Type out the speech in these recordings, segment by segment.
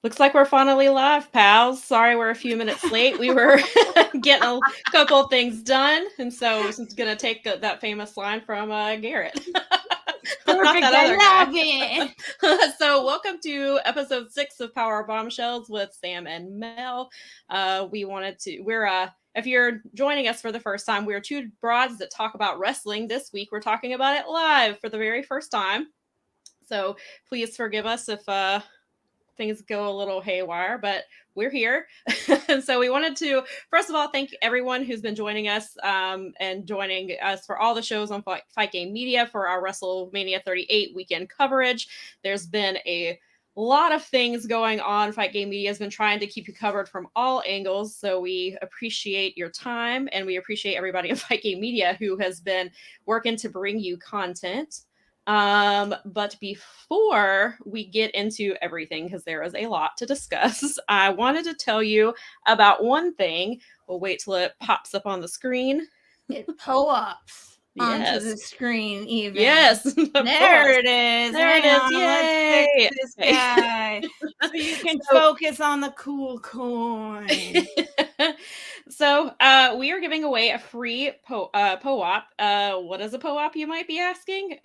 Looks like we're finally live, pals. Sorry we're a few minutes late. We were getting a couple things done, and so it's going to take that famous line from Garrett. Perfect, I love it. So welcome to episode 6 of Power Bombshells with Sam and Mel. If you're joining us for the first time, we're two broads that talk about wrestling. This week we're talking about it live for the very first time. So please forgive us if things go a little haywire, but we're here. And so we wanted to, first of all, thank everyone who's been joining us and joining us for all the shows on Fight Game Media for our WrestleMania 38 weekend coverage. There's been a lot of things going on. Fight Game Media has been trying to keep you covered from all angles. So we appreciate your time, and we appreciate everybody in Fight Game Media who has been working to bring you content. But before we get into everything, because there is a lot to discuss, I wanted to tell you about one thing. We'll wait till it pops up on the screen. It po-ups onto the screen even. Yes. There it is. There it is. Yay. Let's fix this guy so you can focus on the cool coin. So we are giving away a free POAP. What is a POAP, you might be asking?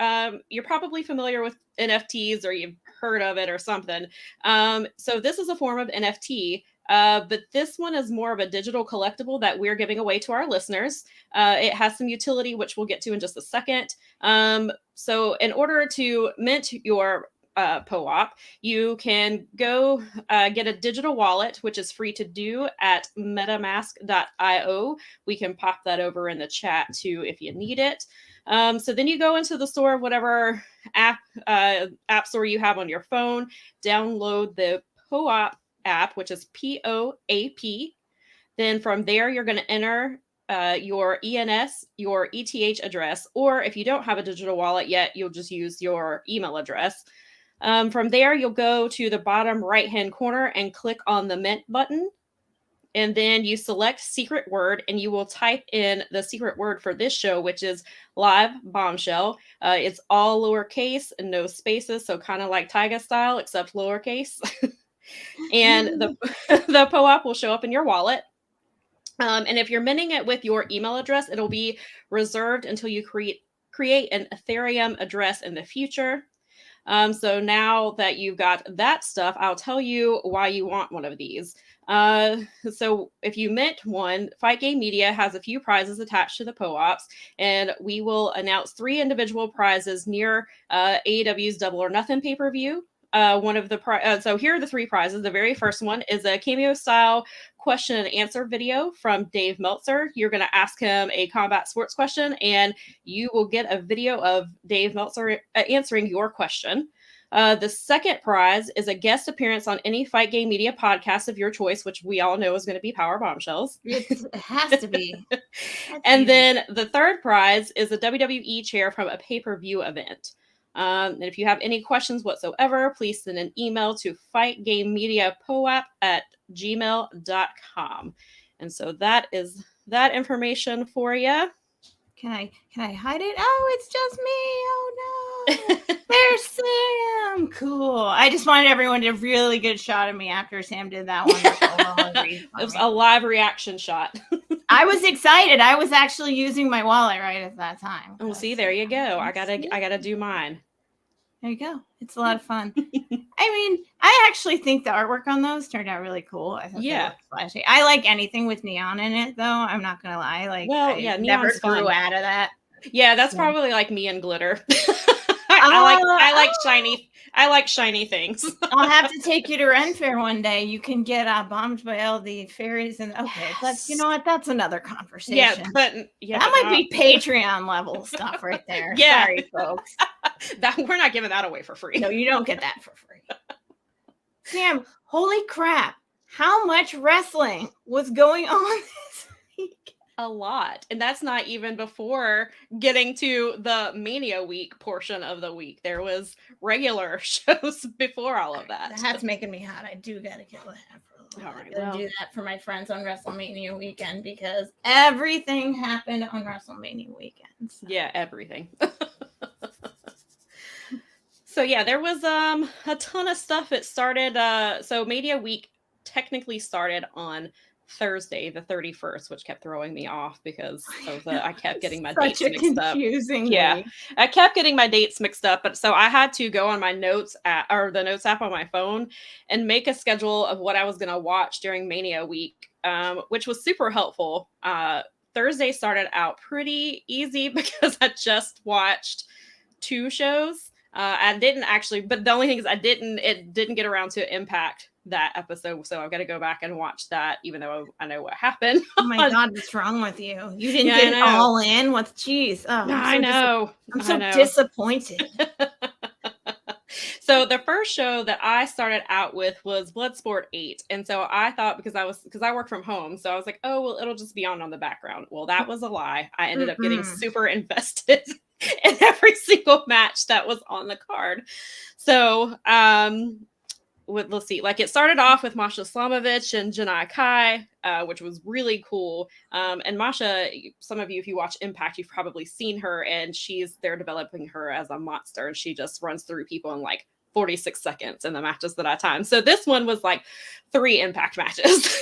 You're probably familiar with NFTs, or you've heard of it or something. So this is a form of NFT, but this one is more of a digital collectible that we're giving away to our listeners. It has some utility, which we'll get to in just a second. So in order to mint your POAP, you can go get a digital wallet, which is free to do at metamask.io. We can pop that over in the chat too if you need it. So then you go into the store, whatever app store you have on your phone, download the POAP app, which is POAP. Then from there, you're going to enter your ENS, your ETH address, or if you don't have a digital wallet yet, you'll just use your email address. From there, you'll go to the bottom right-hand corner and click on the Mint button. And then you select secret word, and you will type in the secret word for this show, which is Live Bombshell. It's all lowercase and no spaces, so kind of like Tyga style, except lowercase. And the POAP will show up in your wallet. And if you're minting it with your email address, it'll be reserved until you create an Ethereum address in the future. So now that you've got that stuff, I'll tell you why you want one of these. So if you mint one, Fight Game Media has a few prizes attached to the POAPs, and we will announce 3 individual prizes near AEW's Double or Nothing pay-per-view. So here are the 3 prizes. The very first one is a cameo style question and answer video from Dave Meltzer. You're going to ask him a combat sports question, and you will get a video of Dave Meltzer answering your question. The second prize is a guest appearance on any Fight Game Media podcast of your choice, which we all know is going to be Power Bombshells. It has to be. And then the third prize is a WWE chair from a pay-per-view event. And if you have any questions whatsoever, please send an email to fightgamemediapoap@gmail.com. And so that is that information for you. Can I hide it? Oh, it's just me. Oh no. There's Sam. Cool. I just wanted everyone to really good shot of me after Sam did that one. It was a live reaction shot. I was excited. I was actually using my wallet right at that time. Well, see, there you go. I gotta do mine. There you go. It's a lot of fun. I mean, I actually think the artwork on those turned out really cool. I thought they looked flashy. I like anything with neon in it, though. I'm not gonna lie. I never grew out of that. Yeah, that's probably like me and glitter. I like shiny things. I'll have to take you to Ren Fair one day. You can get bombed by all the fairies and that's you know what? That's another conversation. Yeah, but that might be Patreon level stuff right there. Yeah. Sorry, folks. We're not giving that away for free. No, you don't get that for free. Sam, holy crap! How much wrestling was going on this week? A lot. And that's not even before getting to the Mania week portion of the week. There was regular shows before all of that. That's making me hot. I do gotta get that for a little while. I gotta do that for my friends on WrestleMania weekend because everything happened on WrestleMania weekend. So. Yeah, everything. So yeah, there was a ton of stuff. It started so Mania week technically started on Thursday, the 31st, which kept throwing me off because of I kept getting my dates mixed up. Yeah, I kept getting my dates mixed up, but so I had to go on my notes or the notes app on my phone and make a schedule of what I was going to watch during Mania week, which was super helpful. Thursday started out pretty easy because I just watched 2 shows. I didn't actually, but the only thing is it didn't get around to Impact that episode, so I've got to go back and watch that, even though I know what happened. Oh my God, what's wrong with you? You didn't get it all in? Jeez. Oh, I know. I'm so disappointed. So the first show that I started out with was Bloodsport 8. And so I thought, because I work from home, so I was like, oh, well, it'll just be on the background. Well, that was a lie. I ended up getting super invested in every single match that was on the card. So, let's see, like it started off with Masha Slamovich and Janai Kai, which was really cool. And Masha, some of you, if you watch Impact, you've probably seen her, and they're developing her as a monster, and she just runs through people in like 46 seconds in the matches that I time. So this one was like 3 Impact matches.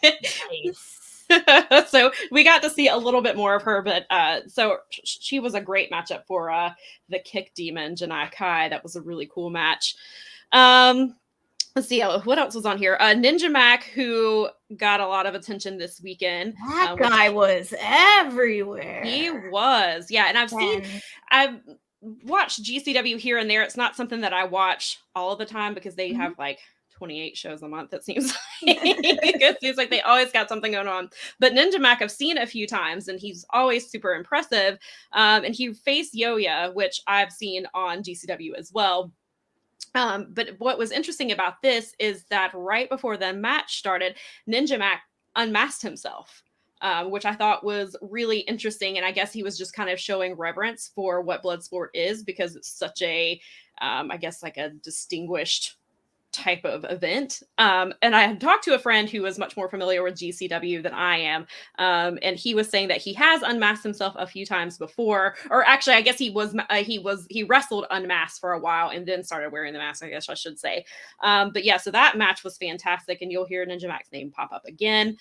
Nice. So we got to see a little bit more of her, but so she was a great matchup for the Kick Demon, Janai Kai. That was a really cool match. Let's see, what else was on here? Ninja Mac, who got a lot of attention this weekend. That guy was everywhere. He was, yeah. And I've watched GCW here and there. It's not something that I watch all the time because they have like 28 shows a month, it seems like. It seems like they always got something going on. But Ninja Mac I've seen a few times, and he's always super impressive. And he faced Yoya, which I've seen on GCW as well. But what was interesting about this is that right before the match started, Ninja Mac unmasked himself, which I thought was really interesting. And I guess he was just kind of showing reverence for what Bloodsport is, because it's such a, I guess, like a distinguished type of event. And I had talked to a friend who was much more familiar with GCW than I am. And he was saying that he has unmasked himself a few times before, or actually, I guess he wrestled unmasked for a while and then started wearing the mask, I guess I should say. But yeah, so that match was fantastic, and you'll hear Ninja Mac's name pop up again.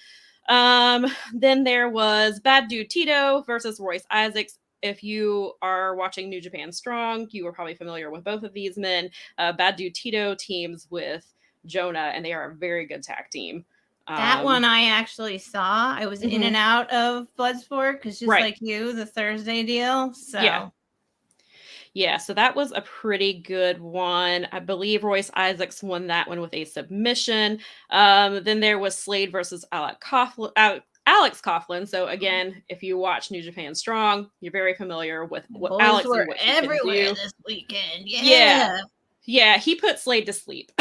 Then there was Bad Dude Tito versus Royce Isaacs. If you are watching New Japan Strong, you are probably familiar with both of these men. Bad Dude Tito teams with Jonah, and they are a very good tag team. That one I actually saw. I was in and out of Bloodsport because just like you, the Thursday deal. So yeah, so that was a pretty good one. I believe Royce Isaacs won that one with a submission. Then there was Slade versus Alex Coughlin. So again, if you watch New Japan Strong, you're very familiar with what Alex were and what everywhere do. This weekend. Yeah, he put Slade to sleep.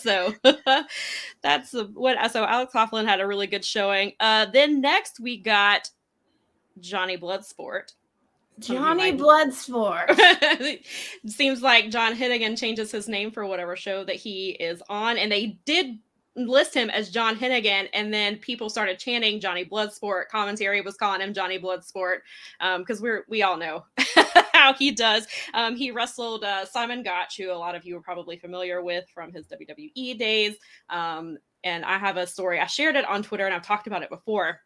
So that's what. So Alex Coughlin had a really good showing. Then next we got Johnny Bloodsport. Bloodsport. Seems like John Hennigan changes his name for whatever show that he is on, and they did list him as John Hennigan, and then people started chanting Johnny Bloodsport. Commentary was calling him Johnny Bloodsport, because we all know how he does. He wrestled Simon Gotch, who a lot of you are probably familiar with from his WWE days. And I have a story. I shared it on Twitter, and I've talked about it before.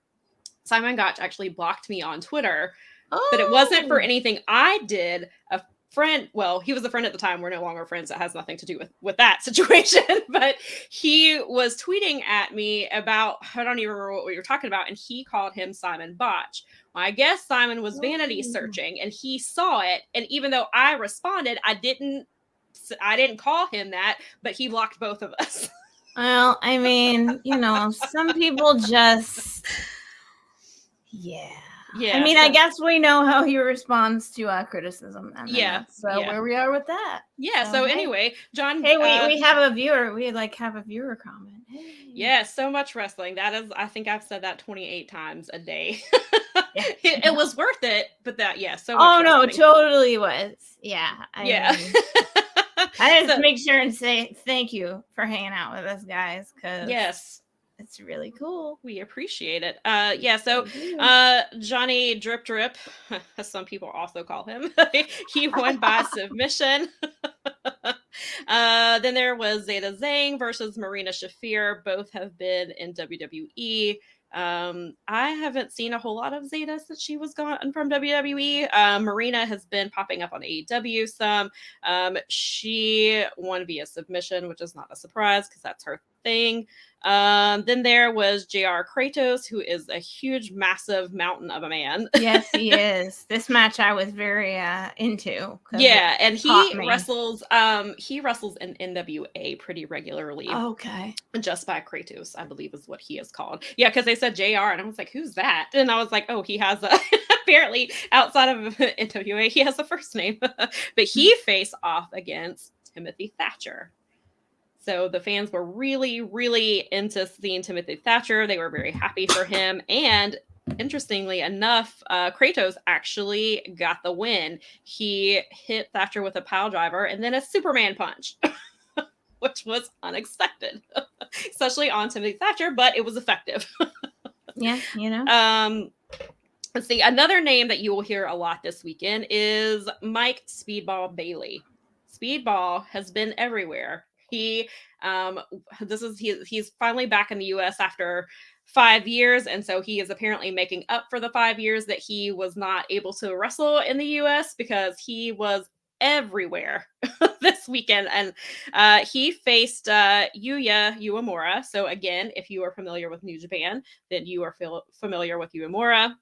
Simon Gotch actually blocked me on Twitter, but it wasn't for anything I did. A friend, well, he was a friend at the time. We're no longer friends. That has nothing to do with that situation. But he was tweeting at me about, I don't even remember what we were talking about, and he called him Simon Botch. Well, I guess Simon was vanity searching, and he saw it. And even though I responded, I didn't call him that, but he blocked both of us. Well, I mean, some people just, yeah. I mean, I guess we know how he responds to criticism. Where we are with that. Yeah. So anyway, John. Hey, we have a viewer. We have a viewer comment. Hey. Yeah, so much wrestling. That is, I think I've said that 28 times a day. It was worth it, but so much. Oh no, it totally was. Yeah. I mean, I just make sure and say thank you for hanging out with us, guys. Yes. It's really cool. We appreciate it. So Johnny Drip Drip, as some people also call him, he won by submission. Then there was Zeta Zhang versus Marina Shafir. Both have been in WWE. I haven't seen a whole lot of Zeta since she was gone from WWE. Marina has been popping up on AEW some. She won via submission, which is not a surprise because that's her thing. Then there was JR Kratos, who is a huge, massive mountain of a man. Yes, he is. This match I was very into. Yeah, and he wrestles in NWA pretty regularly. Okay. Just by Kratos, I believe is what he is called. Yeah, because they said JR, and I was like, who's that? And I was like, oh, he has a apparently outside of NWA, he has a first name. But he faced off against Timothy Thatcher. So the fans were really, really into seeing Timothy Thatcher. They were very happy for him. And interestingly enough, Kratos actually got the win. He hit Thatcher with a pile driver and then a Superman punch, which was unexpected, especially on Timothy Thatcher, but it was effective. Yeah, you know. Let's see. Another name that you will hear a lot this weekend is Mike Speedball Bailey. Speedball has been everywhere. He's finally back in the US after 5 years, and so he is apparently making up for the 5 years that he was not able to wrestle in the US because he was everywhere this weekend. And he faced Yuya Uemura. So again, if you are familiar with New Japan, then you are familiar with Uemura.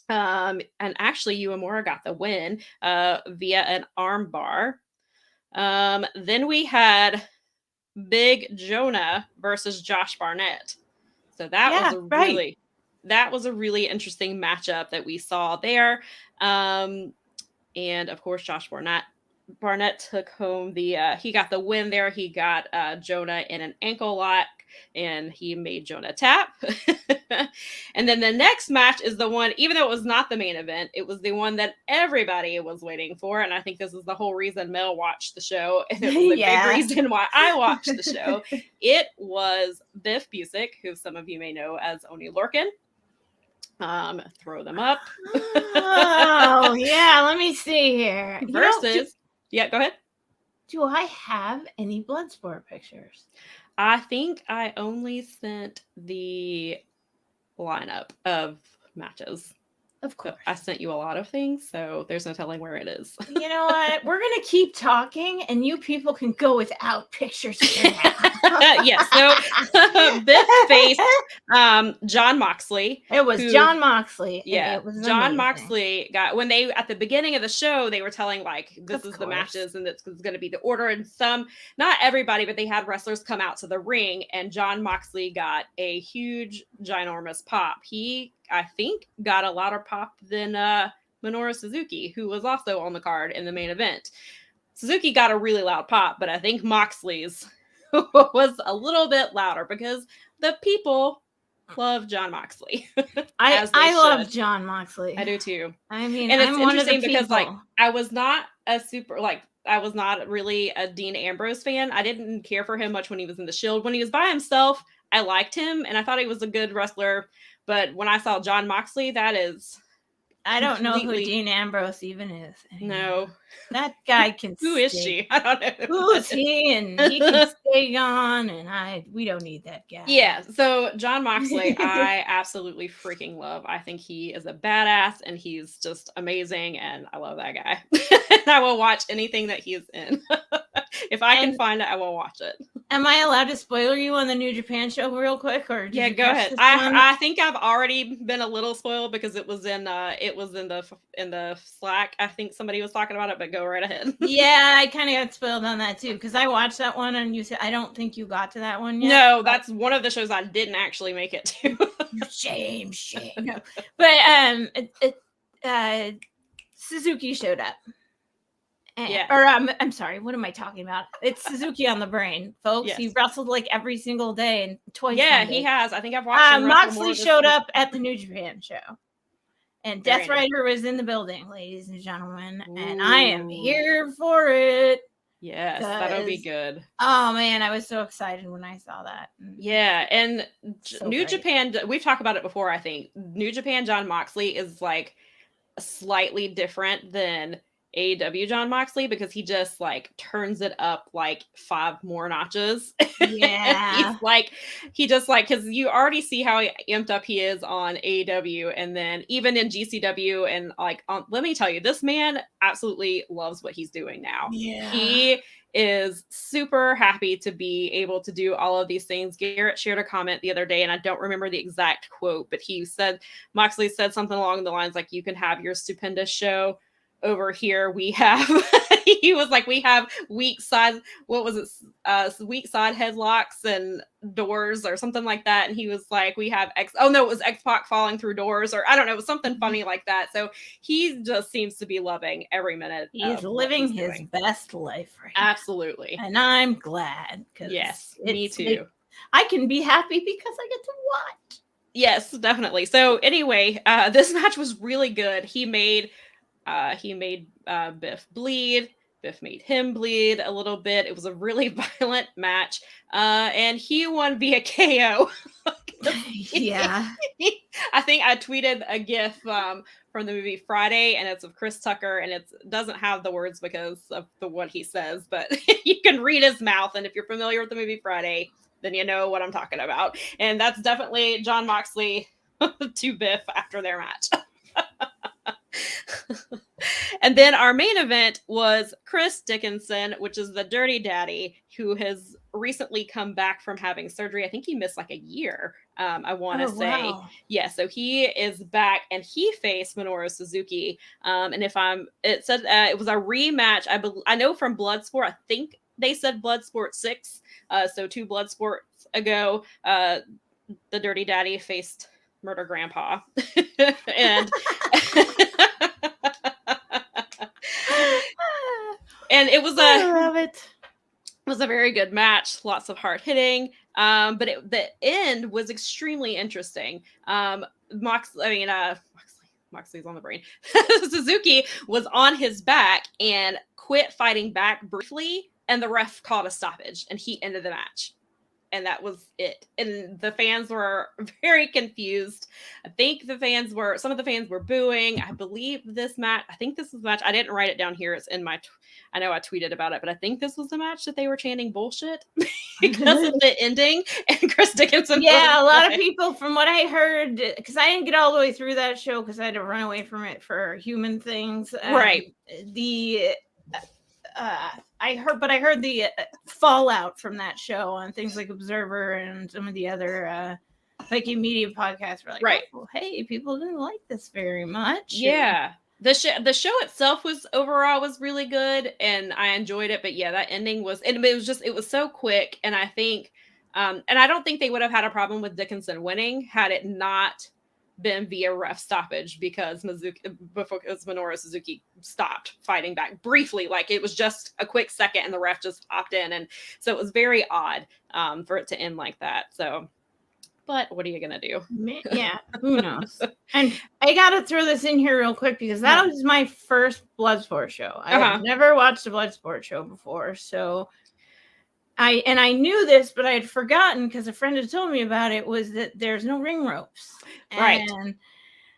And actually Uemura got the win via an arm bar. Then we had Big Jonah versus Josh Barnett. So that was a really interesting matchup that we saw there. And of course, Josh Barnett took home he got the win there. He got Jonah in an ankle lock and he made Jonah tap. And then the next match is the one, even though it was not the main event, it was the one that everybody was waiting for. And I think this is the whole reason Mel watched the show. And it was a big reason why I watched the show. It was Biff Busick, who some of you may know as Oni Lorcan. Throw them up. Oh, yeah. Let me see here. Versus, go ahead. Do I have any Bloodsport pictures? I think I only sent the lineup of matches. Of course. I sent you a lot of things, so there's no telling where it is. You know what? We're going to keep talking, and you people can go without pictures. Yes. So Biff faced John Moxley. It was John Moxley. Yeah. It was John Moxley got, when they, at the beginning of the show, they were telling this is the matches and this is going to be the order. And not everybody, but they had wrestlers come out to the ring, and John Moxley got a huge, ginormous pop. He, I think, got a louder pop than Minoru Suzuki, who was also on the card in the main event. Suzuki got a really loud pop, but I think Moxley's was a little bit louder because the people love John Moxley. I love John Moxley. I do too. I mean, and it's interesting because I was not really a Dean Ambrose fan. I didn't care for him much when he was in the Shield. When he was by himself, I liked him and I thought he was a good wrestler. But when I saw John Moxley, I don't know who Dean Ambrose even is anymore. No. That guy can Who is she? I don't know. Who is he? And he can stay on, and we don't need that guy. Yeah, so John Moxley, I absolutely freaking love. I think he is a badass, and he's just amazing, and I love that guy. And I will watch anything that he is in. If I can find it, I will watch it. Am I allowed to spoiler you on the New Japan show real quick, or yeah, go ahead? I think I've already been a little spoiled because it was in the Slack. I think somebody was talking about it, but go right ahead. Yeah, I kind of got spoiled on that too because I watched that one and you said I don't think you got to that one yet. No, that's one of the shows I didn't actually make it to. Shame. No. But Suzuki showed up. Yeah. Or I'm sorry, what am I talking about? It's Suzuki on the brain, folks. Yes. He wrestled like every single day and twice. Yeah, he has. I think I've watched him Moxley showed up at the New Japan show. And Death Rider was in the building, ladies and gentlemen. Ooh. And I am here for it. Yes, that'll be good. Oh man, I was so excited when I saw that. Yeah, and New Japan, we've talked about it before, I think. New Japan John Moxley is like slightly different than AEW John Moxley because he just like turns it up like 5 more notches. Yeah. he just like, because you already see how amped up he is on AEW, and then even in GCW, and like let me tell you, this man absolutely loves what he's doing now. Yeah. He is super happy to be able to do all of these things. Garrett shared a comment the other day, and I don't remember the exact quote, but Moxley said something along the lines like, you can have your stupendous show over here. We have, he was like, we have weak side headlocks and doors or something like that. And he was like, we have it was X-Pock falling through doors, or I don't know, it was something funny like that. So he just seems to be loving every minute. He's living his best life right now. Absolutely. And I'm glad. Yes, me too. I can be happy because I get to watch. Yes, definitely. So anyway, this match was really good. He made Biff bleed. Biff made him bleed a little bit. It was a really violent match. And he won via KO. Yeah. I think I tweeted a GIF from the movie Friday, and it's of Chris Tucker, and it doesn't have the words because of what he says, but you can read his mouth. And if you're familiar with the movie Friday, then you know what I'm talking about. And that's definitely John Moxley to Biff after their match. And then our main event was Chris Dickinson, which is the Dirty Daddy, who has recently come back from having surgery. I think he missed like a year, I want to say. Wow. Yeah, so he is back, and he faced Minoru Suzuki. And it said it was a rematch. I know from Bloodsport, I think they said Bloodsport 6. So 2 Bloodsports ago, the Dirty Daddy faced Murder Grandpa. And and it was I love it. It was a very good match, lots of hard hitting. But the end was extremely interesting. Moxley's on the brain. Suzuki was on his back and quit fighting back briefly, and the ref called a stoppage, and he ended the match. And that was it. And the fans were very confused. I think some of the fans were booing. I believe this match, I didn't write it down here. It's in I know I tweeted about it, but I think this was the match that they were chanting bullshit because of the ending. And Chris Dickinson. Yeah, a lot of people, from what I heard, because I didn't get all the way through that show because I had to run away from it for human things. Right. I heard the fallout from that show on things like Observer and some of the other Viking media podcasts were like, right. Oh, hey, people didn't like this very much. Yeah. The show itself was really good, and I enjoyed it. But yeah, that ending it was so quick. And I think, and I don't think they would have had a problem with Dickinson winning had it not been via ref stoppage, because Minoru Suzuki stopped fighting back briefly. Like, it was just a quick second and the ref just hopped in. And so it was very odd for it to end like that. So, but what are you going to do? Yeah, who knows? And I got to throw this in here real quick because that was my first Bloodsport show. I've never watched a Bloodsport show before. So I knew this, but I had forgotten because a friend had told me about it, was that there's no ring ropes. Right. And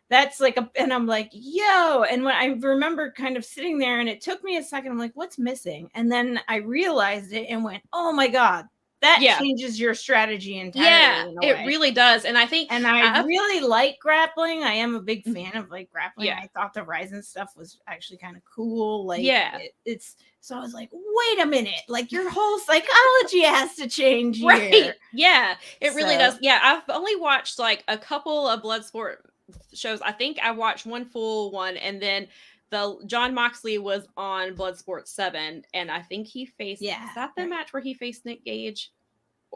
that's and I'm like, yo. And when I remember kind of sitting there, and it took me a second, I'm like, what's missing? And then I realized it and went, oh my God, that changes your strategy entirely. Yeah, it really does. And I think, and I really like grappling. I am a big fan of like grappling. Yeah. I thought the Ryzen stuff was actually kind of cool. Like, it's, so I was like, wait a minute, like your whole psychology has to change here. Right. Yeah, it really does. Yeah, I've only watched like a couple of Bloodsport shows. I think I watched one full one, and then the John Moxley was on Bloodsport 7, and I think he faced, is that the match where he faced Nick Gage?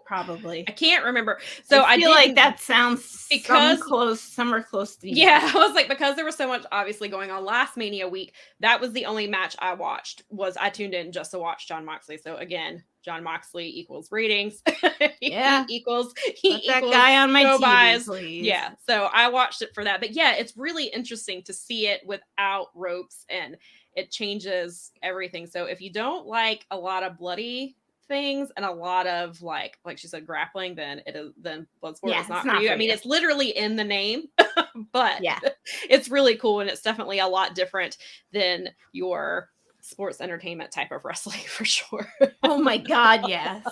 Probably. I can't remember. So I feel like that sounds somewhere close to you. Yeah, I was like, because there was so much obviously going on last Mania week, that was the only match I watched. I tuned in just to watch Jon Moxley. So again, Jon Moxley equals ratings. Yeah. he equals that guy on my TV, please. Yeah. So I watched it for that. But yeah, it's really interesting to see it without ropes, and it changes everything. So if you don't like a lot of bloody things and a lot of like she said, grappling, then Bloodsport is not for you. I mean, it's literally in the name, but yeah, it's really cool, and it's definitely a lot different than your sports entertainment type of wrestling for sure. Oh my god, yes.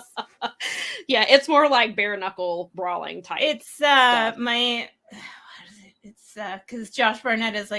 Yeah, it's more like bare knuckle brawling type. It's stuff. It's because Josh Barnett is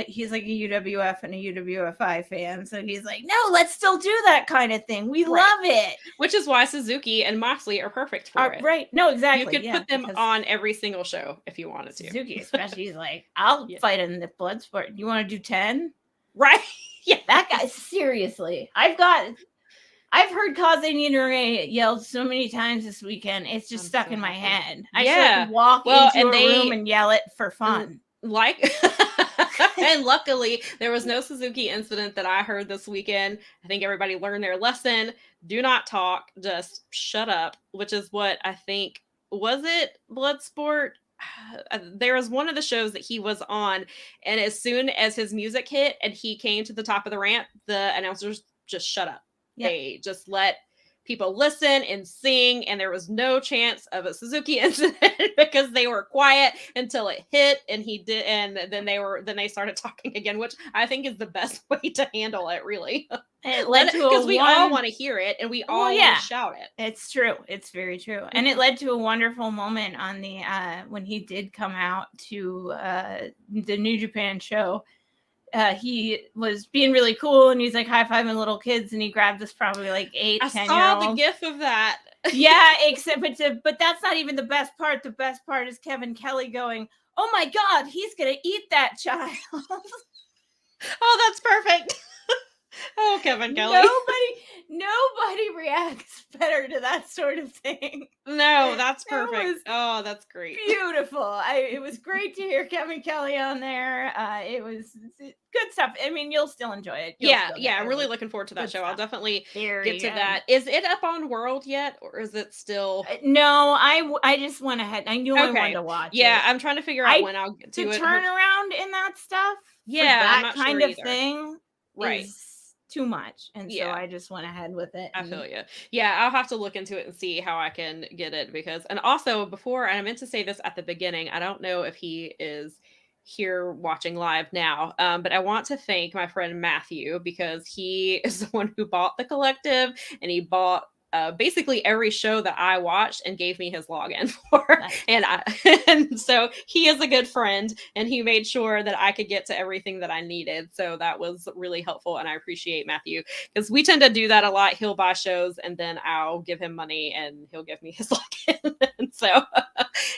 he's like a UWF and a UWFI fan, so he's like, no, let's still do that kind of thing. We love it. Which is why Suzuki and Moxley are perfect for it. Right? No, exactly. You could put them on every single show if you wanted to. Suzuki, especially, he's like, I'll fight in the Bloodsport. You want to do 10? Right? Yeah, that guy. Seriously, I've heard Kaze Nidore yelled so many times this weekend. It's just stuck in my head. I should walk into a room and yell it for fun. And luckily there was no Suzuki incident that I heard this weekend. I think everybody learned their lesson. Do not talk, just shut up, which is what I think, was it Bloodsport? There was one of the shows that he was on, and as soon as his music hit and he came to the top of the ramp, the announcers just shut up. Yep. They just let people listen and sing, and there was no chance of a Suzuki incident because they were quiet until it hit, and he did, and then they started talking again, which I think is the best way to handle it, really. It led to because we all want to hear it, and we all want to shout it. It's true. It's very true. Mm-hmm. And it led to a wonderful moment on the when he did come out to the New Japan show. He was being really cool, and he's like high-fiving little kids, and he grabbed this probably like 8-10-year-old. I saw the gif of that. Yeah, but that's not even the best part. The best part is Kevin Kelly going, "Oh my god, he's gonna eat that child." Oh, that's perfect. Oh, Kevin Kelly. Nobody reacts better to that sort of thing. No, that's perfect. Oh, that's great. Beautiful. It was great to hear Kevin Kelly on there. It was good stuff. I mean, you'll still enjoy it. Yeah. I'm really looking forward to that show. I'll definitely get to that. Is it up on World yet, or is it still? No, I just went ahead. I knew I wanted to watch it. Yeah, I'm trying to figure out when I'll get to it. The turnaround in that stuff. Yeah, that kind of thing. Right. Is too much, and so I just went ahead with it. I feel you. Yeah, I'll have to look into it and see how I can get it, because, and also before, and I meant to say this at the beginning, I don't know if he is here watching live now, but I want to thank my friend Matthew, because he is the one who bought the collective, and he bought basically every show that I watched and gave me his login for. Nice. And so he is a good friend, and he made sure that I could get to everything that I needed. So that was really helpful, and I appreciate Matthew, because we tend to do that a lot. He'll buy shows, and then I'll give him money, and he'll give me his login. And so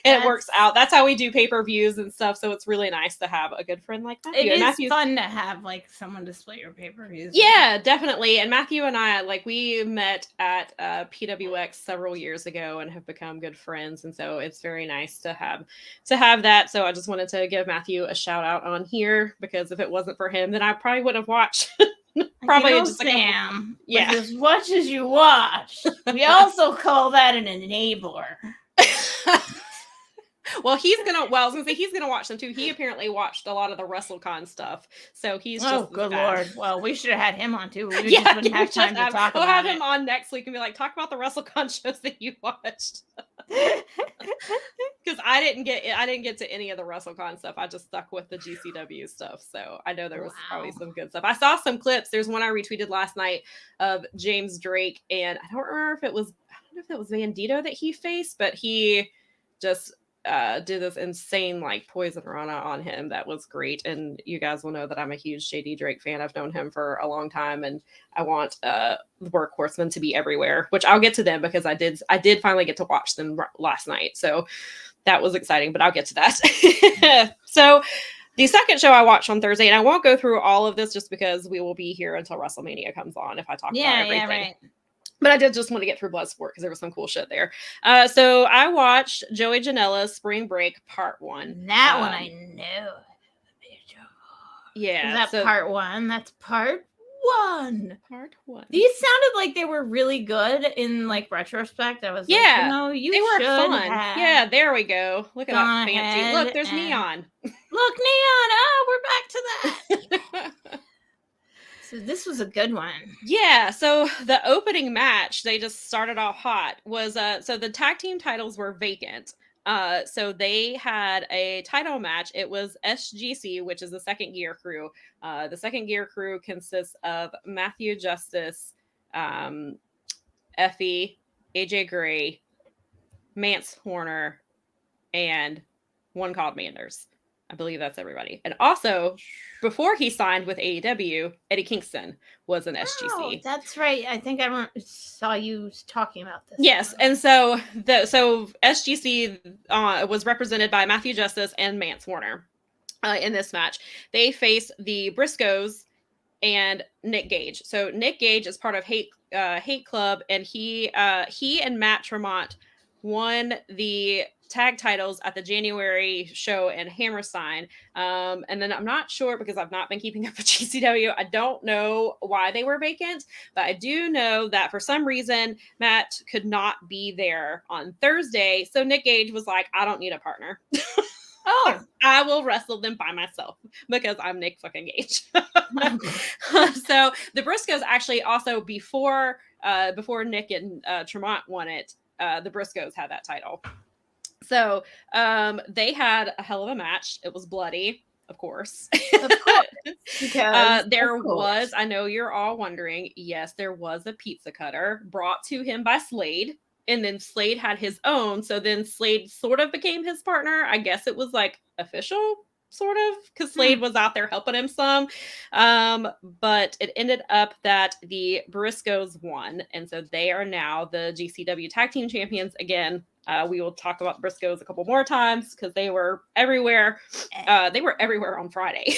it works out. That's how we do pay-per-views and stuff. So it's really nice to have a good friend like Matthew. It is fun to have like someone display your pay-per-views. Yeah, definitely. And Matthew and I, we met at PWX several years ago and have become good friends, and so it's very nice to have that. So I just wanted to give Matthew a shout out on here, because if it wasn't for him, then I probably would have watched probably just Sam. As much as you watch, we also call that an enabler. Well, I was gonna say he's gonna watch them too. He apparently watched a lot of the WrestleCon stuff, so he's just good lord. Well, we should have had him on too. We just wouldn't have time to talk about it. We'll have him on next week and be like, talk about the WrestleCon shows that you watched. Because I didn't get to any of the WrestleCon stuff. I just stuck with the GCW stuff. So I know there was probably some good stuff. I saw some clips. There's one I retweeted last night of James Drake, and I don't know if it was Bandito that he faced, but he just did this insane poison rana on him that was great. And you guys will know that I'm a huge JD Drake fan. I've known him for a long time, and I want the Workhorsemen to be everywhere, which I'll get to them, because I did finally get to watch them last night, so that was exciting, but I'll get to that. So the second show I watched on Thursday, and I won't go through all of this just because we will be here until WrestleMania comes on if I talk about everything. But I did just want to get through Bloodsport because there was some cool shit there. So I watched Joey Janela's Spring Break Part 1. That one I know. Yeah. Is that part 1? That's part 1. Part 1. These sounded like they were really good in like retrospect. I was like, you know, they were fun. Yeah, there we go. Look at that fancy. Look, there's neon. Look, neon. Oh, we're back to that. So this was a good one. Yeah. So the opening match, they just started off hot, was so the tag team titles were vacant. So they had a title match. It was SGC, which is the Second Gear Crew. The Second Gear Crew consists of Matthew Justice, Effie, AJ Gray, Mance Horner, and one called Manders. I believe that's everybody. And also, before he signed with AEW, Eddie Kingston was an SGC. Oh, that's right. I think I saw you talking about this. Yes, and so SGC was represented by Matthew Justice and Mance Warner in this match. They face the Briscoes and Nick Gage. So Nick Gage is part of Hate Club, and he and Matt Tremont won the tag titles at the January show in Hammerstein. And then I'm not sure, because I've not been keeping up with GCW. I don't know why they were vacant, but I do know that for some reason, Matt could not be there on Thursday. So Nick Gage was like, I don't need a partner. Oh, I will wrestle them by myself because I'm Nick fucking Gage. So the Briscoes actually also before Nick and Tremont won it, the Briscoes had that title. So they had a hell of a match. It was bloody, of course. Of course. Because was, I know you're all wondering, yes, there was a pizza cutter brought to him by Slade. And then Slade had his own. So then Slade sort of became his partner. I guess it was like official, sort of, because Slade was out there helping him some. But it ended up that the Briscoes won. And so they are now the GCW Tag Team Champions again. We will talk about the Briscoes a couple more times because they were everywhere. They were everywhere on Friday.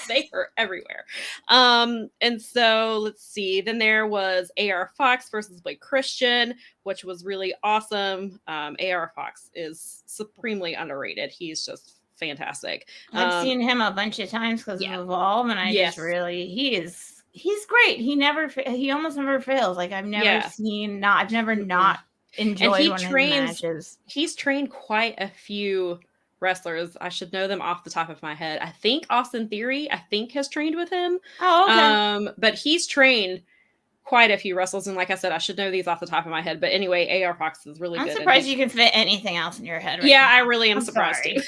They were everywhere. And so let's see. Then there was AR Fox versus Blake Christian, which was really awesome. AR Fox is supremely underrated. He's just fantastic. I've seen him a bunch of times because of Evolve, and I just really he's great. He almost never fails. Like I've never not enjoyed one of his matches. He's trained quite a few wrestlers. I should know them off the top of my head. I think Austin Theory, has trained with him. Oh, okay. But he's trained quite a few wrestlers, and like I said, I should know these off the top of my head. But anyway, AR Fox is really good. I'm surprised you can fit anything else in your head. Yeah, now. I really am surprised too.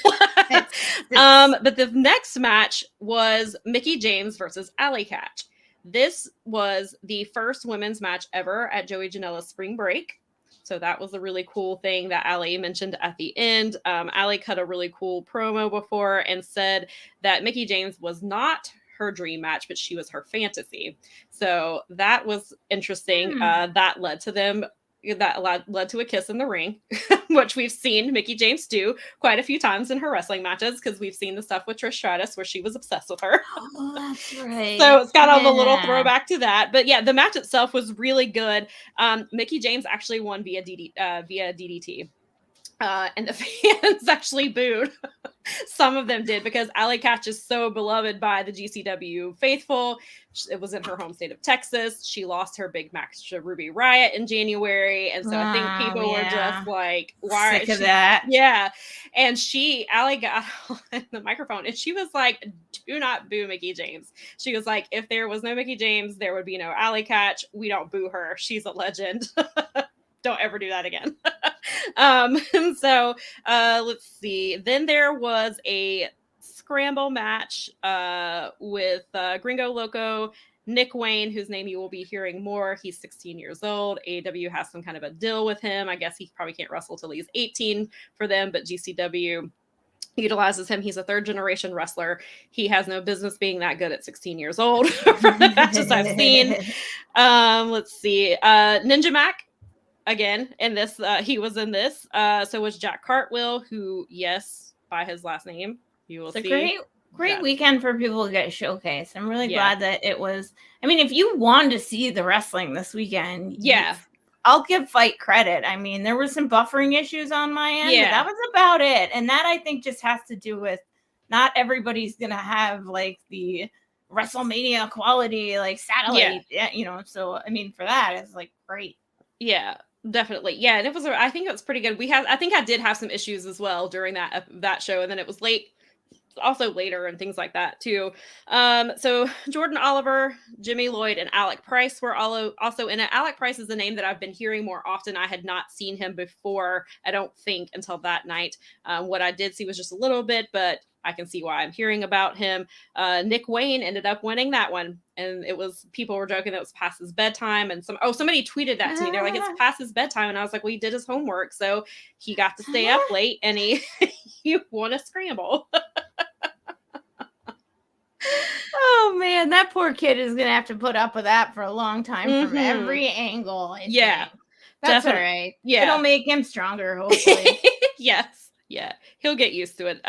But the next match was Mickie James versus Alley Catch. This was the first women's match ever at Joey Janela's Spring Break. So that was a really cool thing that Allie mentioned at the end. Allie cut a really cool promo before and said that Mickie James was not her dream match, but she was her fantasy. So that was interesting. That led to a kiss in the ring, which we've seen Mickie James do quite a few times in her wrestling matches, because we've seen the stuff with Trish Stratus where she was obsessed with her. Oh, that's right. So it's kind of a little throwback to that. But yeah, the match itself was really good. Mickie James actually won via DDT. And the fans actually booed. Some of them did, because Alley Catch is so beloved by the GCW faithful. It was in her home state of Texas. She lost her big match to Ruby Riott in January. And so I think people were just like, why? Sick of that. Yeah. And Allie got on the microphone and she was like, do not boo Mickie James. She was like, if there was no Mickie James, there would be no Alley Catch. We don't boo her. She's a legend. Don't ever do that again. And so let's see. Then there was a scramble match with Gringo Loco, Nick Wayne, whose name you will be hearing more. He's 16 years old. AEW has some kind of a deal with him. I guess he probably can't wrestle till he's 18 for them, but GCW utilizes him. He's a third generation wrestler. He has no business being that good at 16 years old from the matches I've seen. Let's see. Ninja Mac. Again, in this, he was in this. So was Jack Cartwheel, who, yes, by his last name, you will see. great weekend for people to get showcased. I'm really glad that it was. I mean, if you wanted to see the wrestling this weekend, I'll give Fight credit. I mean, there were some buffering issues on my end, but that was about it. And that, I think, just has to do with not everybody's going to have like the WrestleMania quality, like satellite, so I mean, for that, it's like great. Yeah, definitely. Yeah. And I think it was pretty good. I think I did have some issues as well during that show. And then it was also later and things like that too. So Jordan Oliver, Jimmy Lloyd, and Alec Price were also in it. Alec Price is a name that I've been hearing more often. I had not seen him before, I don't think, until that night. What I did see was just a little bit, but I can see why I'm hearing about him. Nick Wayne ended up winning that one. And people were joking that it was past his bedtime. And somebody tweeted that to me. They're like, it's past his bedtime. And I was like, well, he did his homework. So he got to stay up late and he won a scramble. Oh man, that poor kid is gonna have to put up with that for a long time from every angle. I think. That's all right. Yeah, it'll make him stronger, hopefully. Yes, yeah, he'll get used to it.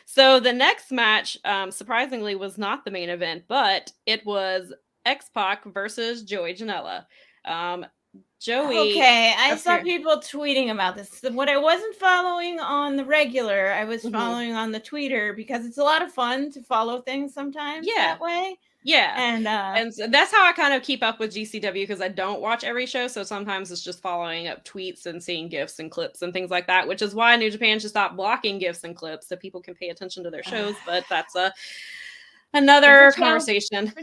So the next match, surprisingly, was not the main event, but it was X-Pock versus Joey Janella. Joey. Okay, I saw people tweeting about this. What I wasn't following on the regular, I was following on the Twitter because it's a lot of fun to follow things sometimes that way. Yeah. And so that's how I kind of keep up with GCW because I don't watch every show. So sometimes it's just following up tweets and seeing GIFs and clips and things like that, which is why New Japan should stop blocking GIFs and clips so people can pay attention to their shows. But that's another conversation.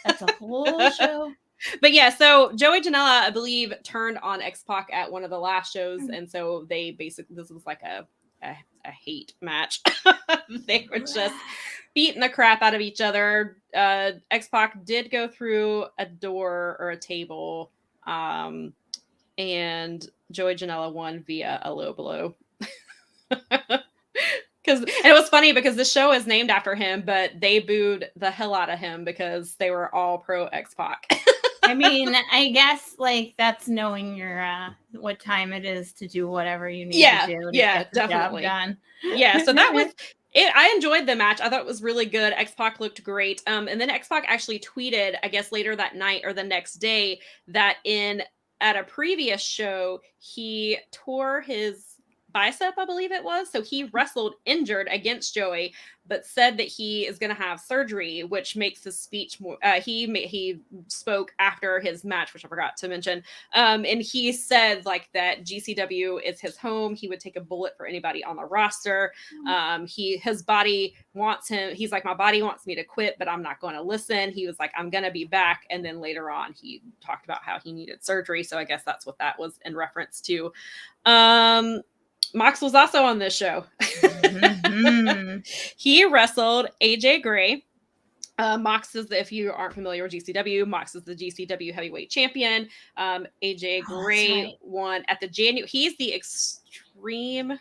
That's a whole show. But yeah, so Joey Janela, I believe, turned on X-Pac at one of the last shows. And so they basically, this was like a hate match. They were just beating the crap out of each other. X-Pac did go through a door or a table. And Joey Janela won via a low blow. And it was funny because the show is named after him, but they booed the hell out of him because they were all pro X-Pac. I mean, I guess like that's knowing your what time it is to do whatever you need to do to get the job done. Yeah, so that was it. I enjoyed the match. I thought it was really good. X-Pac looked great. And then X-Pac actually tweeted, I guess later that night or the next day, that at a previous show he tore his bicep, I believe it was. So he wrestled injured against Joey, but said that he is going to have surgery, which makes his speech more. He spoke after his match, which I forgot to mention. And he said like that GCW is his home. He would take a bullet for anybody on the roster. His body wants him. He's like, my body wants me to quit, but I'm not going to listen. He was like, I'm going to be back. And then later on, he talked about how he needed surgery. So I guess that's what that was in reference to. Mox was also on this show. He wrestled AJ Gray. Mox is if you aren't familiar with GCW, Mox is the GCW heavyweight champion. AJ Gray won at the January. He's the Extreme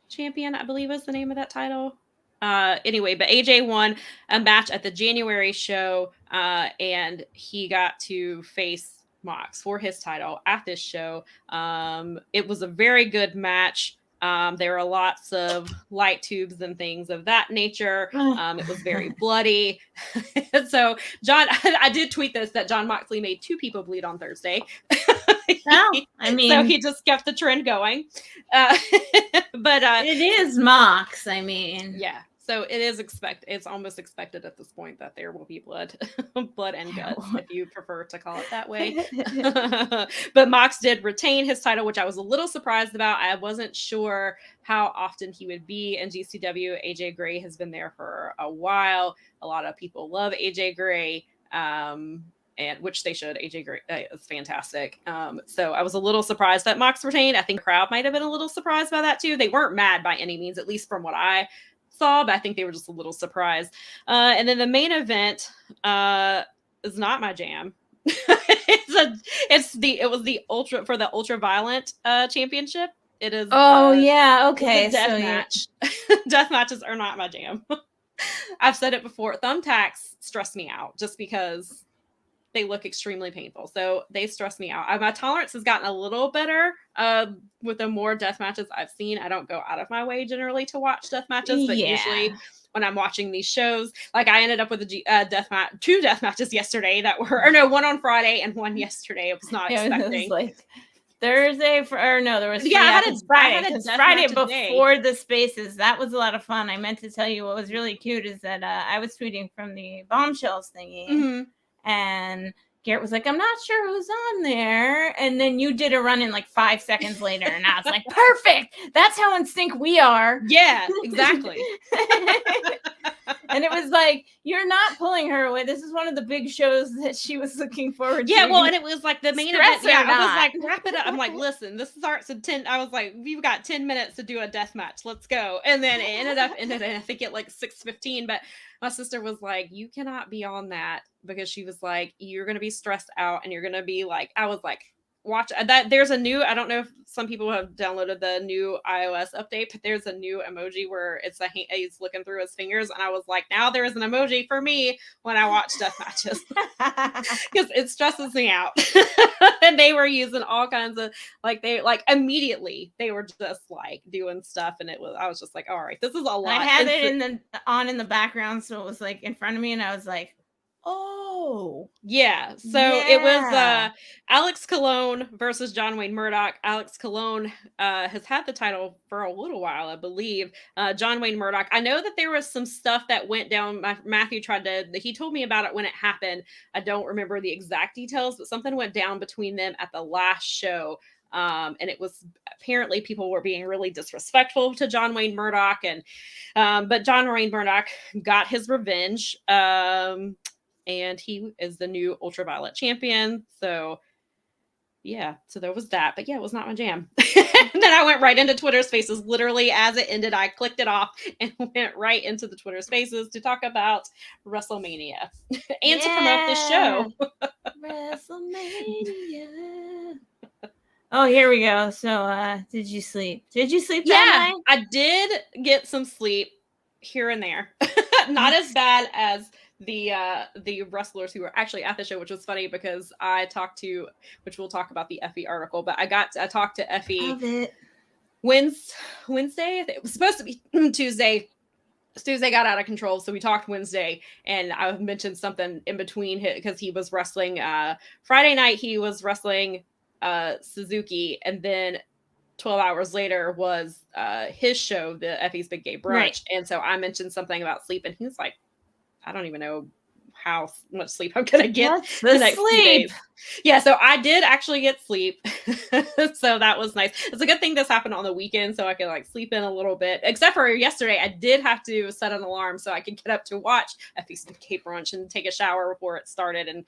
champion, I believe is the name of that title. Anyway, but AJ won a match at the January show, and he got to face Mox for his title at this show. It was a very good match. There were lots of light tubes and things of that nature. It was very bloody. So John, I did tweet this that John Moxley made 2 people bleed on Thursday. So he just kept the trend going. But it is Mox. I mean, yeah. So it is it's almost expected at this point that there will be blood and guts, if you prefer to call it that way. But Mox did retain his title, which I was a little surprised about. I wasn't sure how often he would be in GCW. AJ Gray has been there for a while. A lot of people love AJ Gray. And which they should. AJ Gray is fantastic. So I was a little surprised that Mox retained. I think the crowd might have been a little surprised by that too. They weren't mad by any means, at least from what I saw, but I think they were just a little surprised. And then the main event is not my jam. It was the ultra violent championship. It is. Oh yeah, okay. Death match. Death matches are not my jam. I've said it before. Thumbtacks stress me out just because they look extremely painful. So they stress me out. My tolerance has gotten a little better with the more death matches I've seen. I don't go out of my way generally to watch death matches, but usually when I'm watching these shows, like I ended up with a two death matches yesterday that were, or no, one on Friday and one yesterday. I was not expecting. It was like Thursday there was Friday because Friday before the spaces. That was a lot of fun. I meant to tell you what was really cute is that I was tweeting from the Bombshells thingy, and Garrett was like, I'm not sure who's on there, and then you did a run in like 5 seconds later, and I was like, perfect, that's how in sync we are. Yeah, exactly. And it was like, you're not pulling her away. This is one of the big shows that she was looking forward to. Yeah, well, and it was like the main event. Yeah, I was like, wrap it up. I'm like, listen, this starts at 10. I was like, we've got 10 minutes to do a death match. Let's go. And then it ended, I think, at like 6:15. But my sister was like, you cannot be on that, because she was like, you're going to be stressed out and you're going to be like, I was like, watch that. There's a new, I don't know if some people have downloaded the new iOS update, but there's a new emoji where it's he's looking through his fingers, and I was like, now there is an emoji for me when I watch death matches, because it stresses me out. And they were using all kinds of immediately they were just like doing stuff, and I was just like, all right, this is a lot. I had it in the background, so it was like in front of me, and I was like, oh yeah. So it was Alex Colon versus John Wayne Murdoch. Alex Colon has had the title for a little while, I believe. John Wayne Murdoch, I know that there was some stuff that went down. Matthew he told me about it when it happened. I don't remember the exact details, but something went down between them at the last show. And it was apparently people were being really disrespectful to John Wayne Murdoch, but John Wayne Murdoch got his revenge. And he is the new Ultraviolet champion. So yeah, so there was that. But yeah, it was not my jam. And then I went right into Twitter Spaces. Literally as it ended, I clicked it off and went right into the Twitter Spaces to talk about WrestleMania and to promote this show. WrestleMania. Oh, here we go. So did you sleep? Did you sleep that night? I did get some sleep here and there. Not as bad as the wrestlers who were actually at the show, which was funny because I talked to, which we'll talk about the Effie article, but I talked to Effie Wednesday. It was supposed to be Tuesday. Tuesday got out of control, so we talked Wednesday, and I mentioned something in between because he was wrestling Friday night. He was wrestling Suzuki, and then 12 hours later was his show, the Effie's Big Gay Brunch. Right. And so I mentioned something about sleep, and he was like, I don't even know how much sleep I'm going to get the next few days. Yeah, so I did actually get sleep. So that was nice. It's a good thing this happened on the weekend, so I could like sleep in a little bit. Except for yesterday, I did have to set an alarm so I could get up to watch Effie's Big Gay Brunch and take a shower before it started. And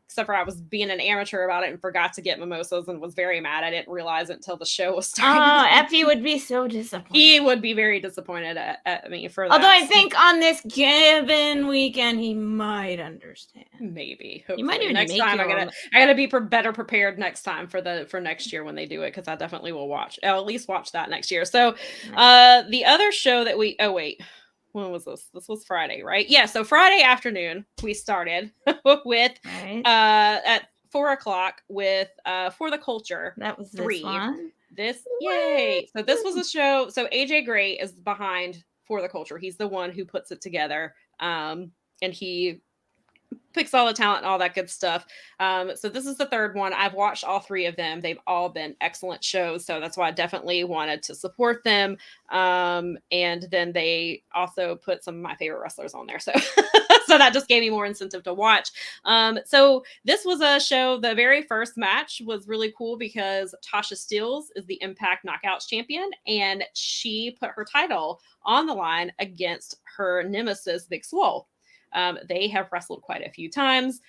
except for I was being an amateur about it and forgot to get mimosas and was very mad. I didn't realize it until the show was starting. Oh, Effie would be so disappointed. He would be very disappointed at me for that. Although I think on this given weekend, he might understand. Maybe. Hopefully. You might even next time I gotta be better prepared next time for next year when they do it, because I definitely will watch. I'll at least watch that next year. So the other show that when was this? This was Friday, right? Yeah. So Friday afternoon, we started with at 4:00 with For the Culture. That was 3. This one. Yay! So this was a show. So AJ Gray is behind For the Culture. He's the one who puts it together, and he picks all the talent and all that good stuff. So this is the third one. I've watched all 3 of them. They've all been excellent shows. So that's why I definitely wanted to support them. And then they also put some of my favorite wrestlers on there. So, so that just gave me more incentive to watch. So this was a show. The very first match was really cool because Tasha Steelz is the Impact Knockouts champion, and she put her title on the line against her nemesis, Big Swole. They have wrestled quite a few times.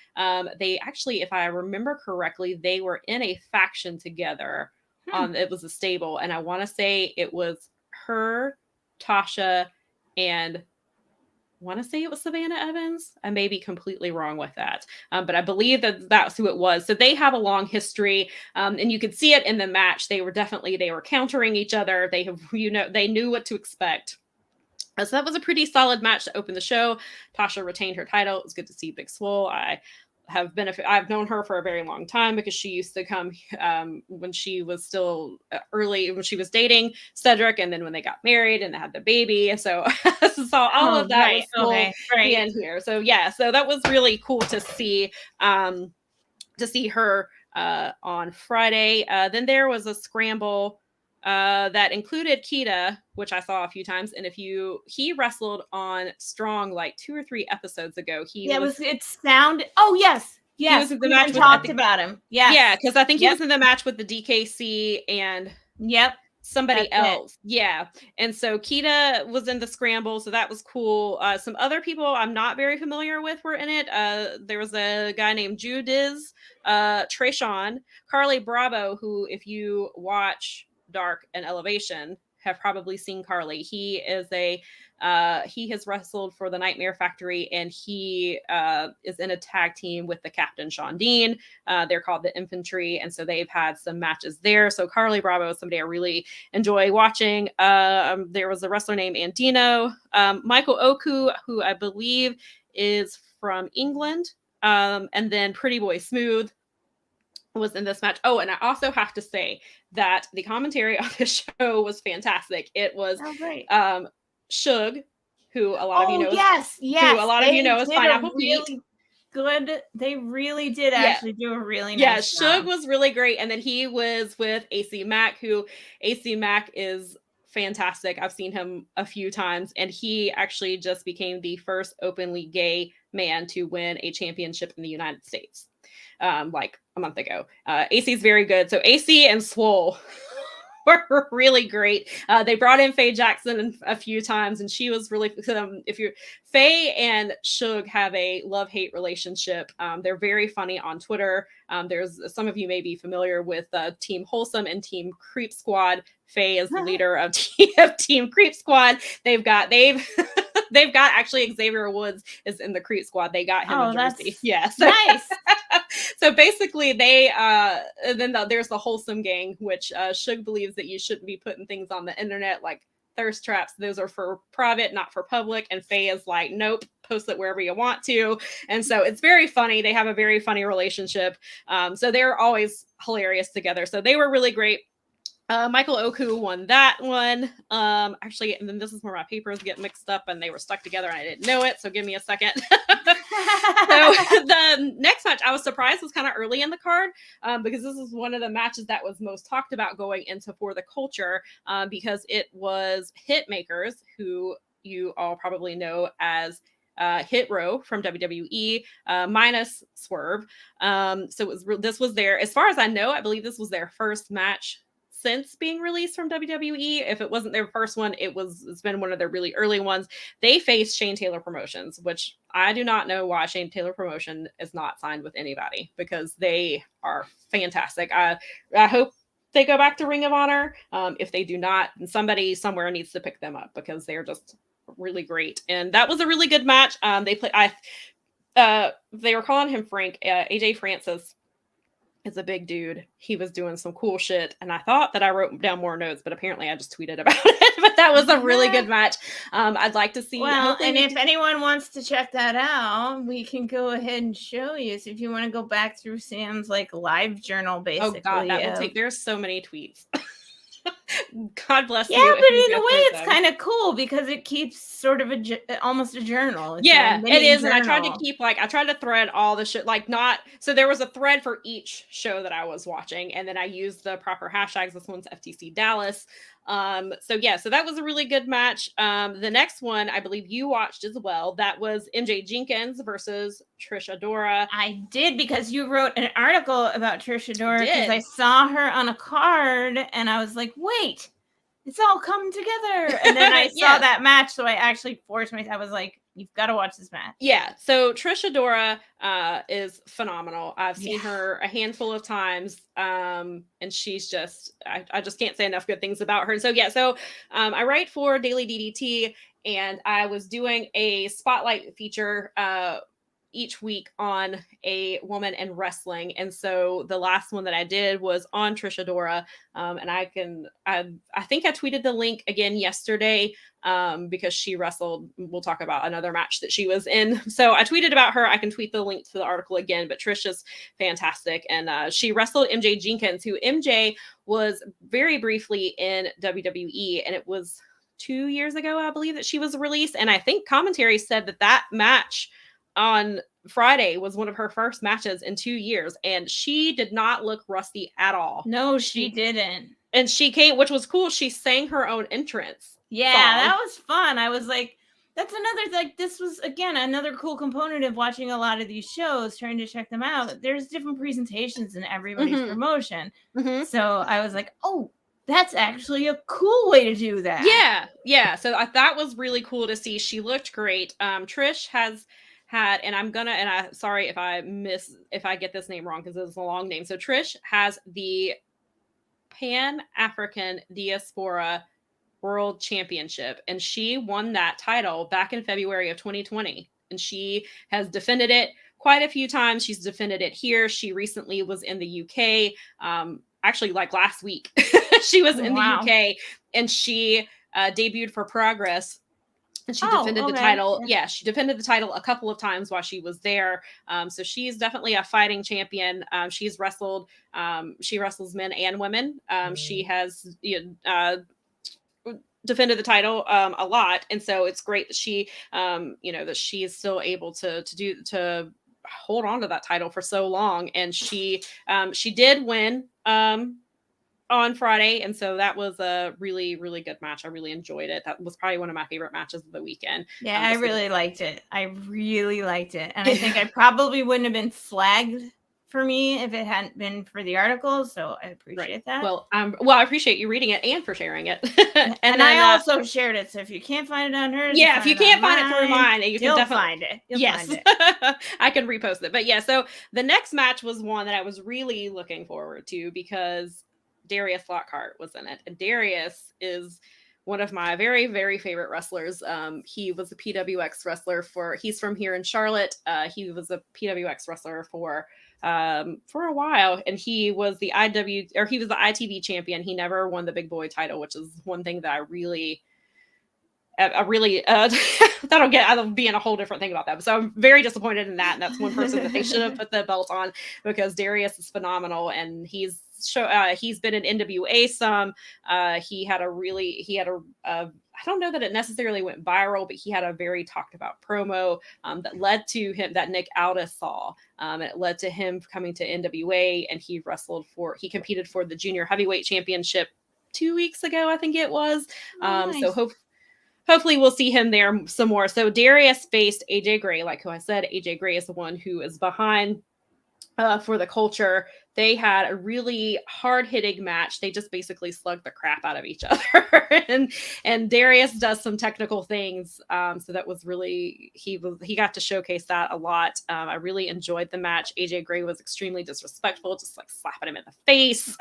They actually, if I remember correctly, they were in a faction together. It was a stable, and I want to say it was her, Tasha, and I want to say it was Savannah Evans. I may be completely wrong with that, but I believe that that's who it was. So they have a long history, and you could see it in the match. They were countering each other. They knew what to expect. So that was a pretty solid match to open the show. Tasha retained her title. It was good to see Big Swole. I I've known her for a very long time because she used to come when she was still when she was dating Cedric, and then when they got married and they had the baby. So all of that was cool being here. So so that was really cool to see her on Friday. Then there was a scramble that included Kita, which I saw a few times. And he wrestled on Strong like 2 or 3 episodes ago. Oh, yes. Yes. He was in the match talked about him. Yes. Yeah, because I think he was in the match with the DKC and somebody else. Yeah. And so Kita was in the scramble. So that was cool. Some other people I'm not very familiar with were in it. There was a guy named Judiz, Trayshawn, Carly Bravo, who, if you watch Dark and Elevation, have probably seen Carly. He has wrestled for the Nightmare Factory, and he is in a tag team with the Captain Sean Dean. They're called the Infantry, and so they've had some matches there. So Carly Bravo is somebody I really enjoy watching. There was a wrestler named Andino, Michael Oku, who I believe is from England, and then Pretty Boy Smooth was in this match. Oh, and I also have to say that the commentary on this show was fantastic. It was Suge, who a lot of you know. Who a lot of you know is Pineapple Pete. Good. They really did actually do a really nice job. Suge was really great, and then he was with AC Mack, who AC Mack is fantastic. I've seen him a few times, and he actually just became the first openly gay man to win a championship in the United States. Like a month ago. AC is very good. So AC and Swole were really great. They brought in Faye Jackson a few times, and she was really. Faye and Suge have a love-hate relationship. They're very funny on Twitter. There's some of you may be familiar with Team Wholesome and Team Creep Squad. Faye is the leader of Team Creep Squad. They've got actually Xavier Woods is in the Creep Squad. They got him in Jersey. Nice. So basically then there's the Wholesome Gang, which Suge believes that you shouldn't be putting things on the internet like thirst traps. Those are for private, not for public. And Faye is like, nope, post it wherever you want to. And so it's very funny. They have a very funny relationship. So they're always hilarious together. So they were really great. Michael Oku won that one. Actually, and then this is where my papers get mixed up and they were stuck together and I didn't know it. So give me a second. So the next match I was surprised was kind of early in the card because this is one of the matches that was most talked about going into For the Culture because it was Hitmakers, who you all probably know as Hit Row from WWE minus Swerve. So this was their, as far as I know, I believe this was their first match since being released from WWE. If it wasn't their first one, it's been one of their really early ones. They faced Shane Taylor Promotions, which I do not know why Shane Taylor Promotion is not signed with anybody because they are fantastic. I hope they go back to Ring of Honor. If they do not, somebody somewhere needs to pick them up because they're just really great. And that was a really good match. They were calling him Frank. AJ Francis is a big dude. He was doing some cool shit, and I thought that I wrote down more notes, but apparently I just tweeted about it. But that was a really good match. I'd like to see. Well, and if anyone wants to check that out, we can go ahead and show you. So if you want to go back through Sam's like live journal, basically. Oh God, that will take. There's so many tweets. God bless you. Yeah, but in a way, it's kind of cool because it keeps sort of almost a journal. It's it is. Journal. And I tried to thread all the shit, so there was a thread for each show that I was watching. And then I used the proper hashtags. This one's FTC Dallas. So that was a really good match. The next one, I believe you watched as well. That was MJ Jenkins versus Trish Adora. I did because you wrote an article about Trish Adora because I saw her on a card and I was like, wait, it's all coming together. And then I saw that match. So I actually forced myself. I was like, you've got to watch this match. Yeah. So Trish Adora is phenomenal. I've seen her a handful of times. And she's just, I just can't say enough good things about her. And so I write for Daily DDT and I was doing a spotlight feature each week on a woman in wrestling. And so the last one that I did was on Trish Adora. And I think I tweeted the link again yesterday because she wrestled. We'll talk about another match that she was in. So I tweeted about her. I can tweet the link to the article again, but Trish is fantastic. And she wrestled MJ Jenkins, who MJ was very briefly in WWE. And it was 2 years ago, I believe, that she was released. And I think commentary said that match on Friday was one of her first matches in 2 years. And she did not look rusty at all. No, she didn't. And she came, which was cool. She sang her own entrance. Yeah, that was fun. I was like, that's another, like, this was, again, another cool component of watching a lot of these shows, trying to check them out. There's different presentations in everybody's promotion. So I was like, oh, that's actually a cool way to do that. Yeah. So that was really cool to see. She looked great. Trish has had, and I'm sorry if I get this name wrong because it's a long name. So Trish has the Pan-African Diaspora World Championship, and she won that title back in February of 2020. And she has defended it quite a few times. She's defended it here. She recently was in the UK. Actually, like last week, she was in the UK, and she debuted for Progress, and she defended the title. Yeah, she defended the title a couple of times while she was there. So she's definitely a fighting champion. She's wrestled. She wrestles men and women. She has defended the title a lot, and so it's great that she, that she is still able to hold on to that title for so long. And she did win on Friday, and so that was a really, really good match. I really enjoyed it. That was probably one of my favorite matches of the weekend. Yeah, I really liked it. And I think I probably wouldn't have been flagged for me if it hadn't been for the article, so I appreciate that. Well, I appreciate you reading it and for sharing it. and then, I also shared it, so if you can't find it on hers, if you can't find it through mine, you can definitely find it. You'll find it. I can repost it. But yeah, so the next match was one that I was really looking forward to because Darius Lockhart was in it, and Darius is one of my very, very favorite wrestlers. He was a PWX wrestler he's from here in Charlotte. He was a PWX wrestler for a while, and he was the ITV champion. He never won the big boy title, which is one thing that I really that'll be in a whole different thing about that. So I'm very disappointed in that. And that's one person that they should have put the belt on, because Darius is phenomenal, and he's been in NWA some. He had a I don't know that it necessarily went viral, but he had a very talked about promo that led to him, that Nick Aldis saw. And it led to him coming to NWA, and he competed for the junior heavyweight championship 2 weeks ago, I think it was. Nice. So hopefully we'll see him there some more. So Darius faced AJ Gray. Like who I said, AJ Gray is the one who is behind for the Culture. They had a really hard-hitting match. They just basically slugged the crap out of each other. and Darius does some technical things. So that was really, he got to showcase that a lot. I really enjoyed the match. AJ Gray was extremely disrespectful, just like slapping him in the face.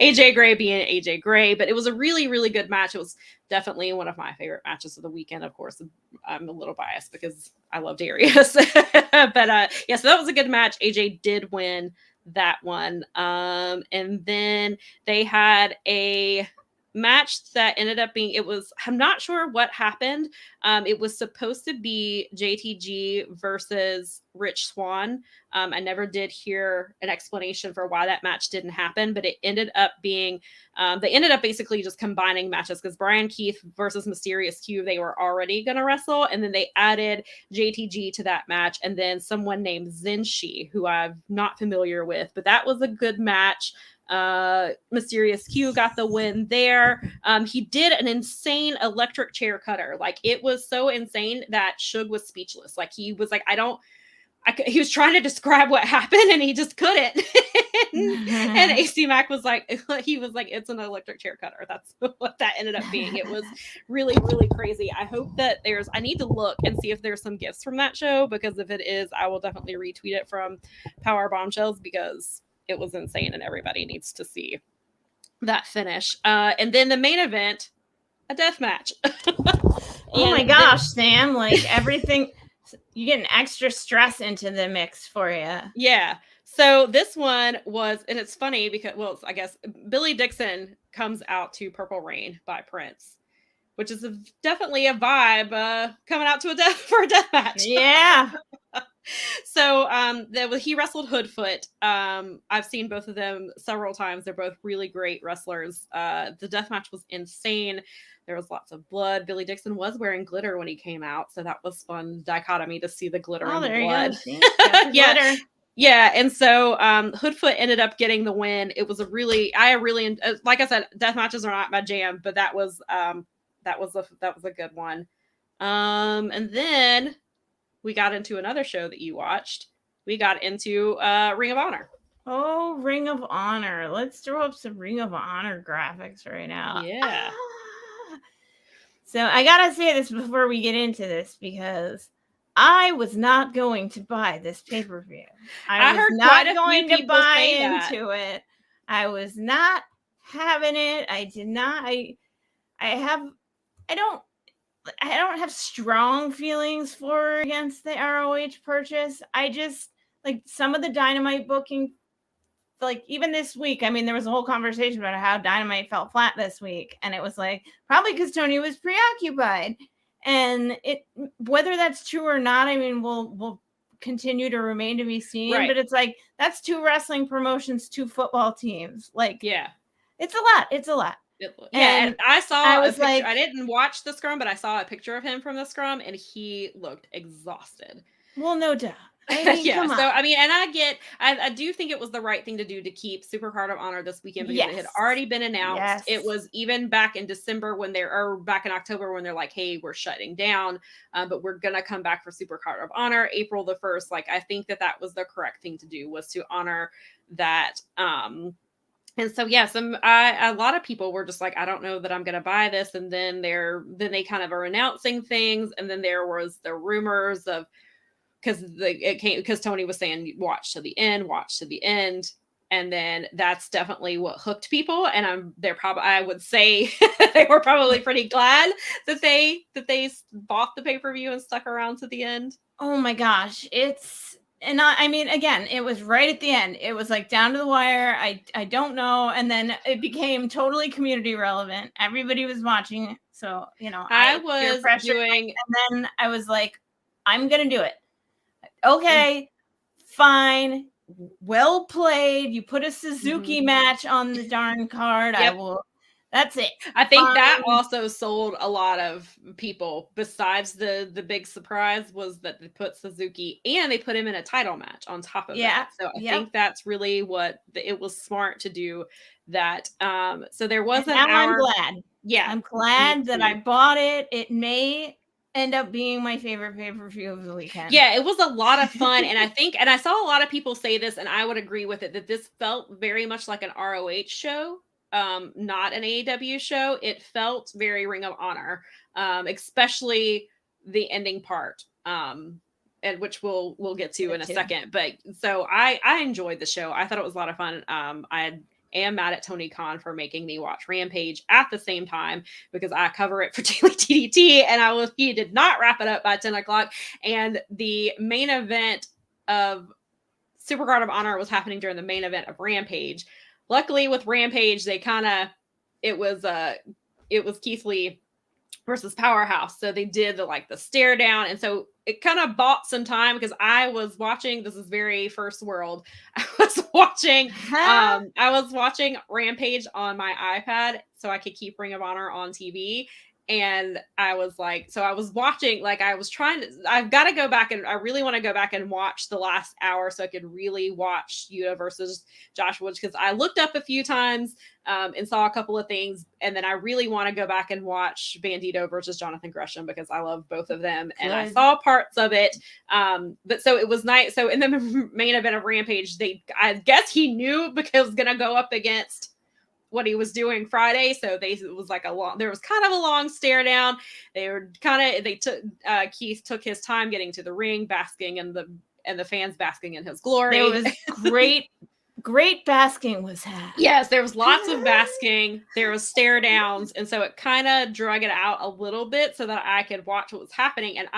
AJ Gray being AJ Gray, but it was a really, really good match. It was definitely one of my favorite matches of the weekend. Of course, I'm a little biased because I love Darius, but so that was a good match. AJ did win that one. And then they had a match that ended up being, I'm not sure what happened. It was supposed to be JTG versus Rich Swann. I never did hear an explanation for why that match didn't happen, but it ended up being, they ended up basically just combining matches because Brian Keith versus Mysterious Q, they were already going to wrestle. And then they added JTG to that match. And then someone named Zenshi, who I'm not familiar with, but that was a good match. Mysterious Q got the win there. He did an insane electric chair cutter. Like, it was so insane that Suge was speechless. Like, he was like, he was trying to describe what happened and he just couldn't. And AC Mac was like, it's an electric chair cutter. That's what that ended up being. It was really, really crazy. I hope that I need to look and see if there's some gifts from that show, because if it is, I will definitely retweet it from Powerbombshells, because it was insane and everybody needs to see that finish. And then the main event, a death match. Oh my gosh, Sam, like everything. you get an extra stress into the mix for you. Yeah. So this one was, and it's funny because, well, I guess Billy Dixon comes out to Purple Rain by Prince, which is definitely a vibe coming out to for a death match. Yeah. So he wrestled Hoodfoot. I've seen both of them several times. They're both really great wrestlers. The death match was insane. There was lots of blood. Billy Dixon was wearing glitter when he came out, so that was fun dichotomy to see the glitter and the blood. Yeah. Glitter. Yeah, and so Hoodfoot ended up getting the win. It was I really like I said, death matches are not my jam, but that was a good one. And then we got into another show that you watched. We got into Ring of Honor. Oh, Ring of Honor. Let's throw up some Ring of Honor graphics right now. Yeah. So I gotta say this before we get into this, because I was not going to buy this pay-per-view. I was not going to buy into it. I was not having it. I did not. I don't have strong feelings for or against the ROH purchase. I just like some of the Dynamite booking. Like even this week, I mean, there was a whole conversation about how Dynamite felt flat this week, and it was like probably because Tony was preoccupied. And whether that's true or not, I mean, we'll continue to remain to be seen. Right. But it's like that's 2 wrestling promotions, 2 football teams. Like, yeah, it's a lot. It's a lot. And I was like, I didn't watch the scrum, but I saw a picture of him from the scrum, and he looked exhausted. Well, no doubt. I mean, yeah. So I mean, and I do think it was the right thing to do to keep Supercard of Honor this weekend because it had already been announced. It was even back in December back in October when they're like, "Hey, we're shutting down, but we're gonna come back for Supercard of Honor April the 1st." Like, I think that was the correct thing to do, was to honor that. And so a lot of people were just like, I don't know that I'm gonna buy this, and then they kind of are announcing things, and then there was the rumors of. Because Tony was saying watch to the end, and then that's definitely what hooked people. And I would say they were probably pretty glad that they bought the pay-per-view and stuck around to the end. Oh my gosh, I mean, again, it was right at the end. It was like down to the wire. I don't know, and then it became totally community relevant. Everybody was watching, so I was doing, and then I was like, I'm gonna do it. Okay, fine. Well played. You put a Suzuki match on the darn card. Yep. I will. That's it. I think that also sold a lot of people. Besides the big surprise was that they put Suzuki and they put him in a title match on top of that. So I think that's really what it was smart to do. That so there was an hour. I'm glad. Yeah, I'm glad that I bought it. It may end up being my favorite pay-per-view of the weekend. Yeah, it was a lot of fun. And I saw a lot of people say this, and I would agree with it, that this felt very much like an ROH show, not an AEW show. It felt very Ring of Honor, especially the ending part, and which we'll get to in a second. But so I enjoyed the show. I thought it was a lot of fun. I am mad at Tony Khan for making me watch Rampage at the same time, because I cover it for Daily TDT, and he did not wrap it up by 10 o'clock. And the main event of Supercard of Honor was happening during the main event of Rampage. Luckily with Rampage, it was Keith Lee versus Powerhouse. So they did the stare down. And so it kind of bought some time, because I was watching, this is very first world. I was watching Rampage on my iPad so I could keep Ring of Honor on TV. And I was watching, I've got to go back, and I really want to go back and watch the last hour so I could really watch Yuda versus Josh Woods, because I looked up a few times and saw a couple of things. And then I really want to go back and watch Bandito versus Jonathan Gresham, because I love both of them. And I saw parts of it. But so it was nice. So in the main event of Rampage, I guess he knew, because it was going to go up against what he was doing Friday. So there was kind of a long stare down. Keith took his time getting to the ring, basking in the fans basking in his glory. It was great basking was had. Yes, there was lots of basking. There was stare downs. And so it kind of drug it out a little bit so that I could watch what was happening. And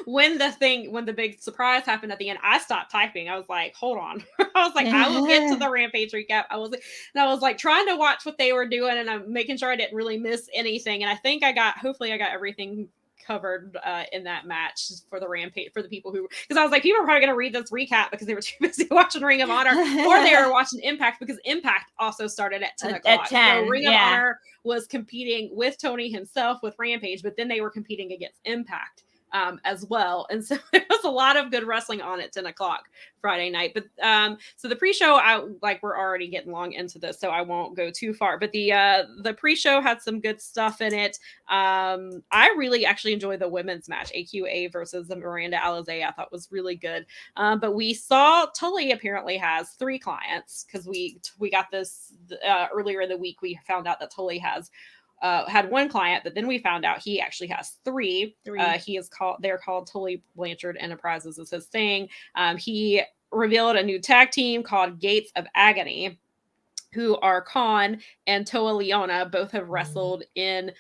when the big surprise happened at the end, I stopped typing. I was like, hold on. I was like, I will get to the Rampage recap. I was like trying to watch what they were doing, and I'm making sure I didn't really miss anything. And I think hopefully I got everything covered in that match for the Rampage, for the people who, because I was like, people are probably going to read this recap because they were too busy watching Ring of Honor, or they were watching Impact, because Impact also started at 10 o'clock. At 10, so Ring of Honor was competing with Tony himself with Rampage, but then they were competing against Impact as well. And so there was a lot of good wrestling on at 10 o'clock Friday night. But so the pre-show, we're already getting long into this, so I won't go too far. But the pre-show had some good stuff in it. I really actually enjoyed the women's match, AQA versus Miranda Alizé. I thought was really good. But we saw Tully apparently has 3 clients, because we got this earlier in the week. We found out that Tully had 1 client, but then we found out he actually has 3. They're called Tully Blanchard Enterprises is his thing. He revealed a new tag team called Gates of Agony, who are Khan and Toa Leona. Both have wrestled in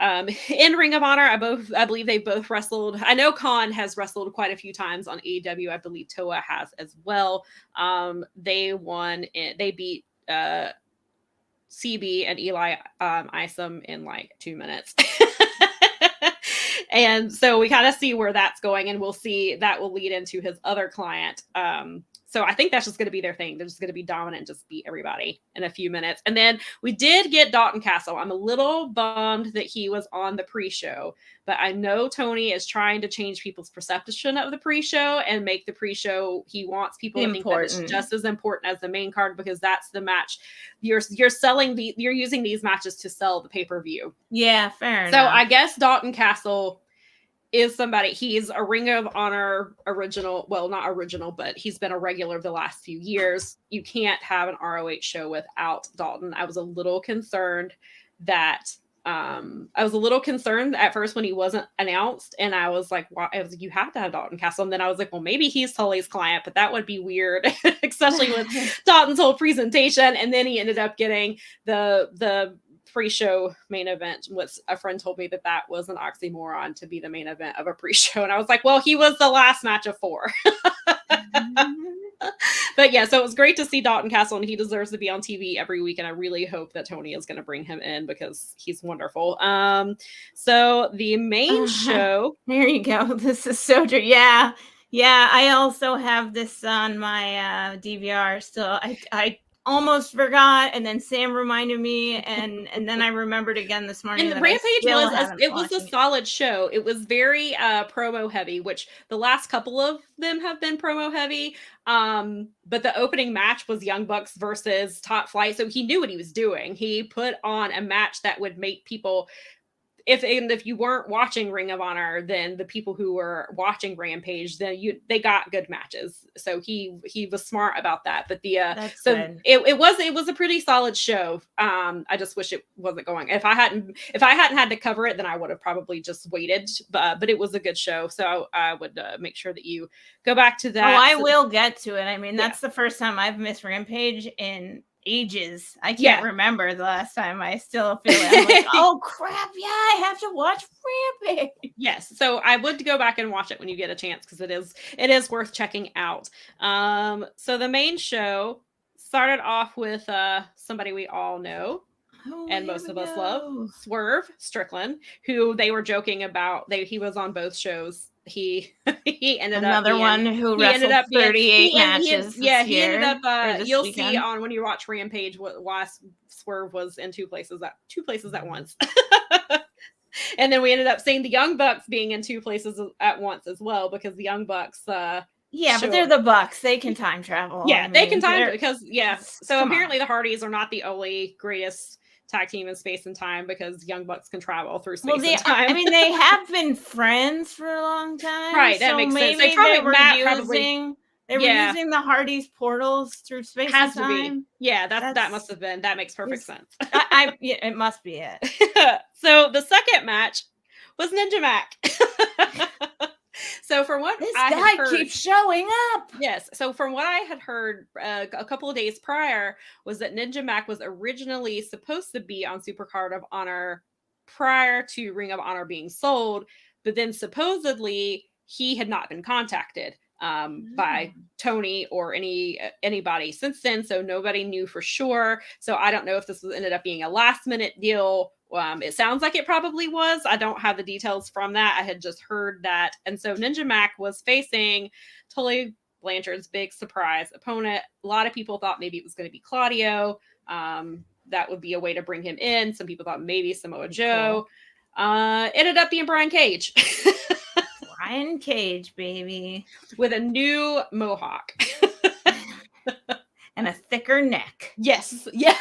Ring of Honor. I believe they both wrestled. I know Khan has wrestled quite a few times on AEW. I believe Toa has as well. They beat CB and Eli Isom in like 2 minutes. And so we kind of see where that's going, and we'll see that will lead into his other client. So I think that's just going to be their thing. They're just going to be dominant, just beat everybody in a few minutes. And then we did get Dalton Castle. I'm a little bummed that he was on the pre-show, but I know Tony is trying to change people's perception of the pre-show and make the pre-show, he wants people to think that it's just as important as the main card, because that's the match. You're using these matches to sell the pay-per-view. Yeah, fair enough. So I guess Dalton Castle is somebody, he's a Ring of Honor original, well, not original, but he's been a regular the last few years. You can't have an ROH show without Dalton. I was a little concerned at first when he wasn't announced, and I was like, "Why?" I was like, "You have to have Dalton Castle." And then I was like, "Well, maybe he's Tully's client, but that would be weird, especially with Dalton's whole presentation." And then he ended up getting the pre-show main event. A friend told me that was an oxymoron to be the main event of a pre-show, and I was like, "Well, he was the last match of 4." But yeah, so it was great to see Dalton Castle, and he deserves to be on TV every week, and I really hope that Tony is going to bring him in because he's wonderful. So the main show. There you go. This is so true. Yeah. I also have this on my DVR still. I almost forgot, and then Sam reminded me, and then I remembered again this morning. And the Rampage was a solid show. It was very promo heavy, which the last couple of them have been promo heavy. But the opening match was Young Bucks versus Top Flight, so he knew what he was doing. He put on a match that would make people, if you weren't watching Ring of Honor, then the people who were watching Rampage, then they got good matches. So he was smart about that. But it was a pretty solid show. I just wish it wasn't going. If I hadn't had to cover it, then I would have probably just waited. But it was a good show, so I would make sure that you go back to that. Oh, I will get to it. I mean, that's the first time I've missed Rampage in ages. I can't remember the last time. I still feel it. I'm like, oh crap, I have to watch Rampage. Yes, so I would go back and watch it when you get a chance, because it is worth checking out. So the main show started off with somebody we all know, and most of us love, Swerve Strickland, who they were joking about. He was on both shows. He ended another one who wrestled 38 matches. He ended up. You'll see on when you watch Rampage why Swerve was in two places at once. And then we ended up seeing the Young Bucks being in 2 places at once as well, because the Young Bucks. But they're the Bucks. They can time travel. Yeah, they can time because So apparently the Hardys are not the only greatest tag team in space and time, because Young Bucks can travel through space and time. I mean, they have been friends for a long time. Right, that makes sense. They were using the Hardys portals through space and time. Yeah, that must have been. That makes perfect sense. It must be it. So the second match was Ninja Mac. So from what this guy keeps showing up. Yes. So from what I had heard a couple of days prior was that Ninja Mac was originally supposed to be on Supercard of Honor prior to Ring of Honor being sold, but then supposedly he had not been contacted by Tony or anybody since then. So nobody knew for sure. So I don't know if this ended up being a last minute deal. It sounds like it probably was. I don't have the details from that. I had just heard that. And so Ninja Mac was facing Tully Blanchard's big surprise opponent. A lot of people thought maybe it was going to be Claudio. That would be a way to bring him in. Some people thought maybe Samoa Joe. Ended up being Brian Cage. Brian Cage, baby. With a new mohawk. And a thicker neck. Yes. Yeah.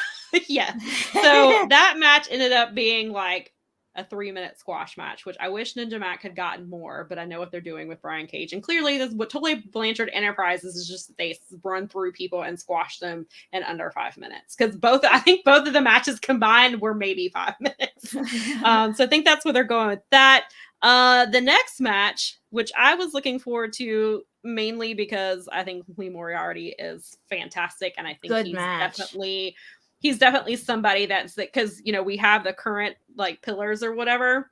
Yeah. So that match ended up being like a 3-minute squash match, which I wish Ninja Mac had gotten more, but I know what they're doing with Brian Cage. And clearly this what Tully Blanchard Enterprises is just that they run through people and squash them in under 5 minutes. Because I think both of the matches combined were maybe 5 minutes. So I think that's where they're going with that. The next match, which I was looking forward to mainly because I think Lee Moriarty is fantastic. And I think he's definitely somebody that's because, we have the current like pillars or whatever,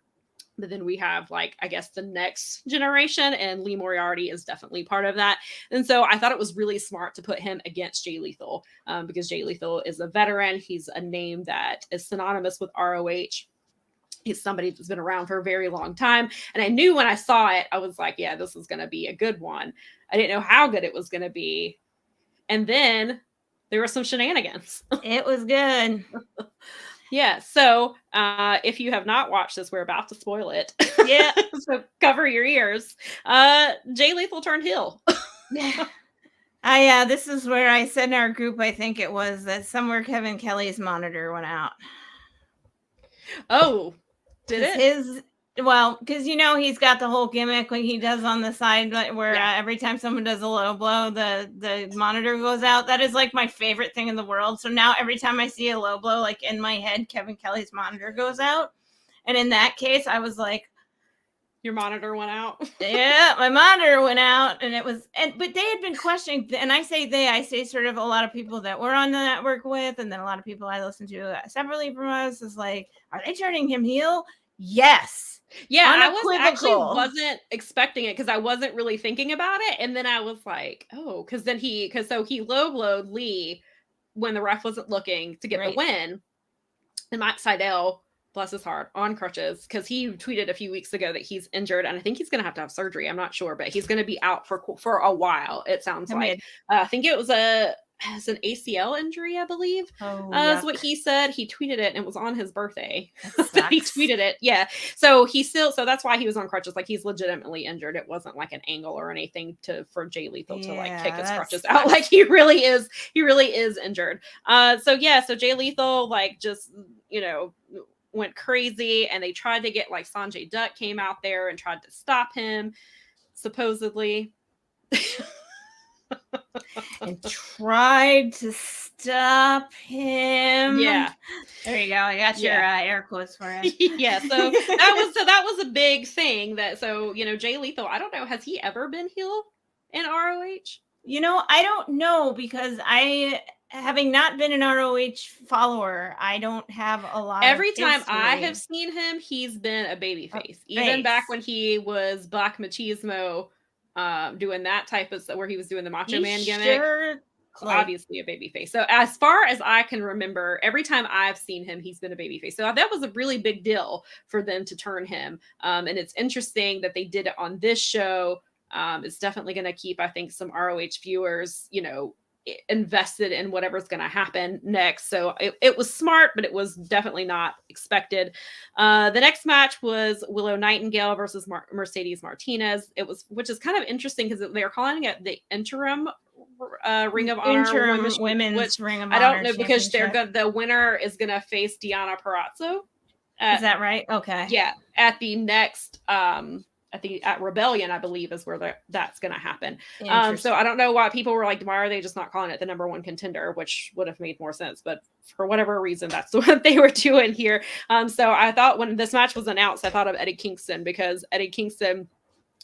but then we have like, I guess the next generation, and Lee Moriarty is definitely part of that. And so I thought it was really smart to put him against Jay Lethal because Jay Lethal is a veteran. He's a name that is synonymous with ROH. He's somebody that's been around for a very long time. And I knew when I saw it, I was like, yeah, this is going to be a good one. I didn't know how good it was going to be. And then there were some shenanigans. It was good. Yeah. So if you have not watched this, we're about to spoil it. Yeah. So cover your ears. Jay Lethal turned heel. Yeah. This is where I said in our group, I think it was that somewhere Kevin Kelly's monitor went out. Oh, did it? Well, because he's got the whole gimmick when he does on the side where every time someone does a low blow, the monitor goes out. That is like my favorite thing in the world. So now every time I see a low blow, like in my head, Kevin Kelly's monitor goes out. And in that case, I was like, your monitor went out? Yeah, my monitor went out. But they had been questioning, and I say sort of a lot of people that we're on the network with, and then a lot of people I listen to separately from us is like, are they turning him heel? Yes. Yeah, I wasn't expecting it because I wasn't really thinking about it. And then I was like, oh, because he low blowed Lee when the ref wasn't looking to get the win. And Matt Sydal, bless his heart, on crutches, because he tweeted a few weeks ago that he's injured and I think he's going to have surgery. I'm not sure, but he's going to be out for a while. It sounds like. I think it was an ACL injury, I believe. Is what he said. He tweeted it and it was on his birthday. He tweeted it. Yeah. So so that's why he was on crutches. Like he's legitimately injured. It wasn't like an angle or anything for Jay Lethal to like kick his crutches out. Like he really is injured. So Jay Lethal like just, went crazy and they tried to get like Sanjay Dutt came out there and tried to stop him, supposedly. And tried to stop him. Yeah. There you go. I got your air quotes for it. Yeah. So that was a big thing Jay Lethal, I don't know, has he ever been heel in ROH? I don't know because having not been an ROH follower, I don't have a lot Every time I have seen him, he's been a babyface. Even back when he was Black Machismo, doing that type of where he was doing the Macho Man gimmick. Obviously a babyface. So as far as I can remember, every time I've seen him, he's been a babyface. So that was a really big deal for them to turn him. And it's interesting that they did it on this show. It's definitely going to keep, I think, some ROH viewers, invested in whatever's going to happen next. So it was smart, but it was definitely not expected. The next match was Willow Nightingale versus Mercedes Martinez. Which is kind of interesting because they are calling it the interim Ring of Honor women's Ring of Honor. I don't know because the winner is going to face Deonna Purrazzo. Is that right? Okay. Yeah. At the next, at Rebellion, I believe, is where that's going to happen. So I don't know why people were like, why are they just not calling it the number one contender, which would have made more sense. But for whatever reason, that's what they were doing here. So I thought when this match was announced, I thought of Eddie Kingston because Eddie Kingston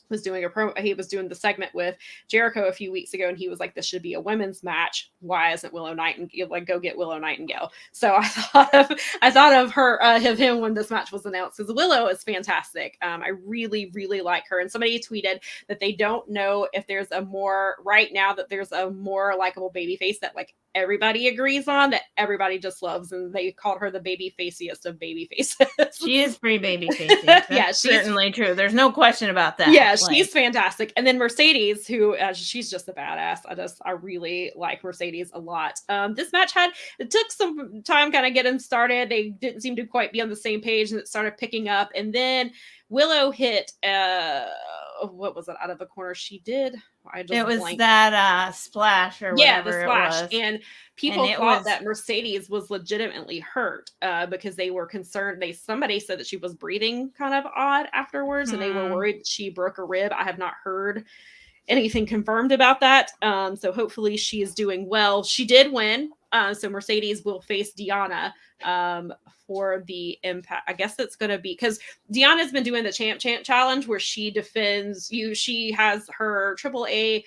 was doing he was doing the segment with Jericho a few weeks ago, and he was like, this should be a women's match. Why isn't Willow Nightingale, like, go get Willow Nightingale? So I thought of her, of him when this match was announced, because Willow is fantastic. I really, really like her. And somebody tweeted that they don't know if there's a more likable babyface that like everybody agrees on, that everybody just loves, and they called her the baby faciest of baby faces. She is pretty baby facey. Yeah, she's certainly true. There's no question about that. Yeah, she's fantastic. And then Mercedes, who she's just a badass. I really like Mercedes a lot. This match it took some time kind of getting started. They didn't seem to quite be on the same page, and it started picking up. And then Willow hit what was it, out of the corner? She did. It was that splash or whatever. Yeah, the splash. It was. And people thought that Mercedes was legitimately hurt because they were concerned. Somebody said that she was breathing kind of odd afterwards, and they were worried she broke a rib. I have not heard anything confirmed about that. So hopefully she is doing well. She did win. So Mercedes will face Deanna for the Impact. I guess it's going to be, because Deanna's been doing the Champ Challenge where she defends you. She has her AAA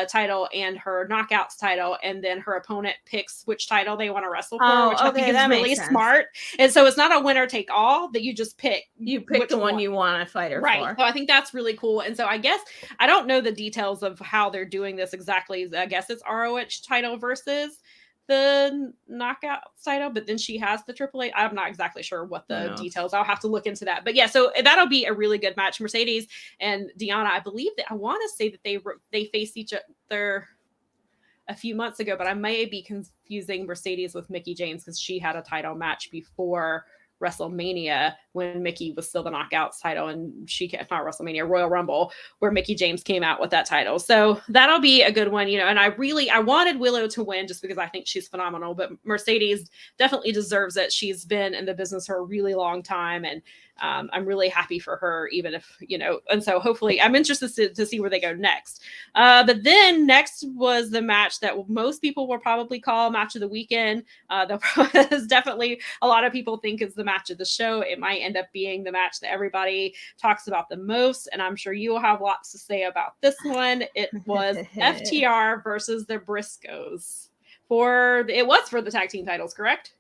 title and her Knockouts title, and then her opponent picks which title they want to wrestle for, which I think is really smart. And so it's not a winner take all, that you just pick. You pick the one you want to fight her for. So I think that's really cool. And so I guess, I don't know the details of how they're doing this exactly. I guess it's ROH title versus the Knockout title, but then she has the AAA. I'm not exactly sure what the details. I'll have to look into that. But yeah, so that'll be a really good match. Mercedes and Deanna, I believe that, I want to say that they faced each other a few months ago, but I may be confusing Mercedes with Mickie James, because she had a title match before WrestleMania when Mickie was still the Knockouts title, and she can't, not WrestleMania, Royal Rumble, where Mickie James came out with that title. So that'll be a good one, and I wanted Willow to win just because I think she's phenomenal, but Mercedes definitely deserves it. She's been in the business for a really long time, and I'm really happy for her, even if, and so hopefully I'm interested to see where they go next. But then next was the match that most people will probably call match of the weekend. That is definitely, a lot of people think is the match of the show. It might end up being the match that everybody talks about the most, and I'm sure you will have lots to say about this one. It was FTR versus the Briscoes. It was for the tag team titles, correct?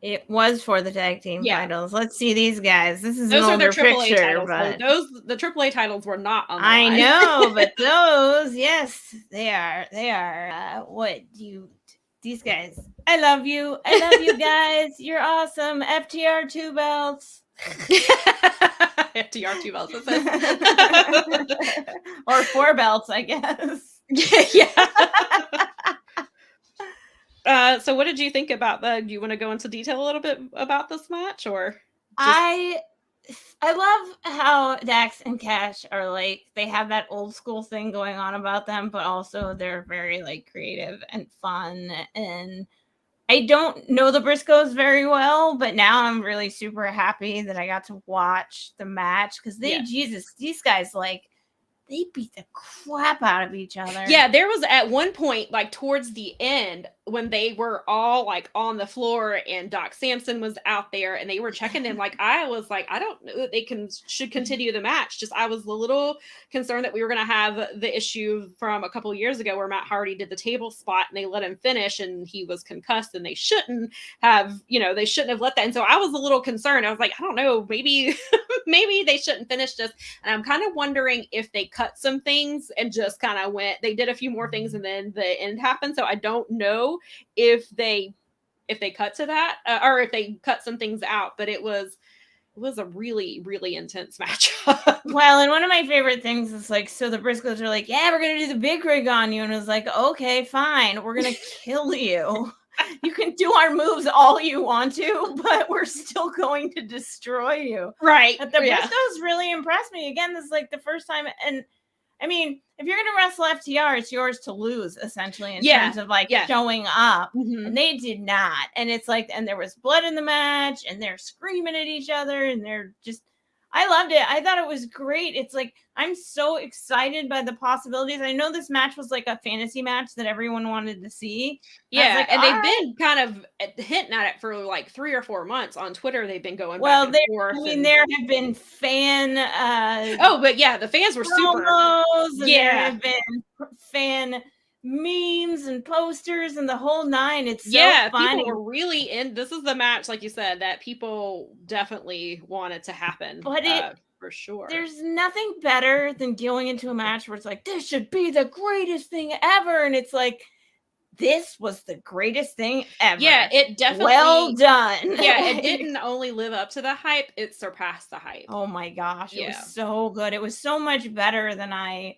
It was for the tag team titles. Let's see these guys. This is those an are their older AAA picture, titles. but The AAA titles were not on the I line. know, but those, yes, they are. They are. These guys? I love you. I love you guys. You're awesome. FTR 2 belts. FTR 2 belts. Or 4 belts, I guess. Yeah. So what did you think about do you want to go into detail a little bit about this match, or? I love how Dax and Cash are like, they have that old school thing going on about them, but also they're very like creative and fun. And I don't know the Briscoes very well, but now I'm really super happy that I got to watch the match, because Jesus, these guys, like, they beat the crap out of each other. Yeah, there was at one point, like towards the end, when they were all like on the floor and Doc Samson was out there and they were checking them, like, I was like, I don't know that they should continue the match. Just, I was a little concerned that we were going to have the issue from a couple of years ago where Matt Hardy did the table spot and they let him finish and he was concussed, and they shouldn't have let that. And so I was a little concerned. I was like, I don't know, maybe they shouldn't finish this. And I'm kind of wondering if they cut some things and just kind of they did a few more things and then the end happened. So I don't know if they cut to that or if they cut some things out, but it was a really, really intense matchup. Well, and one of my favorite things is like, so the Briscoes are like, yeah, we're going to do the big rig on you. And it was like, okay, fine. We're going to kill you. You can do our moves all you want to, but we're still going to destroy you. Right. But the Briscoes really impressed me. Again, this is like the first time. And I mean, if you're going to wrestle FTR, it's yours to lose, essentially, in terms of like showing up. Mm-hmm. And they did not. And it's like, and there was blood in the match, and they're screaming at each other, and they're just, I loved it. I thought it was great. It's like, I'm so excited by the possibilities. I know this match was like a fantasy match that everyone wanted to see. Yeah, like, and they've been kind of hinting at it for like 3 or 4 months on Twitter. They've been going back and forth. I mean, there have been fan but yeah, the fans were super. And there have been fan memes and posters and the whole nine. It's so funny. People were really in. This is the match, like you said, that people definitely wanted to happen. But for sure, there's nothing better than going into a match where it's like, this should be the greatest thing ever, and it's like, this was the greatest thing ever. Yeah, it definitely. Well done. Yeah, it didn't only live up to the hype; it surpassed the hype. Oh my gosh, it was so good. It was so much better than I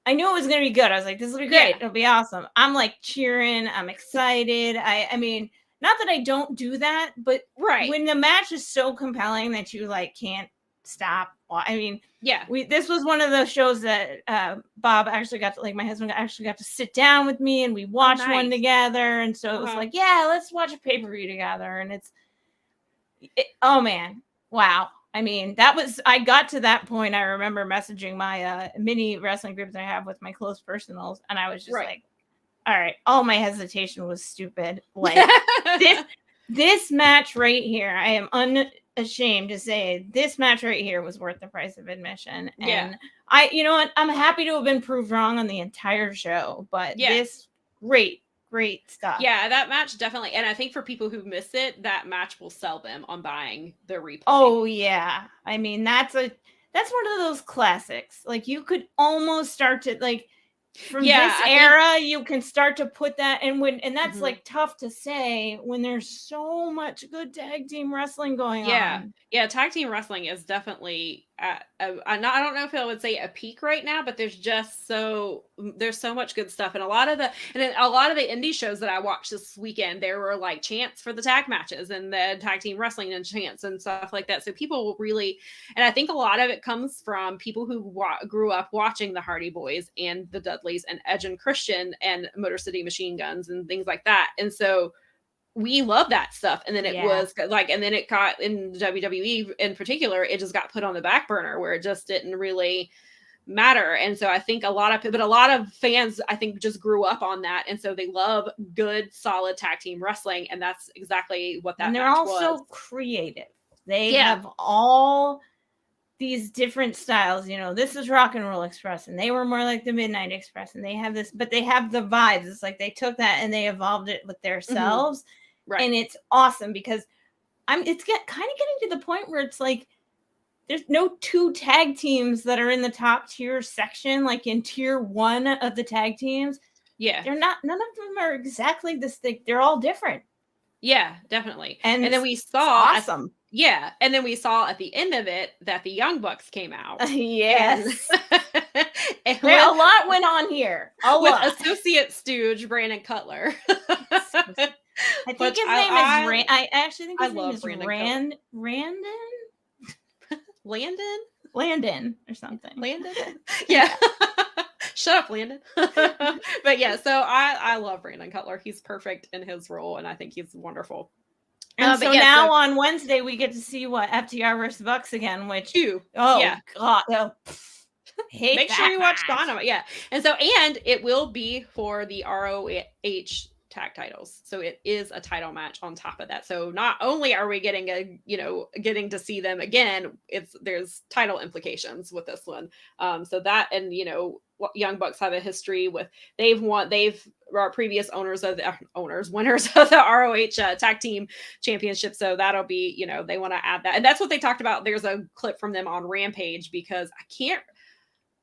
knew it was going to be good. I was like, this will be great. It'll be awesome. I'm like cheering. I'm excited. I mean, not that I don't do that, but when the match is so compelling that you like can't stop. I mean, this was one of those shows that Bob actually got to, like, my husband actually got to sit down with me and we watched one together. And so it was like, let's watch a pay-per-view together. And oh man, wow. I mean, I got to that point. I remember messaging my mini wrestling group that I have with my close personals. And I was just like, all right, all my hesitation was stupid. Like this match right here, I am unashamed to say this match right here was worth the price of admission. And you know what? I'm happy to have been proved wrong on the entire show, but this great stuff. Yeah, that match definitely. And I think for people who miss it, that match will sell them on buying the replay. Oh yeah. I mean, that's one of those classics. Like, you could almost start to, like, from this era, you can start to put that and that's like tough to say when there's so much good tag team wrestling going on. Yeah, tag team wrestling is definitely I don't know if I would say a peak right now, but there's so much good stuff. And a lot of the indie shows that I watched this weekend, there were like chants for the tag matches and the tag team wrestling and chants and stuff like that. So people really, and I think a lot of it comes from people who grew up watching the Hardy Boys and the Dudleys and Edge and Christian and Motor City Machine Guns and things like that. And so we love that stuff. And then it was like, and then it got in WWE in particular, it just got put on the back burner where it just didn't really matter. And so I think a lot of fans, I think, just grew up on that. And so they love good, solid tag team wrestling. And that's exactly what that match was. And they're also creative. They have all these different styles. You know, this is Rock and Roll Express, and they were more like the Midnight Express. And they have this, but they have the vibes. It's like they took that and they evolved it with themselves. Right. And it's awesome because it's kind of getting to the point where it's like there's no two tag teams that are in the top tier section, like in tier 1 of the tag teams. Yeah. None of them are exactly this thing. They're all different. Yeah, definitly. And then we saw awesome. And then we saw at the end of it that the Young Bucks came out. Yes. And a lot went on here. With Associate Stooge Brandon Cutler. I think his name is I actually think his name is Landon or something. Landon? Yeah. Shut up, Landon. But yeah, so I love Brandon Cutler. He's perfect in his role, and I think he's wonderful. And so now on Wednesday we get to see what FTR versus Bucks again, which God. Make sure you watch Dynamite. Yeah. And it will be for the ROH tag titles. So it is a title match on top of that. So not only are we getting getting to see them again, there's title implications with this one. So that, and Young Bucks have a history with, are previous winners of the ROH tag team championship. So that'll be, they want to add that. And that's what they talked about. There's a clip from them on Rampage because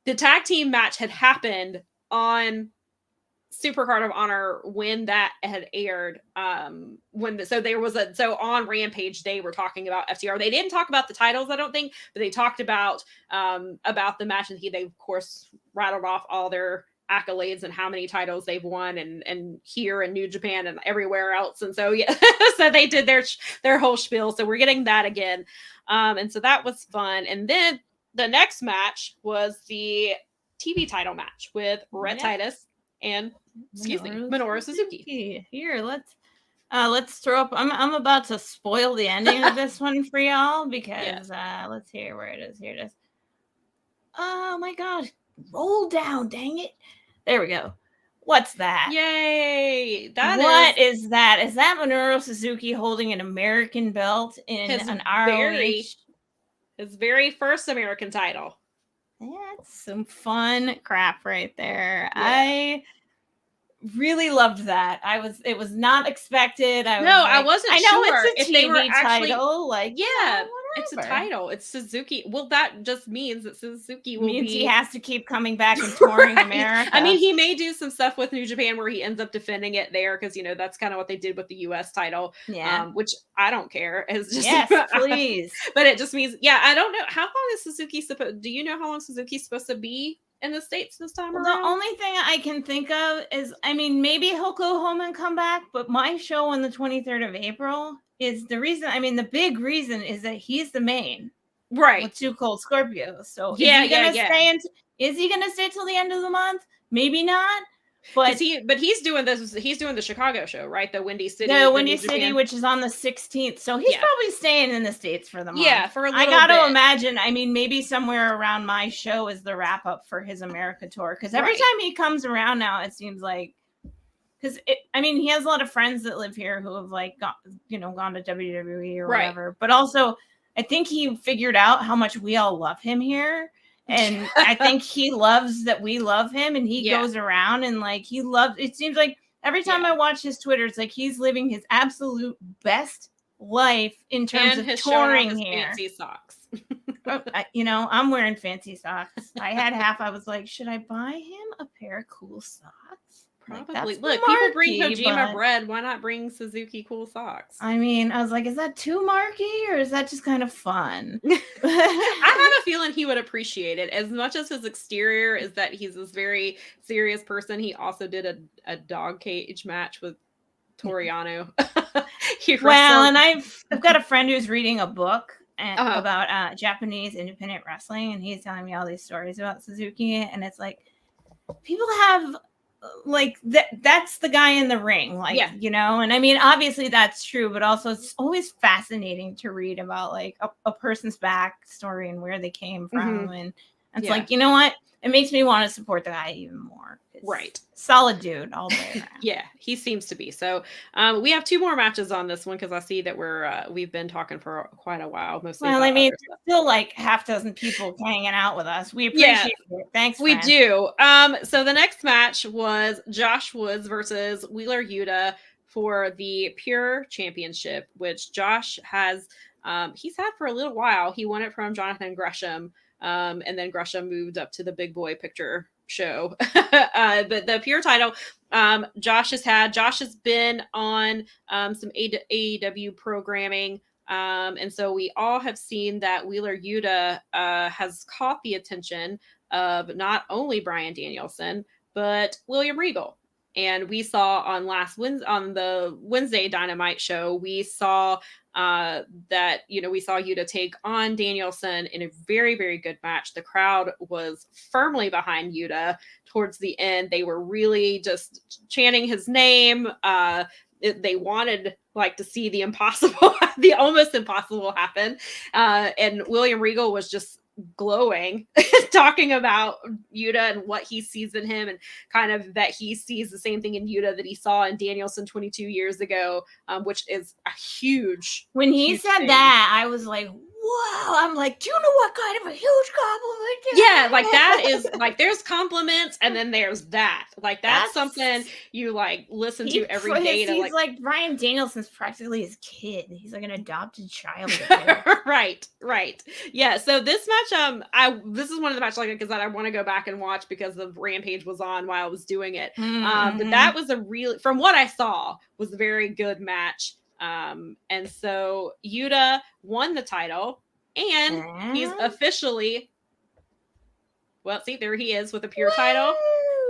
the tag team match had happened on Supercard of Honor when that had aired. On Rampage they were talking about FTR. They didn't talk about the titles, I don't think, but they talked about the match, and they of course rattled off all their accolades and how many titles they've won and here in New Japan and everywhere else. And so so they did their whole spiel. So we're getting that again. And so that was fun. And then the next match was the TV title match with Rhett Titus and Minoru Suzuki. Here, let's Let's throw up. I'm about to spoil the ending of this one for y'all because let's hear where it is. Here it is. Oh my god. Roll down, dang it. There we go. What's that? Yay! What is that? Is that Minoru Suzuki holding an American belt in an ROH? His very first American title. That's some fun crap right there. Yeah. I really loved that. It was not expected. I wasn't sure it's a TV if they were actually, title. Like, yeah, it's a title. It's Suzuki. Well, that just means that Suzuki he has to keep coming back and touring America. I mean, he may do some stuff with New Japan where he ends up defending it there because that's kind of what they did with the US title. Yeah, which I don't care. It's just yes, please. But it just means I don't know how long is Suzuki supposed. Do you know how long Suzuki's supposed to be in the States this time around? The only thing I can think of is, maybe he'll go home and come back, but my show on the 23rd of April is the reason. The big reason is that he's the main, right, with Two Cold Scorpios. So is he gonna stay till the end of the month? Maybe not. But he's doing this. He's doing the Chicago show, right? The Windy City. The Windy City, which is on the 16th. So he's probably staying in the States for the month. Yeah, for a little bit. I got to imagine. Maybe somewhere around my show is the wrap up for his America tour. Because every time he comes around now, it seems like, he has a lot of friends that live here who have gone to WWE or whatever. But also, I think he figured out how much we all love him here. And I think he loves that we love him, and he goes around and he loves. It seems like every time I watch his Twitter, it's like he's living his absolute best life in terms of touring here. Fancy socks. I'm wearing fancy socks. I had half. I was like, should I buy him a pair of cool socks? Probably. Look, people bring Kojima bread. Why not bring Suzuki cool socks? I was like, is that too marky or is that just kind of fun? I have a feeling he would appreciate it. As much as his exterior is that he's this very serious person, he also did a dog cage match with Toriano. And I've got a friend who's reading a book about Japanese independent wrestling, and he's telling me all these stories about Suzuki, and it's like people have that's the guy in the ring, and obviously that's true, but also it's always fascinating to read about a person's backstory and where they came from. And it's you know what, it makes me want to support the guy even more. Right. Solid dude all the way around. Yeah, he seems to be. So we have 2 more matches on this one because I see that we've been talking for quite a while. Mostly. Well, still half dozen people hanging out with us. We appreciate it. Thanks. We do. So the next match was Josh Woods versus Wheeler Yuta for the Pure Championship, which Josh has he's had for a little while. He won it from Jonathan Gresham, and then Gresham moved up to the Big Boy Picture show. But the Pure title, Josh has been on some AEW programming, and so we all have seen that Wheeler Yuta has caught the attention of not only Bryan Danielson but William Regal. And we saw on the Wednesday Dynamite show, we saw that we saw Yuta take on Danielson in a very, very good match. The crowd was firmly behind Yuta towards the end. They were really just chanting his name. They wanted to see the impossible, the almost impossible happen. And William Regal was just glowing, talking about Yuta and what he sees in him, and kind of that he sees the same thing in Yuta that he saw in Danielson 22 years ago, which is a huge. When he said thing. That, I was like, wow. I'm like, do you know what kind of a huge compliment? Yeah, that is there's compliments, and then there's that. That's something you listen to every day. He's like Bryan Danielson's practically his kid. He's like an adopted child. Right. Yeah. So this match, this is one of the matches because I want to go back and watch because the Rampage was on while I was doing it. But that was from what I saw, was a very good match. And so Yuta won the title, and he's officially, there he is with a Pure title,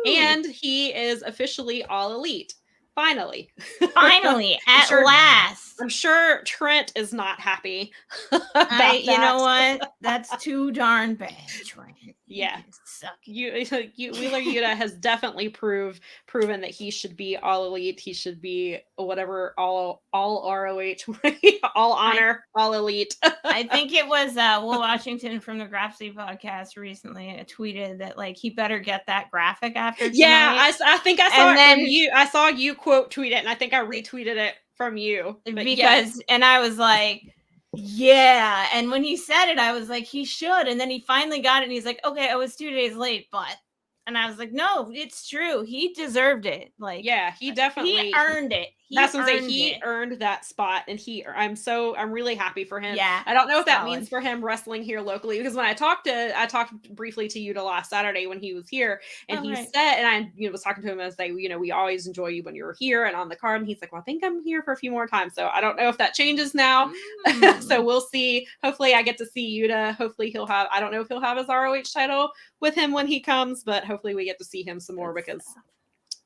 and he is officially All Elite. Finally, at last. I'm sure Trent is not happy. You know what? That's too darn bad, Trent. Yeah. Wheeler Yuta has definitely proven that he should be all elite. He should be whatever, all ROH, all honor, all elite. I think it was Will Washington from the Grapsy podcast recently tweeted that like he better get that graphic after tonight. Yeah, I think I saw it from you. I saw you quote tweet it, and I think I retweeted it from you. And I was like, yeah. And when he said it, I was like, he should. And then he finally got it, and he's like, okay, I was 2 days late, but. And I was like, no, it's true. He deserved it. Like, yeah, he definitely earned it. He earned that spot, and I'm really happy for him. Yeah, I don't know what that means for him wrestling here locally, because when I talked briefly to Yuda last Saturday when he was here, and said, and I was talking to him as we always enjoy you when you're here and on the card, and he's like, well, I think I'm here for a few more times, so I don't know if that changes now. So we'll see. Hopefully I get to see Yuda. Hopefully I don't know if he'll have his ROH title with him when he comes, but hopefully we get to see him some more, because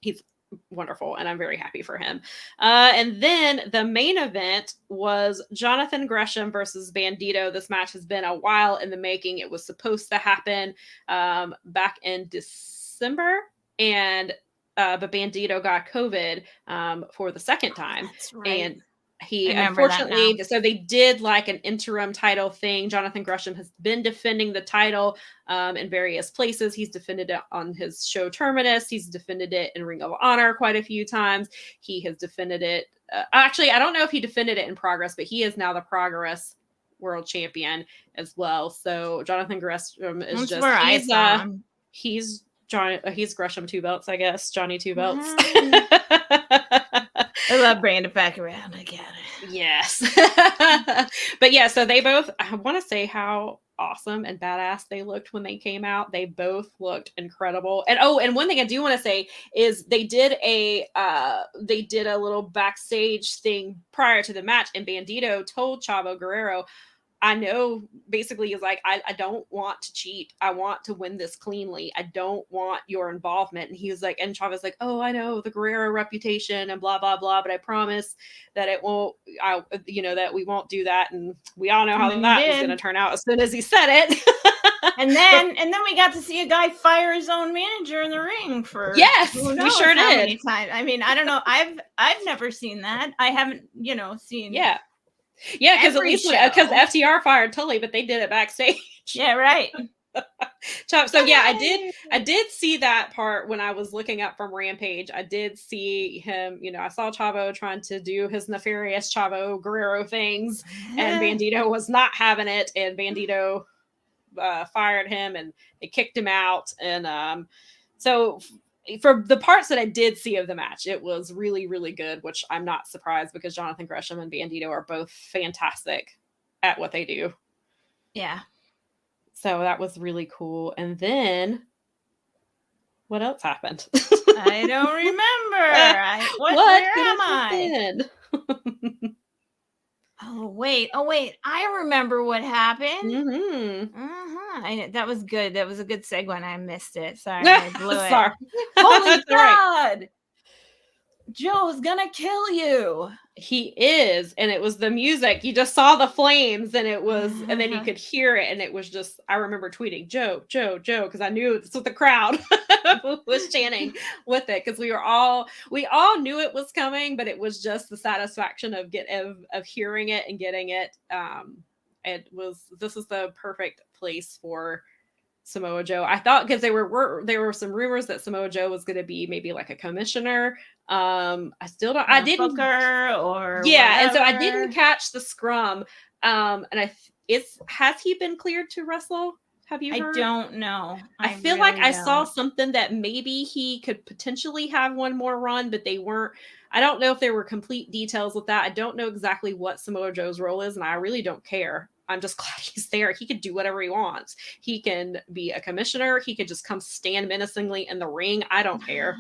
he's wonderful, and I'm very happy for him. And then the main event was Jonathan Gresham versus Bandito. This match has been a while in the making. It was supposed to happen back in December, and but Bandito got COVID for the second time. That's right. And he unfortunately, so they did like an interim title thing. Jonathan Gresham has been defending the title in various places. He's defended it on his show Terminus. He's defended it in Ring of Honor quite a few times. He has defended it. Actually, I don't know if he defended it in Progress, but he is now the Progress World Champion as well. So Jonathan Gresham is he's Gresham 2 belts, I guess. Johnny 2 belts. I love bringing it back around. I get it. Yes. But yeah, so they both, I want to say how awesome and badass they looked when they came out. They both looked incredible. And one thing I do want to say is they did a little backstage thing prior to the match, and Bandito told Chavo Guerrero, I know, basically is like, I don't want to cheat. I want to win this cleanly. I don't want your involvement. And he was like, and Chavo's like, oh, I know the Guerrero reputation and blah, blah, blah, but I promise that it won't, that we won't do that. And we all know how that was going to turn out as soon as he said it. And then we got to see a guy fire his own manager in the ring for we sure did. Many times. I mean, I don't know. I've never seen that. I haven't, seen. Yeah. Yeah, because at least because FTR fired Tully, but they did it backstage. Yeah, right. So yeah, I did see that part when I was looking up from Rampage. I did see him, I saw Chavo trying to do his nefarious Chavo Guerrero things, and Bandito was not having it, and Bandito fired him, and they kicked him out, and so for the parts that I did see of the match, it was really, really good, which I'm not surprised, because Jonathan Gresham and Bandito are both fantastic at what they do. Yeah. So that was really cool. And then what else happened? I don't remember. Where am I? Oh, wait. I remember what happened. Mm-hmm. That was good. That was a good segue, and I missed it. Sorry, I blew it. Sorry. Holy God. Right. Joe's gonna kill you. He is. And it was the music. You just saw the flames, and it was, and then you could hear it, and it was just, I remember tweeting, Joe, because I knew this was the crowd was chanting with it, because we all knew it was coming, but it was just the satisfaction of hearing it and getting it. This is the perfect place for Samoa Joe. I thought, because there were some rumors that Samoa Joe was going to be maybe like a commissioner. I still don't. I didn't. Or yeah, whatever. And so I didn't catch the scrum. And has he been cleared to wrestle? Have you heard? I don't know. I feel really like I saw something that maybe he could potentially have one more run, but they weren't. I don't know if there were complete details with that. I don't know exactly what Samoa Joe's role is, and I really don't care. I'm just glad he's there. He could do whatever he wants. He can be a commissioner. He could just come stand menacingly in the ring. I don't care.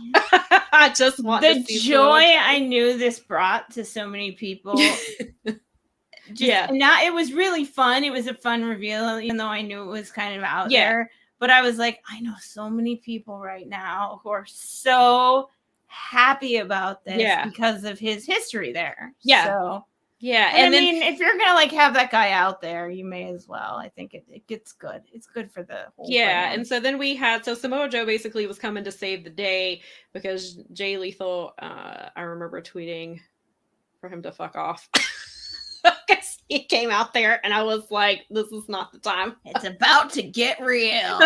I just want the joy I knew this brought to so many people. It was really fun. It was a fun reveal, even though I knew it was kind of out there. But I was like, I know so many people right now who are so happy about this because of his history there. Yeah. So Yeah, and I mean, if you're gonna have that guy out there, you may as well. I think it gets good. It's good for the whole brand. And so then we had Samoa Joe basically was coming to save the day because Jay Lethal, I remember tweeting for him to fuck off. Because he came out there and I was like, this is not the time. It's about to get real.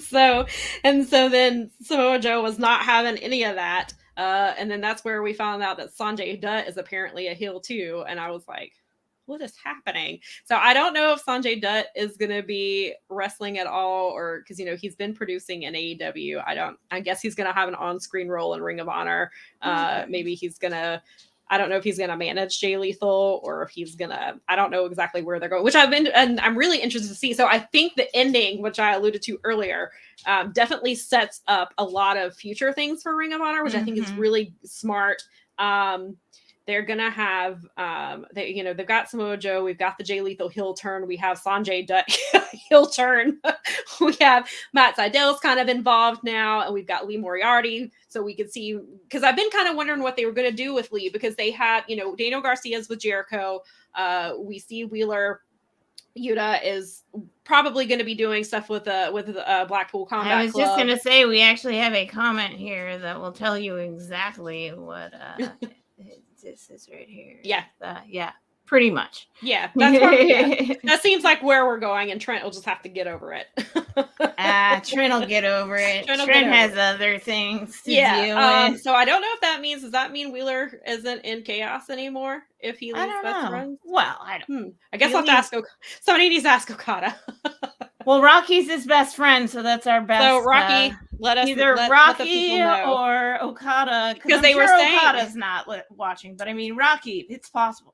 So then Samoa Joe was not having any of that. And then that's where we found out that Sanjay Dutt is apparently a heel too. And I was like, what is happening? So I don't know if Sanjay Dutt is going to be wrestling at all, or because, he's been producing in AEW. I guess he's going to have an on-screen role in Ring of Honor. Maybe he's going to, I don't know if he's going to manage Jay Lethal or if he's going to, I don't know exactly where they're going, which and I'm really interested to see. So I think the ending, which I alluded to earlier, definitely sets up a lot of future things for Ring of Honor, which I think is really smart. They're going to have, they've got Samoa Joe. We've got the Jay Lethal heel turn. We have Sanjay Dutt heel turn. We have Matt Seidel's kind of involved now. And we've got Lee Moriarty. So we could see, because I've been kind of wondering what they were going to do with Lee, because they had, Daniel Garcia's with Jericho. We see Wheeler. Yuda is probably going to be doing stuff with Blackpool Combat Club. I was just going to say, we actually have a comment here that will tell you exactly what this is right here. Yeah. Pretty much. Yeah, that seems like where we're going, and Trent will just have to get over it. Trent will get over it. Trent has other things to deal with. So I don't know if that means, does that mean Wheeler isn't in Chaos anymore if he leaves best friends? Well, I don't. I guess I'll have to ask somebody needs to ask Okada. Well, Rocky's his best friend, so that's our best. So Rocky, let us either Rocky or Okada, because they were saying Okada's not watching, but I mean Rocky, it's possible.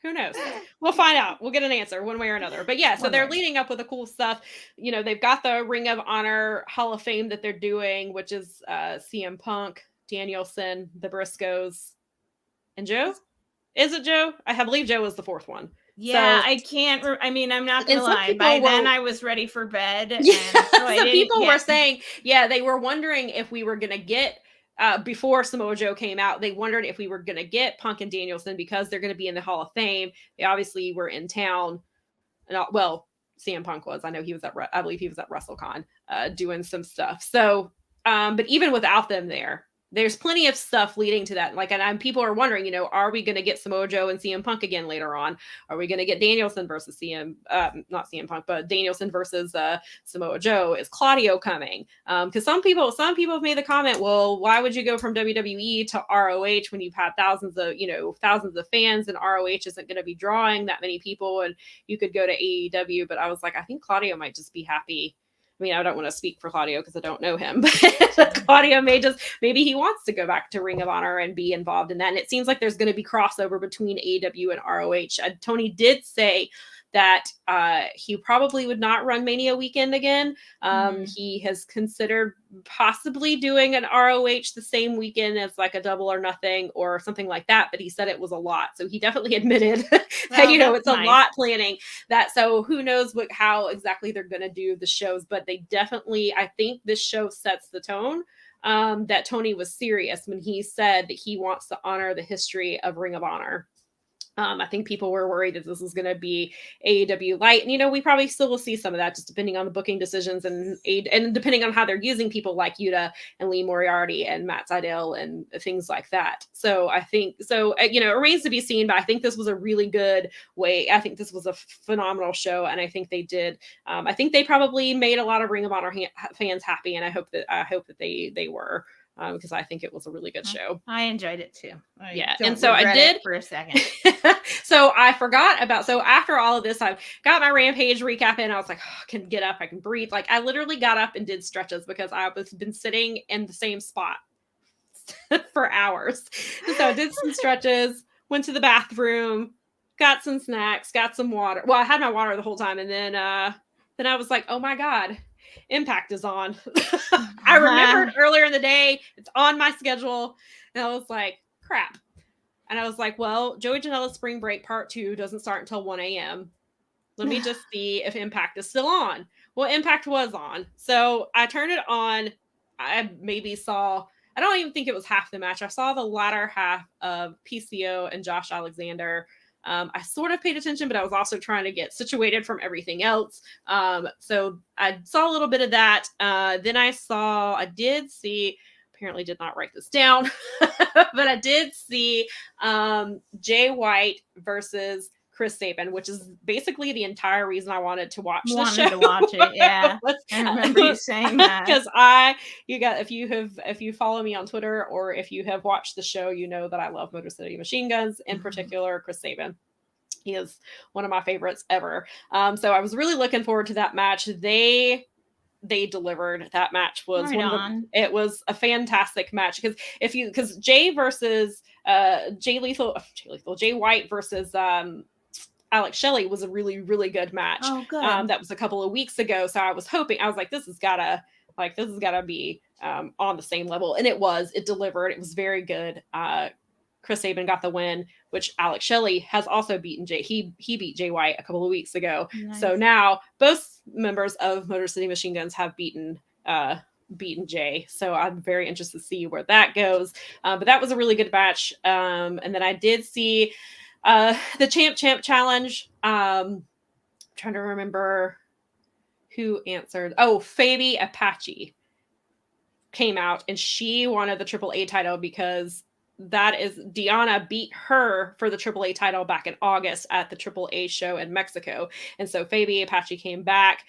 Who knows? We'll find out. We'll get an answer one way or another. But yeah, so they're leading up with the cool stuff. They've got the Ring of Honor Hall of Fame that they're doing, which is CM Punk, Danielson, the Briscoes, and Joe. Is it Joe? I believe Joe was the fourth one. Yeah, so, I can't. I'm not gonna lie. By then, I was ready for bed. And so people were saying, they were wondering if we were gonna get. Before Samoa Joe came out, they wondered if we were going to get Punk and Danielson because they're going to be in the Hall of Fame. They obviously were in town. CM Punk was. I know he was I believe he was at WrestleCon doing some stuff. So, but even without them there's plenty of stuff leading to that. And people are wondering, are we going to get Samoa Joe and CM Punk again later on? Are we going to get Danielson versus not CM Punk, but Danielson versus Samoa Joe? Is Claudio coming? Because some people have made the comment, well, why would you go from WWE to ROH when you've had thousands of fans, and ROH isn't going to be drawing that many people, and you could go to AEW. But I was like, I think Claudio might just be happy. I mean, I don't want to speak for Claudio because I don't know him, but Claudio maybe he wants to go back to Ring of Honor and be involved in that. And it seems like there's going to be crossover between AEW and ROH. Tony did say that he probably would not run Mania weekend again. He has considered possibly doing an ROH the same weekend as a Double or Nothing or something like that, but he said it was a lot. So he definitely admitted that, it's nice. A lot planning that. So who knows how exactly they're going to do the shows, but they definitely, I think this show sets the tone. That Tony was serious when he said that he wants to honor the history of Ring of Honor. I think people were worried that this was going to be AEW light. And, we probably still will see some of that just depending on the booking decisions and depending on how they're using people like Yuda and Lee Moriarty and Matt Sydal and things like that. So I think, it remains to be seen, but I think this was a really good way. I think this was a phenomenal show. And I think they did. I think they probably made a lot of Ring of Honor fans happy. And I hope that they were. Because I think it was a really good show. I enjoyed it too. And so I did for a second. So I forgot so after all of this, I got my Rampage recap in. I was like, I can get up, I can breathe. I literally got up and did stretches because I was been sitting in the same spot for hours. So I did some stretches, went to the bathroom, got some snacks, got some water. Well, I had my water the whole time, and then I was like, oh my God. Impact is on. I remembered earlier in the day, it's on my schedule. And I was like, crap. And I was like, well, Joey Janella Spring Break Part 2 doesn't start until 1 a.m. Let me just see if Impact is still on. Well, Impact was on. So I turned it on. I maybe saw I don't even think it was half the match. I saw the latter half of PCO and Josh Alexander. I sort of paid attention, but I was also trying to get situated from everything else. So I saw a little bit of that. Then I did see, apparently did not write this down, but I did see Jay White versus Chris Sabin, which is basically the entire reason I wanted to watch the show. To watch it, yeah. I remember you saying that. Because if you follow me on Twitter or if you have watched the show, you know that I love Motor City Machine Guns, in particular Chris Sabin. He is one of my favorites ever. So I was really looking forward to that match. They delivered. That match was it was a fantastic match because Jay versus Jay White versus Alex Shelley was a really, really good match. Oh, good. That was a couple of weeks ago. So I was like, this has gotta be on the same level. And it delivered. It was very good. Chris Sabin got the win, which Alex Shelley has also beaten Jay. He beat Jay White a couple of weeks ago. Nice. So now both members of Motor City Machine Guns have beaten Jay. So I'm very interested to see where that goes. But that was a really good match. And then I did see the Champ Challenge. Trying to remember who answered. Oh, Fabi Apache came out and she wanted the AAA title because Deanna beat her for the AAA title back in August at the AAA show in Mexico. And so Fabi Apache came back.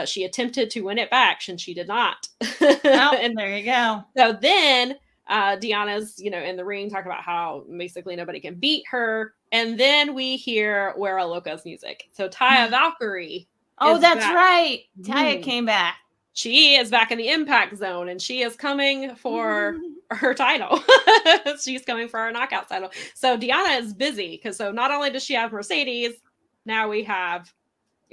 She attempted to win it back and she did not. Well, and there you go. So then Deanna's, in the ring talking about how basically nobody can beat her. And then we hear Wera Loca's music. So Taya Valkyrie. Oh, that's back. Right. Taya came back. She is back in the Impact Zone and she is coming for her title. She's coming for our knockout title. So Deanna is busy because not only does she have Mercedes, now we have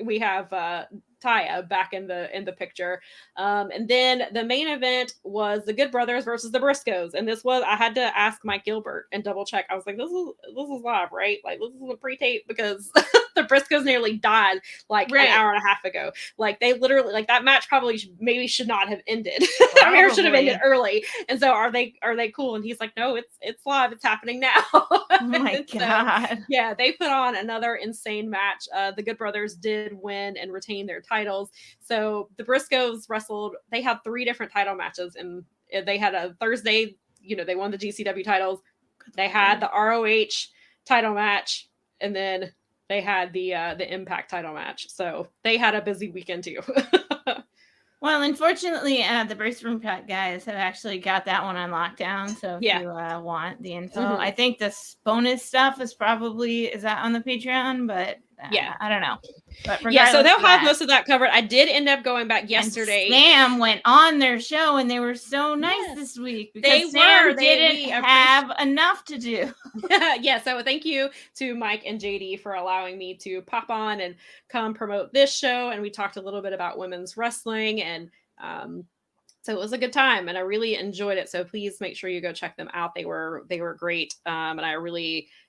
Taya back in the picture. And then the main event was the Good Brothers versus the Briscoes. And I had to ask Mike Gilbert and double check. I was like, this is live, right? Like this is a pre-tape because the Briscoes nearly died an hour and a half ago. Like they literally, that match probably maybe should not have ended. I mean, it should have ended early. And so are they cool? And he's like, no, it's live. It's happening now. Oh my God. So, yeah, they put on another insane match. The Good Brothers did win and retain their titles. So the Briscoes wrestled. They had 3 different title matches, and they had a Thursday. They won the GCW titles. They had the ROH title match, and then they had the Impact title match. So they had a busy weekend too. Well, unfortunately, the Burst Room Cut guys have actually got that one on lockdown. So if you want the info, I think this bonus stuff is that on the Patreon, but I don't know. But so they'll have most of that covered. I did end up going back yesterday. And Sam went on their show and they were so nice this week because Sam didn't have enough to do. So thank you to Mike and JD for allowing me to pop on and come promote this show. And we talked a little bit about women's wrestling and so it was a good time and I really enjoyed it. So please make sure you go check them out. They were great. And I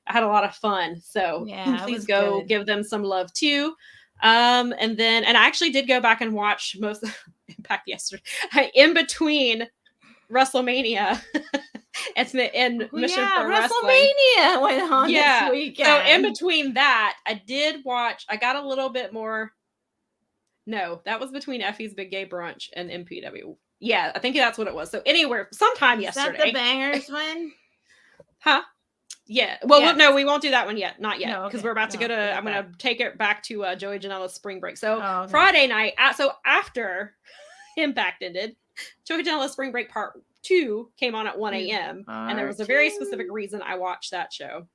had a lot of fun. So please go give them some love too. And I actually did go back and watch most of Impact yesterday in between WrestleMania and Mission for Wrestling. WrestleMania went on this weekend. So in between that, I got a little bit more. No, that was between Effie's Big Gay Brunch and MPW. Yeah, I think that's what it was. So sometime yesterday. Is that the Bangers one? Huh? Yeah. Well, no, we won't do that one yet. Not yet. Because we're about to go to, I'm going to take it back to Joey Janella's spring break. So Friday night, so after Impact ended, Joey Janella's spring break part 2 came on at 1 a.m. And there was a very specific reason I watched that show.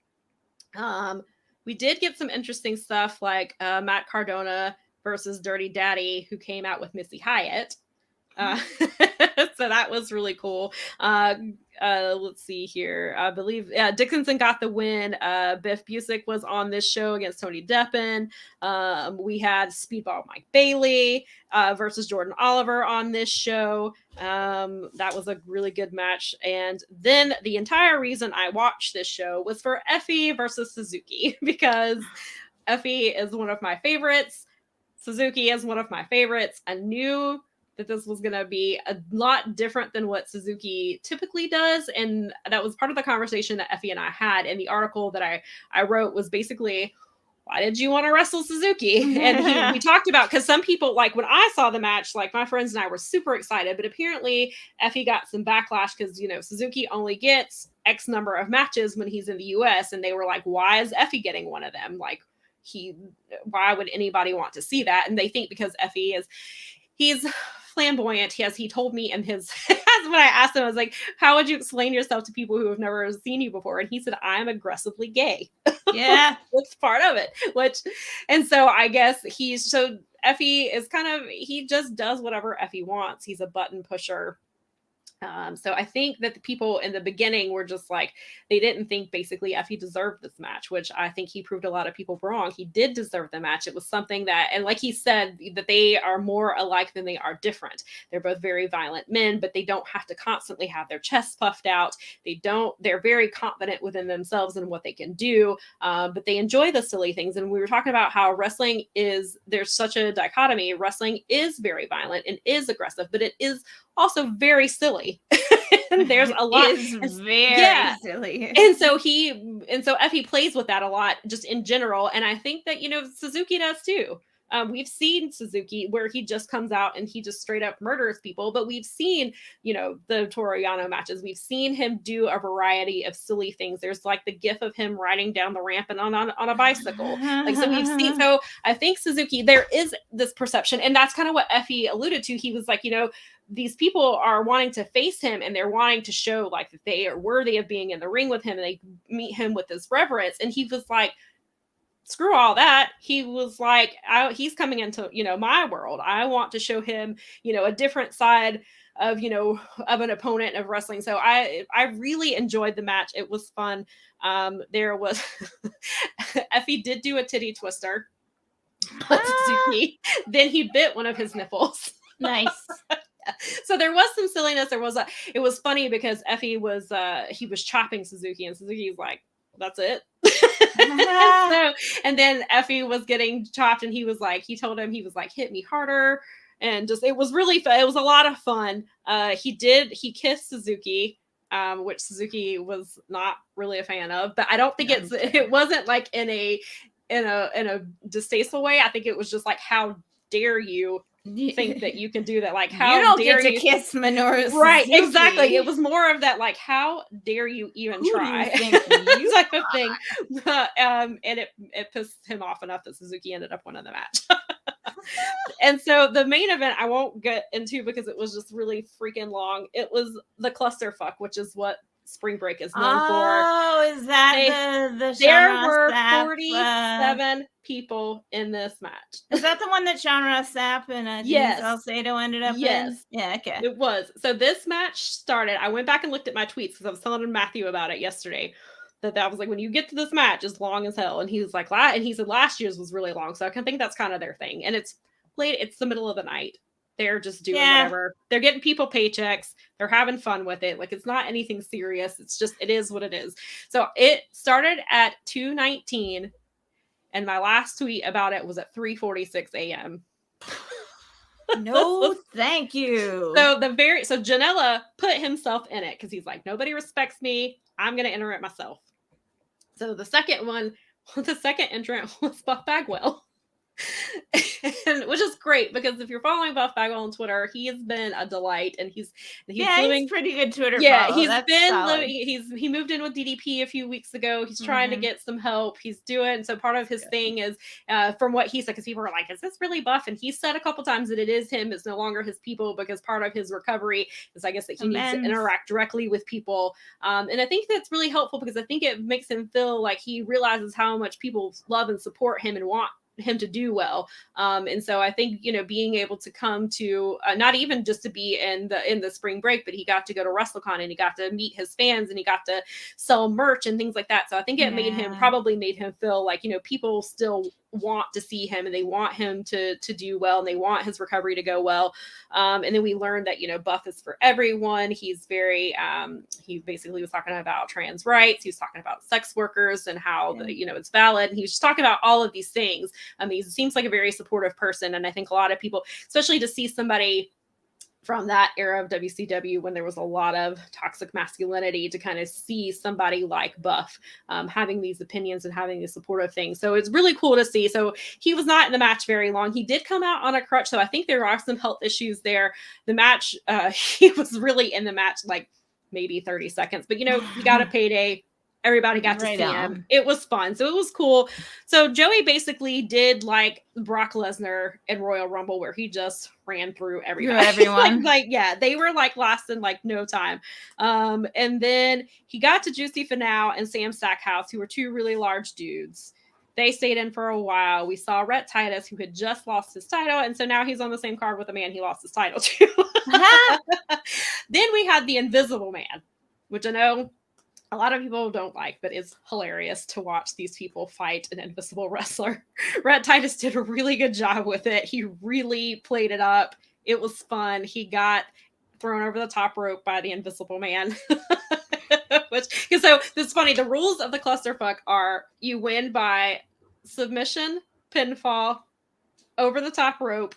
We did get some interesting stuff like Matt Cardona versus Dirty Daddy, who came out with Missy Hyatt. So that was really cool. Let's see here. I believe Dickinson got the win. Biff Busick was on this show against Tony Deppen. We had Speedball Mike Bailey versus Jordan Oliver on this show. That was a really good match. And then the entire reason I watched this show was for Effie versus Suzuki because Effie is one of my favorites. Suzuki is one of my favorites. I knew that this was going to be a lot different than what Suzuki typically does. And that was part of the conversation that Effie and I had. And the article that I wrote was basically, why did you want to wrestle Suzuki? And we talked about, because some people, like when I saw the match, like my friends and I were super excited, but apparently Effie got some backlash because, you know, Suzuki only gets X number of matches when he's in the US. And they were like, why is Effie getting one of them? Like why would anybody want to see that? And they think because Effie he's flamboyant, as he told me in his when I asked him, I was like, how would you explain yourself to people who have never seen you before? And he said, I'm aggressively gay. Yeah. That's part of it. And so I guess Effie is he just does whatever Effie wants. He's a button pusher. So I think that the people in the beginning were just like, they didn't think basically Effie deserved this match, which I think he proved a lot of people wrong. He did deserve the match. It was something that, and like he said, that they are more alike than they are different. They're both very violent men, but they don't have to constantly have their chests puffed out. They're very confident within themselves and what they can do, but they enjoy the silly things. And we were talking about how there's such a dichotomy. Wrestling is very violent and is aggressive, but it is also very silly. And there's a lot. It's very silly. And so Effie plays with that a lot just in general. And I think that, you know, Suzuki does too. We've seen Suzuki where he just comes out and he just straight up murders people, but we've seen, you know, the Toru Yano matches. We've seen him do a variety of silly things. There's like the gif of him riding down the ramp and on a bicycle. Like, so we've seen, so I think Suzuki, there is this perception, and that's kind of what Effie alluded to. He was like, you know, these people are wanting to face him and they're wanting to show like that they are worthy of being in the ring with him, and they meet him with this reverence. And he was like, screw all that. He was like, he's coming into, you know, my world. I want to show him, you know, a different side of, you know, of an opponent of wrestling. So I really enjoyed the match. It was fun. There was Effie did do a titty twister. Suzuki. Then he bit one of his nipples. Nice. So there was some silliness. It was funny because Effie was he was chopping Suzuki, and Suzuki's like, that's it. And then Effie was getting chopped, and he told him, he was like, hit me harder. And just, it was really fun. It was a lot of fun. He kissed Suzuki, which Suzuki was not really a fan of, but I don't think it wasn't like in a distasteful way. I think it was just like, how dare you think that you can do that? Like, how you don't dare get to kiss Minoru Suzuki. Right, exactly. It was more of that, like, how dare you even try? You type of thing. And it pissed him off enough that Suzuki ended up winning the match. And so the main event I won't get into because it was just really freaking long. It was the clusterfuck, which is what Spring Break is known for. Oh, is that the there were 47 people in this match. Is that the one that Jonah Sapp and yes. Salcedo ended up in? Yeah, okay. It was. So this match started, I went back and looked at my tweets because I was telling Matthew about it yesterday. That was like, when you get to this match, it's long as hell. And he was like, and he said last year's was really long. So I can think that's kind of their thing. And it's late, it's the middle of the night. They're just doing whatever. They're getting people paychecks. They're having fun with it. Like, it's not anything serious. It's just, it is what it is. So it started at 2:19, and my last tweet about it was at 3:46 a.m. No, thank you. So Janella put himself in it because he's like, nobody respects me. I'm going to enter it myself. So the second entrant was Buff Bagwell. Which is great because if you're following Buff Bagwell on Twitter, he has been a delight, and he's living pretty good Twitter. Yeah, follow. He's been living. He moved in with DDP a few weeks ago. He's trying to get some help. He's doing so. Part of his thing is, from what he said, because people were like, "Is this really Buff?" And he said a couple times that it is him. It's no longer his people, because part of his recovery is, I guess, that he needs to interact directly with people. And I think that's really helpful because I think it makes him feel like he realizes how much people love and support him and want him to do well. And so I think, being able to come to not even just to be in the spring break, but he got to go to WrestleCon and he got to meet his fans and he got to sell merch and things like that. So I think it probably made him feel like, people still want to see him and they want him to do well and they want his recovery to go well. And then we learned that, Buff is for everyone. He's very, he basically was talking about trans rights. He was talking about sex workers and how, it's valid. And he was just talking about all of these things. He seems like a very supportive person. And I think a lot of people, especially to see somebody from that era of WCW when there was a lot of toxic masculinity, to kind of see somebody like Buff having these opinions and having these supportive things. So it's really cool to see. So he was not in the match very long. He did come out on a crutch, so I think there are some health issues there. The match, he was really in the match like maybe 30 seconds, but you know, he got a payday. Everybody got to see him. It was fun. So it was cool. So Joey basically did like Brock Lesnar in Royal Rumble, where he just ran through everybody. Everyone. like, yeah, they were like lasting like no time. And then he got to Juicy Finau and Sam Stackhouse, who were two really large dudes. They stayed in for a while. We saw Rhett Titus, who had just lost his title. And so now he's on the same card with the man he lost his title to. Then we had the Invisible Man, which I know a lot of people don't like, but it's hilarious to watch these people fight an invisible wrestler. Rhett Titus did a really good job with it. He really played it up. It was fun. He got thrown over the top rope by the Invisible Man. So this is funny. The rules of the clusterfuck are you win by submission, pinfall, over the top rope,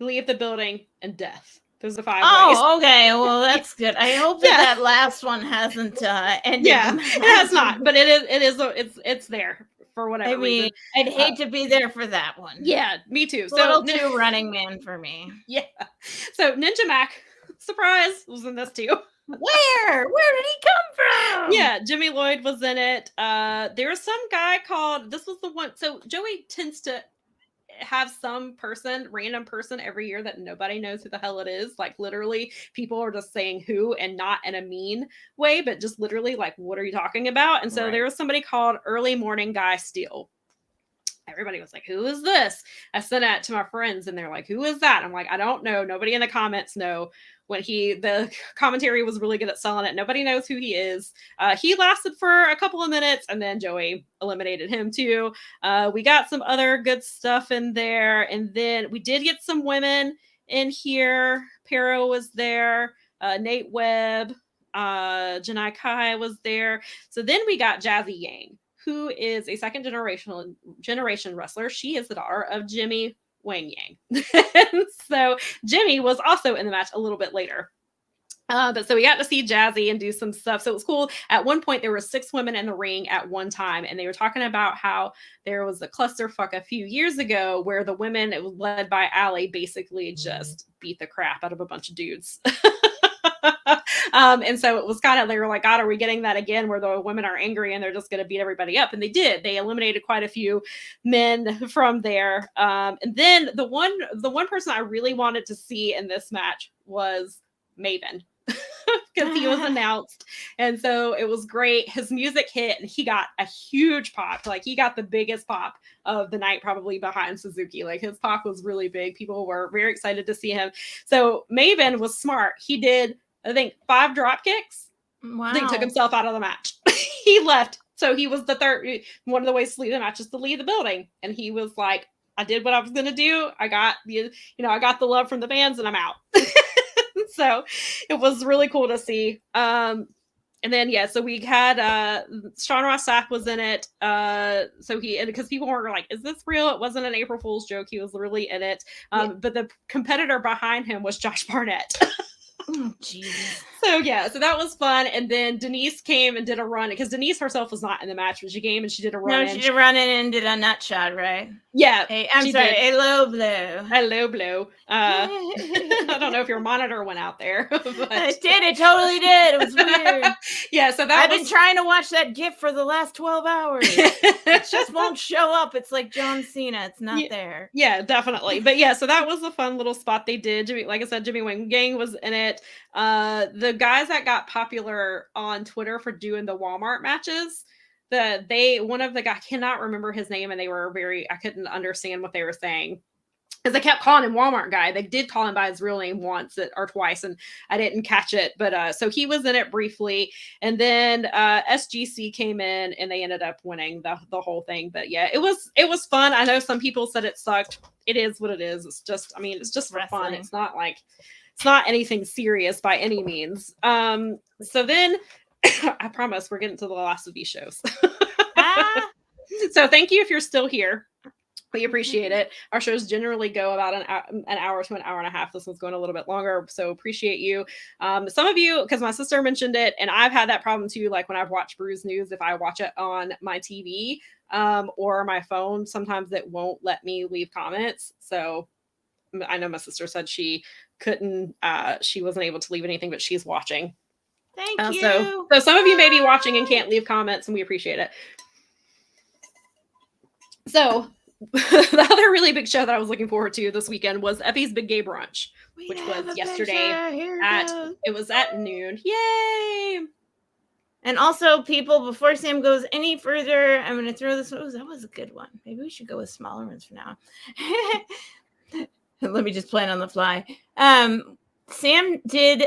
leave the building, and death. Those are 5 ways. Okay. Well, that's good. I hope that last one hasn't ended. Yeah, it has not, but it's there for whatever reason. I'd hate to be there for that one. Yeah, me too. So a little too Running Man for me. Yeah. So Ninja Mac, surprise, was in this too. Where did he come from? Yeah, Jimmy Lloyd was in it. There was some guy called, this was the one. So Joey tends to have some random person every year that nobody knows who the hell it is. Like literally people are just saying who, and not in a mean way, but just literally like, what are you talking about? And so there was somebody called Early Morning Guy Steele. Everybody was like, who is this? I sent it to my friends and they're like, who is that? I'm like, I don't know. Nobody in the comments know. When the commentary was really good at selling it. Nobody knows who he is. He lasted for a couple of minutes and then Joey eliminated him too. We got some other good stuff in there. And then we did get some women in here. Pero was there. Nate Webb, Janai Kai was there. So then we got Jazzy Yang, who is a second generation wrestler. She is the daughter of Jimmy Wang Yang. So Jimmy was also in the match a little bit later. But so we got to see Jazzy and do some stuff. So it was cool. At one point, there were 6 women in the ring at one time, and they were talking about how there was a clusterfuck a few years ago where the women, it was led by Allie, basically just beat the crap out of a bunch of dudes. And so it was kind of, they were like, God, are we getting that again where the women are angry and they're just going to beat everybody up? And they did. They eliminated quite a few men from there. And then the one person I really wanted to see in this match was Maven. Because he was announced. And so it was great. His music hit and he got a huge pop. Like he got the biggest pop of the night, probably behind Suzuki. Like his pop was really big. People were very excited to see him. So Maven was smart. He did, I think, 5 drop kicks. Wow. Then he took himself out of the match. He left. So he was the third. One of the ways to leave the match is to leave the building. And he was like, I did what I was going to do. I got the love from the fans and I'm out. So it was really cool to see. And then, so we had Sean Ross Sapp was in it. So because people were like, is this real? It wasn't an April Fool's joke. He was really in it. But the competitor behind him was Josh Barnett. Oh, Jesus. So that was fun. And then Denise came and did a run because Denise herself was not in the match, but she came and she did a run. No, she did run in and did a nut shot, right? Yeah. Hey, I'm sorry, a low blow. A low blow. I don't know if your monitor went out there. But... It did. It totally did. It was weird. So I've been trying to watch that GIF for the last 12 hours. It just won't show up. It's like John Cena. It's not there. Yeah, definitely. But so that was a fun little spot they did. Like I said, Jimmy Wang Gang was in it. The guys that got popular on Twitter for doing the Walmart matches, one of the guys, I cannot remember his name, and I couldn't understand what they were saying because they kept calling him Walmart guy. They did call him by his real name once or twice, and I didn't catch it. But so he was in it briefly, and then SGC came in and they ended up winning the whole thing. But it was fun. I know some people said it sucked. It is what it is. It's just, it's just for fun. It's not like, it's not anything serious by any means. So then I promise we're getting to the last of these shows. So thank you if you're still here. We appreciate it. Our shows generally go about an hour to an hour and a half. This one's going a little bit longer, so appreciate you. Some of you, because my sister mentioned it, and I've had that problem too. Like when I've watched Brews News, if I watch it on my TV or my phone, sometimes it won't let me leave comments. So I know my sister said she couldn't, she wasn't able to leave anything, but she's watching. Thank you. So some of you may be watching and can't leave comments, and we appreciate it. So the other really big show that I was looking forward to this weekend was Effie's Big Gay Brunch, which was yesterday it was at noon. Yay! And also, people, before Sam goes any further, I'm going to throw this. Oh, that was a good one. Maybe we should go with smaller ones for now. Let me just plan on the fly. Sam did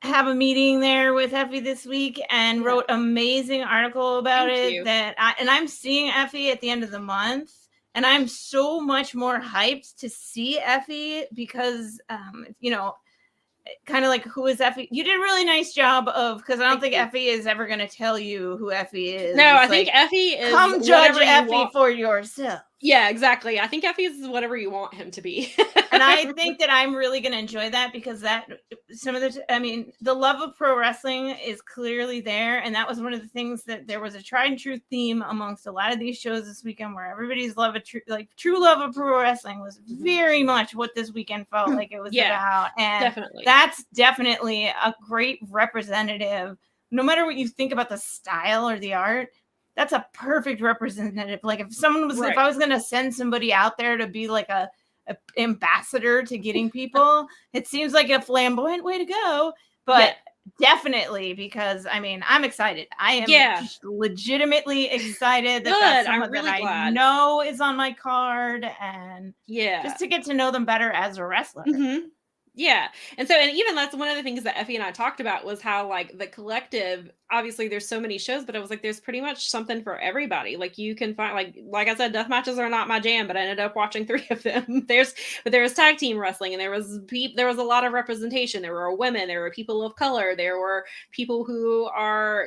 have a meeting there with Effie this week and wrote an amazing article about it. And I'm seeing Effie at the end of the month. And I'm so much more hyped to see Effie because, kind of like, who is Effie? You did a really nice job of, because I don't think Effie is ever going to tell you who Effie is. No, I think Effie is. Come judge Effie for yourself. Yeah, exactly. I think Effie is whatever you want him to be. And I think that I'm really going to enjoy that because the love of pro wrestling is clearly there. And that was one of the things that there was a tried and true theme amongst a lot of these shows this weekend where everybody's love of true love of pro wrestling was very much what this weekend felt like it was about. And that's definitely a great representative. No matter what you think about the style or the art, that's a perfect representative. Like if I was going to send somebody out there to be like a ambassador to getting people, it seems like a flamboyant way to go, but definitely because I'm excited. I am just legitimately excited that's someone I know is on my card and just to get to know them better as a wrestler. Mm-hmm. Yeah. And even that's one of the things that Effie and I talked about was how like the collective, obviously there's so many shows, but I was like, there's pretty much something for everybody. Like you can find, like I said, death matches are not my jam, but I ended up watching 3 of them. There was tag team wrestling and there was a lot of representation. There were women, there were people of color, there were people who are,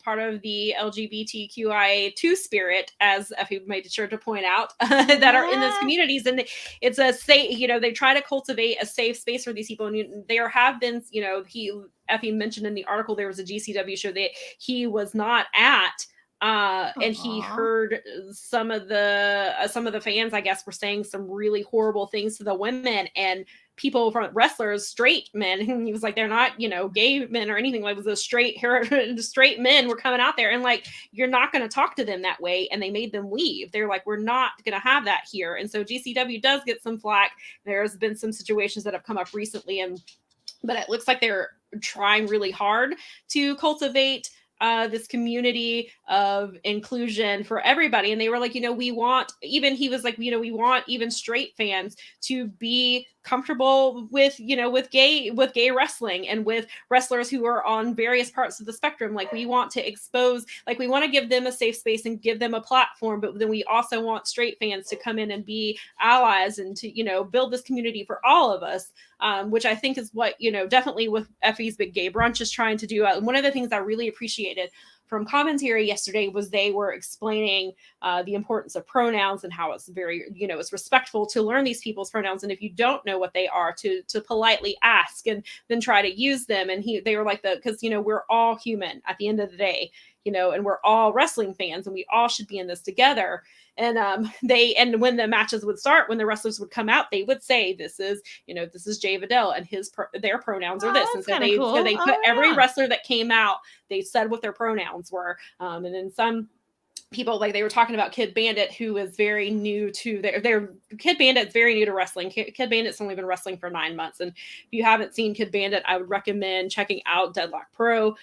part of the LGBTQIA2 spirit, as Effie made sure to point out, that are in those communities. And it's a safe, they try to cultivate a safe space for these people. And there have been, Effie mentioned in the article, there was a GCW show that he was not at, and he heard some of the fans, I guess, were saying some really horrible things to the women and people from wrestlers, straight men. And he was like, they're not, gay men or anything. Like, it was a straight men were coming out there and like, you're not going to talk to them that way. And they made them leave. They're like, we're not going to have that here. And so GCW does get some flack. There's been some situations that have come up recently, but it looks like they're trying really hard to cultivate this community of inclusion for everybody. And they were like, we want even straight fans to be comfortable with gay wrestling and with wrestlers who are on various parts of the spectrum. Like we want to expose, like we want to give them a safe space and give them a platform, but then we also want straight fans to come in and be allies and to, build this community for all of us, which I think is what, definitely with Effie's Big Gay Brunch is trying to do. One of the things I really appreciated from commentary yesterday was they were explaining the importance of pronouns and how it's very, it's respectful to learn these people's pronouns. And if you don't know what they are, to politely ask and then try to use them. And they were like, because, we're all human at the end of the day, and we're all wrestling fans and we all should be in this together. And when the matches would start, when the wrestlers would come out, they would say, this is Jay Vidal and their pronouns are this. And so they put every wrestler that came out, they said what their pronouns were. And then some people, like they were talking about Kid Bandit, who is very new to their Kid Bandit's very new to wrestling. Kid Bandit's only been wrestling for 9 months. And if you haven't seen Kid Bandit, I would recommend checking out Deadlock Pro.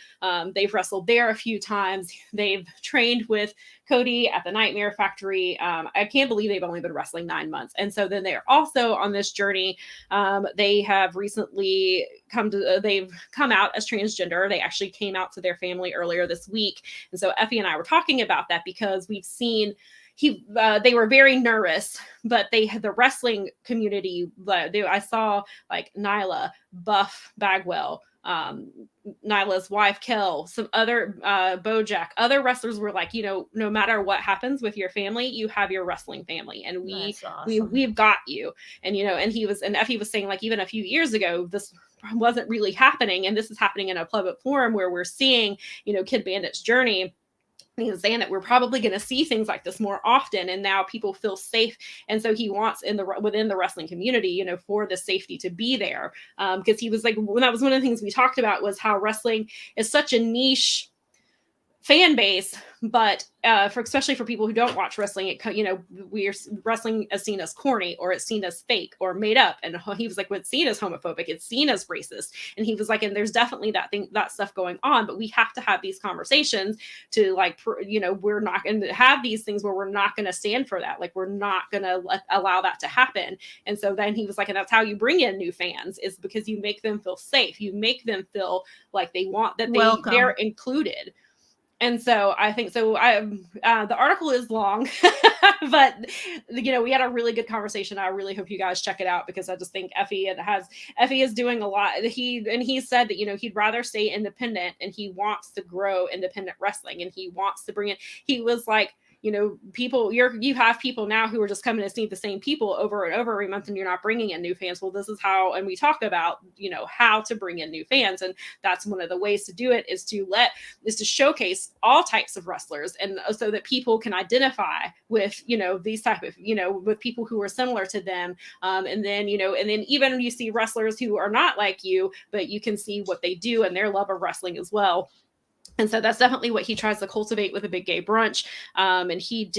They've wrestled there a few times. They've trained with Cody at the Nightmare Factory. I can't believe they've only been wrestling 9 months. And so then they're also on this journey. They have recently they've come out as transgender. They actually came out to their family earlier this week. And so Effie and I were talking about that because we've seen they were very nervous, but the wrestling community, I saw like Nyla, Buff Bagwell, Nyla's wife, Kel, some other Bojack, other wrestlers were like, no matter what happens with your family, you have your wrestling family, and we've got you. And and Effie was saying, like, even a few years ago, this wasn't really happening, and this is happening in a public forum where we're seeing, Kid Bandit's journey. He was saying that we're probably going to see things like this more often, and now people feel safe, and so he wants within the wrestling community, for the safety to be there, because he was like, when that was one of the things we talked about, was how wrestling is such a niche fan base, but especially for people who don't watch wrestling, wrestling is seen as corny, or it's seen as fake or made up, and he was like, it's seen as homophobic, it's seen as racist, and he was like, and there's definitely that stuff going on, but we have to have these conversations to, like, we're not going to have these things where we're not going to stand for that, like, we're not going to allow that to happen. And so then he was like, and that's how you bring in new fans, is because you make them feel safe, you make them feel like they want that they're included. And so I think the article is long, but we had a really good conversation. I really hope you guys check it out, because I just think Effie is doing a lot. He said that, he'd rather stay independent, and he wants to grow independent wrestling, and he wants to bring in, he was like, people, you have people now who are just coming to see the same people over and over every month, and you're not bringing in new fans. Well, this is how, and we talk about, how to bring in new fans. And that's one of the ways to do it, is to showcase all types of wrestlers, and so that people can identify with, these type of, with people who are similar to them. And then even you see wrestlers who are not like you, but you can see what they do and their love of wrestling as well. And so that's definitely what he tries to cultivate with a Big Gay Brunch. And he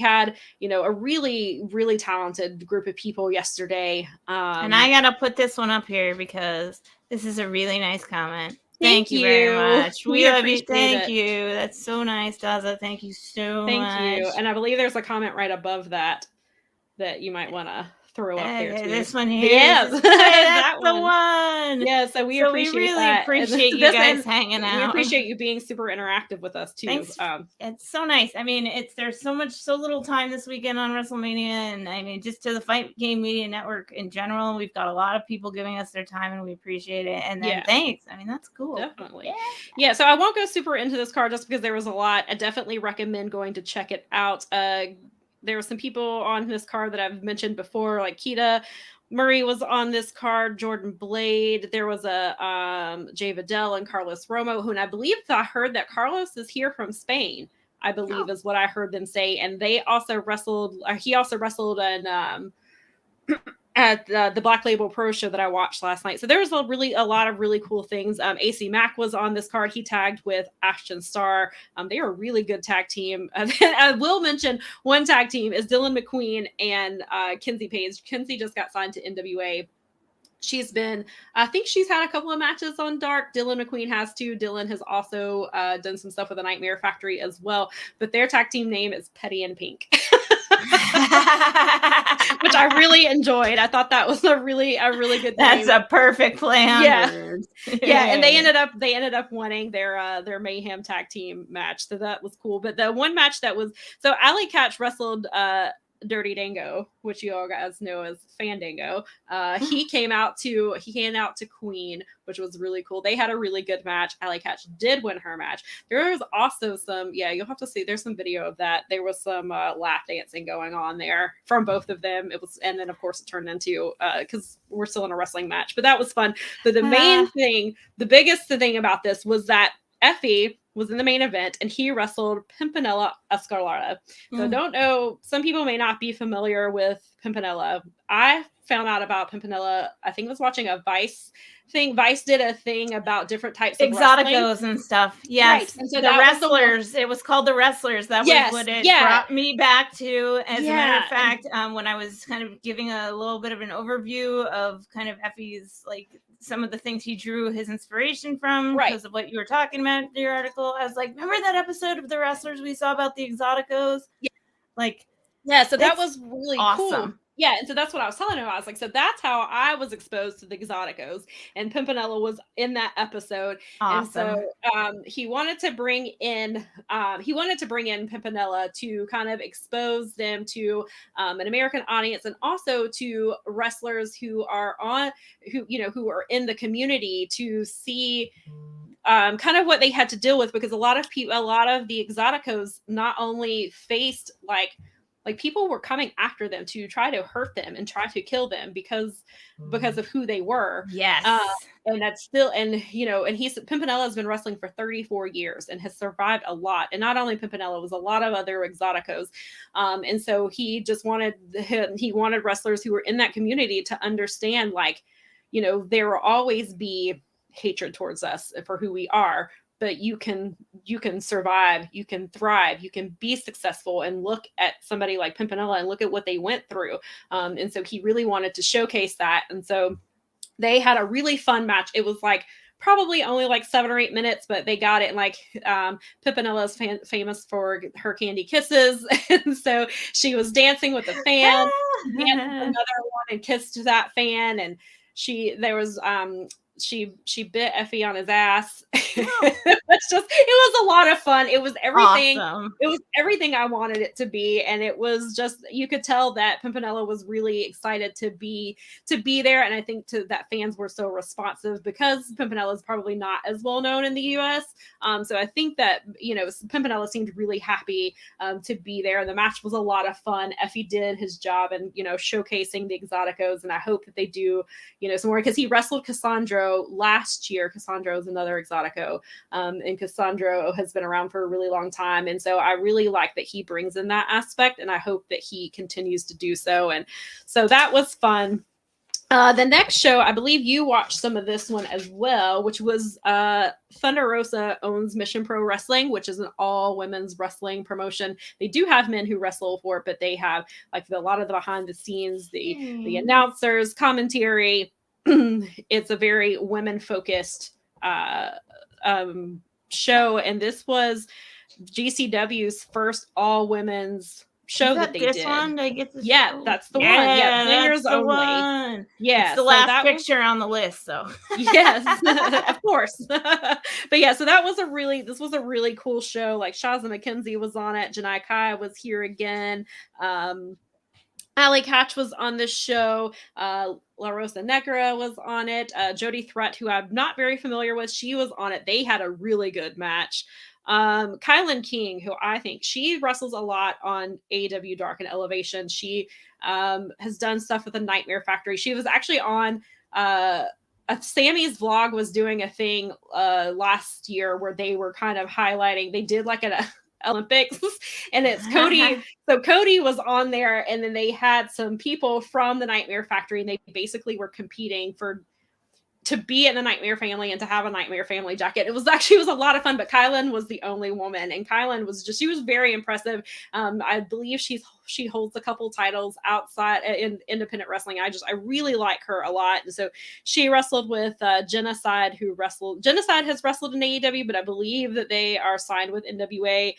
had, a really, really talented group of people yesterday. And I got to put this one up here, because this is a really nice comment. Thank you very much. We love you. Thank you. That's so nice, Daza. Thank you so much. Thank you. And I believe there's a comment right above that you might want to throw up there too. This one here. Yes, that's the one. Yeah, so we really that. Appreciate you guys hanging out. We appreciate you being super interactive with us too. Thanks. It's so nice. I mean, there's so little time this weekend on WrestleMania, and I mean, just to the Fight Game Media Network in general, we've got a lot of people giving us their time, and we appreciate it. And then thanks. I mean, that's cool. Definitely. Yeah. So I won't go super into this card just because there was a lot. I definitely recommend going to check it out. There were some people on this card that I've mentioned before, like Keita Murray was on this card, Jordan Blade. There was a Jay Vidal and Carlos Romo, who, and I believe I heard that Carlos is here from Spain, I believe is what I heard them say. And they also wrestled, he also wrestled in, at the Black Label Pro show that I watched last night. So there was a lot of really cool things. AC Mack was on this card. He tagged with Ashton Starr. They are a really good tag team. I will mention one tag team is Dylan McQueen and Kinsey Page. Kinsey just got signed to NWA. I think she's had a couple of matches on Dark. Dylan McQueen has too. Dylan has also done some stuff with the Nightmare Factory as well. But their tag team name is Petty and Pink. Which I really enjoyed. I thought that was a really good That's name. A perfect play on words. Yeah, and they ended up winning their Mayhem tag team match. So that was cool. But the one match that was, so Alley Catch wrestled Dirty Dango, which you all guys know as Fandango. He came out to Queen, which was really cool. They had a really good match. Alley Catch did win her match. There was also some, you'll have to see, there's some video of that. There was some lap dancing going on there from both of them. It was, and then of course it turned into, because we're still in a wrestling match, but that was fun. But the main thing, the biggest thing about this was that Effie was in the main event, and he wrestled Pimpinella Escarlata. So I don't know, some people may not be familiar with Pimpinella. I found out about Pimpinella, I think I was watching a Vice thing. Vice did a thing about different types of Exoticos and stuff. Yes. Right. And so the Wrestlers, it was called The Wrestlers. That was what it brought me back to. As a matter of fact, when I was kind of giving a little bit of an overview of kind of Effie's, like, some of the things he drew his inspiration from because of what you were talking about in your article. I was like, remember that episode of The Wrestlers we saw about the Exoticos? Yeah. So that was really awesome. Cool. Yeah, and so that's what I was telling him. I was like, so that's how I was exposed to the Exoticos, and Pimpinella was in that episode. Awesome. And so he wanted to bring in Pimpinella to kind of expose them to an American audience, and also to wrestlers who are in the community, to see kind of what they had to deal with, because a lot of the Exoticos not only faced like people were coming after them to try to hurt them and try to kill them because of who they were. Yes. And that's still, and Pimpinella has been wrestling for 34 years and has survived a lot. And not only Pimpinella, it was a lot of other Exoticos. And so he just wanted wrestlers who were in that community to understand, like, there will always be hatred towards us for who we are, but you can survive, you can thrive, you can be successful. And look at somebody like Pimpinella and look at what they went through. And so he really wanted to showcase that. And so they had a really fun match. It was like probably only like 7 or 8 minutes, but they got it. And like Pimpinella is famous for her candy kisses. And so she was dancing with a fan, danced with another one and kissed that fan. And she bit Effie on his ass. It was a lot of fun. It was everything. Awesome. It was everything I wanted it to be. And it was just, you could tell that Pimpinella was really excited to be there. And I think that fans were so responsive, because Pimpinella is probably not as well known in the US. So I think that, Pimpinella seemed really happy to be there. And the match was a lot of fun. Effie did his job and, showcasing the Exoticos. And I hope that they do, some more, because he wrestled Cassandro last year. Cassandro is another Exotico, and Cassandro has been around for a really long time, and so I really like that he brings in that aspect, and I hope that he continues to do so. And so that was fun. The next show, I believe you watched some of this one as well, which was Thunder Rosa owns Mission Pro Wrestling, which is an all women's wrestling promotion. They do have men who wrestle for it, but they have like a lot of the behind the scenes, the announcers, commentary. It's a very women focused show, and this was GCW's first all women's show that they did. One? I get this show? That's the one. Yeah, players only. One. Yeah, it's the last picture on the list. So yes, of course. But yeah, so this was a really cool show. Like Shaza McKenzie was on it. Janai Kai was here again. Allie Catch was on this show. La Rosa Negra was on it. Jody Threat, who I'm not very familiar with, she was on it. They had a really good match. Kylan King, who I think she wrestles a lot on AEW Dark and Elevation. She has done stuff with the Nightmare Factory. She was actually on Sammy's vlog was doing a thing last year where they were kind of highlighting. They did like an Olympics, and it's Cody. So Cody was on there, and then they had some people from the Nightmare Factory, and they basically were competing to be in the Nightmare Family and to have a Nightmare Family jacket. It was a lot of fun, but Kylan was the only woman, and Kylan she was very impressive. I believe she holds a couple titles outside in independent wrestling. I really like her a lot. And so she wrestled with Genocide has wrestled in AEW, but I believe that they are signed with NWA.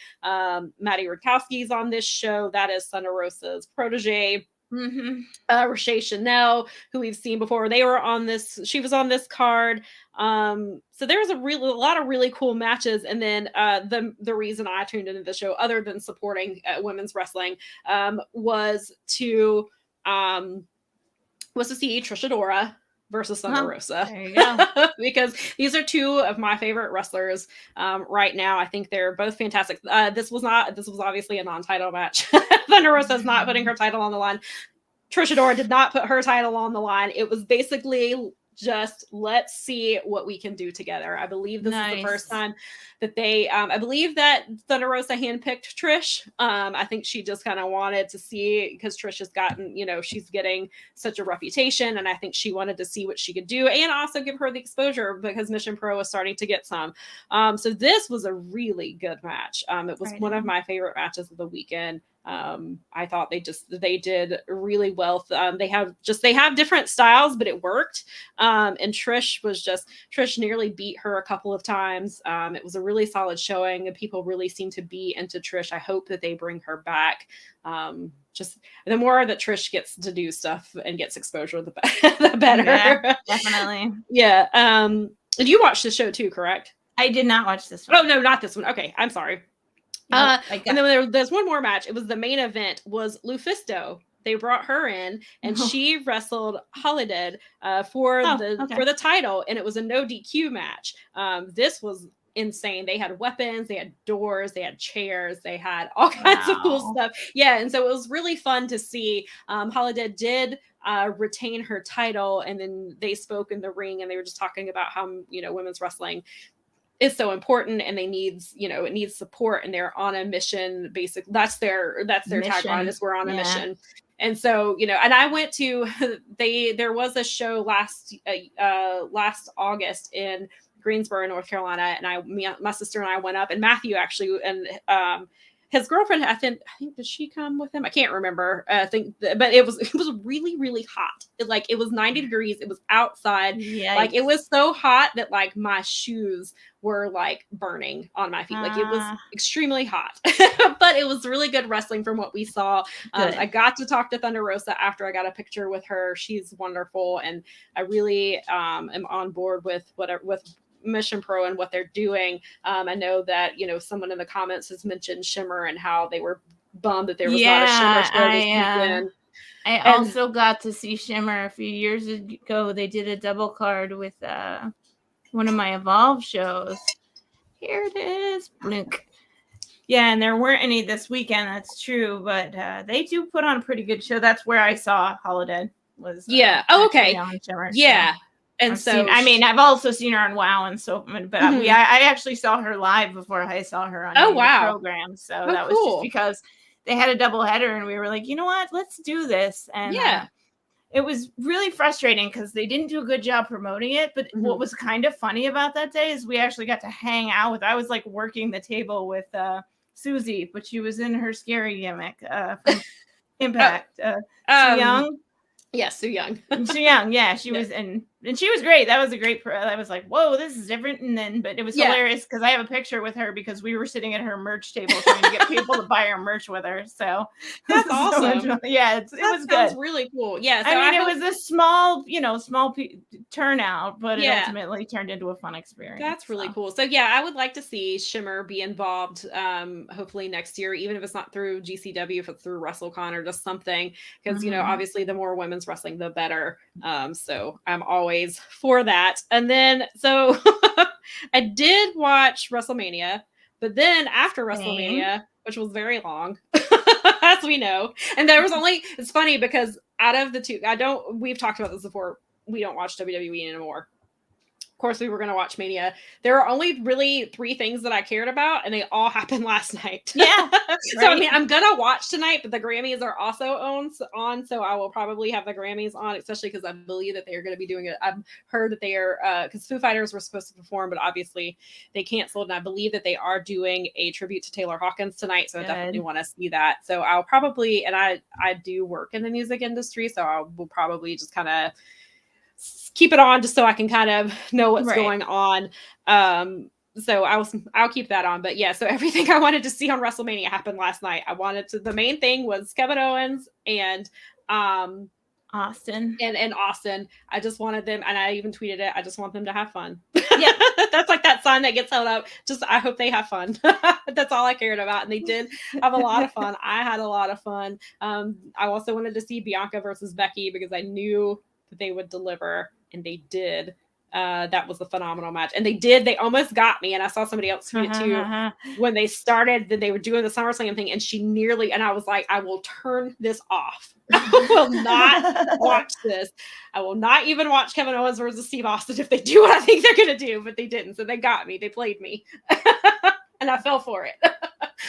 Maddie Rudkowski's on this show. That is Thunder Rosa's protege. Rochelle Chanel, who we've seen before, she was on this card. So there was a lot of really cool matches. And then the reason I tuned into the show, other than supporting women's wrestling, was to see Trish Adora versus Thunder Rosa. There you go. Because these are two of my favorite wrestlers right now. I think they're both fantastic. This was obviously a non-title match. Thunder Rosa is not putting her title on the line. Trish Adora did not put her title on the line. It was basically just, let's see what we can do together. I believe this is the first time that I believe that Thunder Rosa handpicked Trish. I think she just kind of wanted to see, because Trish has gotten, she's getting such a reputation, and I think she wanted to see what she could do and also give her the exposure, because Mission Pro was starting to get some. So this was a really good match. It was one of my favorite matches of the weekend. I thought they did really well. They have different styles, but it worked. And Trish nearly beat her a couple of times. It was a really solid showing, and people really seem to be into Trish. I hope that they bring her back. Just the more that Trish gets to do stuff and gets exposure, the better. Yeah, definitely. Yeah. And you watched the show too, correct? I did not watch this one. Oh no, not this one. Okay, I'm sorry. Nope, and then there's one more match. It was the main event. Was Lufisto. They brought her in, and she wrestled Holiday for the title, and it was a no DQ match. This was insane. They had weapons, they had doors, they had chairs, they had all kinds of cool stuff. Yeah, and so it was really fun to see. Holiday did retain her title, and then they spoke in the ring, and they were just talking about how women's wrestling is so important, and it needs support, and they're on a mission. Basically, that's their tagline is we're on a mission. And so, and I went to there was a show last August in Greensboro, North Carolina, and my sister and I went up, and Matthew actually, and his girlfriend, I think did she come with him? I can't remember. But it was really, really hot. It was 90 degrees. It was outside. Yikes. It was so hot that my shoes were burning on my feet. It was extremely hot. But it was really good wrestling from what we saw. I got to talk to Thunder Rosa after I got a picture with her. She's wonderful, and I really am on board with Mission Pro and what they're doing. I know that someone in the comments has mentioned Shimmer and how they were bummed that there was not a Shimmer show this weekend. I also got to see Shimmer a few years ago. They did a double card with one of my Evolve shows. Here it is. Blink. Yeah, and there weren't any this weekend. That's true, but they do put on a pretty good show. That's where I saw Holiday. Okay. Shimmer, yeah. So. And I've also seen her on WoW and so, but I actually saw her live before I saw her on the program. So that was just because they had a double header, and we were like, you know what, let's do this. And it was really frustrating because they didn't do a good job promoting it. But what was kind of funny about that day is we actually got to hang out with. I was working the table with Susie, but she was in her scary gimmick from Impact. Sue Young. Yes, Sue Young. Sue Young, yeah, she was, and she was great. That was a great. I was like, whoa, this is different. And then, but it was hilarious because I have a picture with her because we were sitting at her merch table trying to get people to buy her merch with her. So that's awesome. So it was good. Sounds really cool. Yeah, so it was a small turnout, but it ultimately turned into a fun experience. That's really cool. So yeah, I would like to see Shimmer be involved. Hopefully next year, even if it's not through GCW, if it's through WrestleCon or just something, because obviously the more women's wrestling, the better. So I'm always for that. And then so I did watch WrestleMania, but then after WrestleMania, which was very long, as we know, and there was it's funny because out of the two, we've talked about this before, we don't watch WWE anymore. Of course, we were going to watch Mania. There are only really 3 things that I cared about, and they all happened last night. Yeah. So, I'm going to watch tonight, but the Grammys are also on, so I will probably have the Grammys on, especially because I believe that they are going to be doing it. I've heard that they are, because Foo Fighters were supposed to perform, but obviously they canceled, and I believe that they are doing a tribute to Taylor Hawkins tonight, so I definitely want to see that. So I'll probably, and I do work in the music industry, so I will probably just kind of keep it on just so I can kind of know what's going on. So I'll keep that on. But yeah, so everything I wanted to see on WrestleMania happened last night. The main thing was Kevin Owens and Austin. And Austin. I just wanted them, and I even tweeted it, I just want them to have fun. Yeah. That's that sign that gets held up. Just I hope they have fun. That's all I cared about. And they did have a lot of fun. I had a lot of fun. I also wanted to see Bianca versus Becky because I knew that they would deliver, and they did. That was a phenomenal match, and they almost got me. And I saw somebody else tweet it too when they started that they were doing the SummerSlam thing, and and I was like, I will turn this off. I will not watch this. I will not even watch Kevin Owens versus Steve Austin if they do what I think they're gonna do, but they didn't, so they got me. They played me. And I fell for it.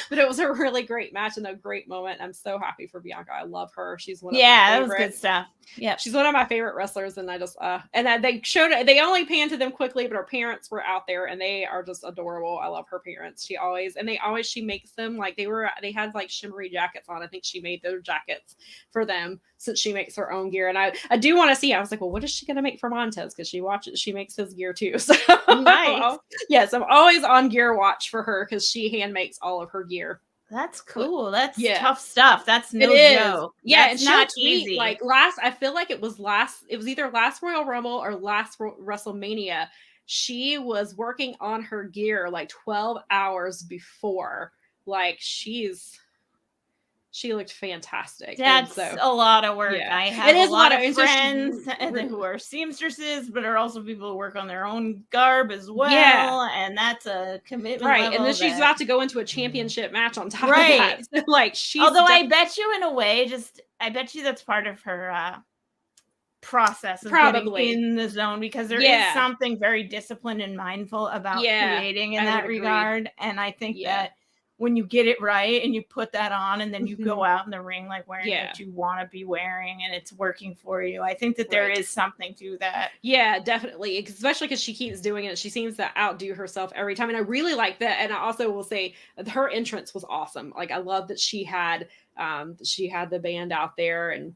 But it was a really great match and a great moment. I'm so happy for Bianca. I love her. She's one of my that was favorites. good stuff. Yeah, she's one of my favorite wrestlers, and I just they showed it. They only panned to them quickly, but her parents were out there, and they are just adorable. I love her parents. She makes them like they had like shimmery jackets on. I think she made those jackets for them since she makes her own gear. And I do want to see. I was like, well, what is she gonna make for Montez? Because she makes his gear too. So nice. Yes, I'm always on gear watch for her because she hand makes all of her gear. That's cool. That's tough stuff. That's no joke. Yeah, it's not easy. Like I feel like it was either last Royal Rumble or last WrestleMania. She was working on her gear like 12 hours before. Like she looked fantastic. That's a lot of work. Yeah. I have a lot of friends who are seamstresses, but are also people who work on their own garb as well. Yeah. And that's a commitment. Right. And then she's about to go into a championship match on top of that. So, like although I bet you in a way, I bet you that's part of her process of getting in the zone, because there is something very disciplined and mindful about creating in that regard. And I think that when you get it right and you put that on and then you go out in the ring like wearing what you want to be wearing and it's working for you, I think that there is something to that. Yeah, definitely. Especially because she keeps doing it. She seems to outdo herself every time. And I really like that. And I also will say her entrance was awesome. Like I love that she had the band out there and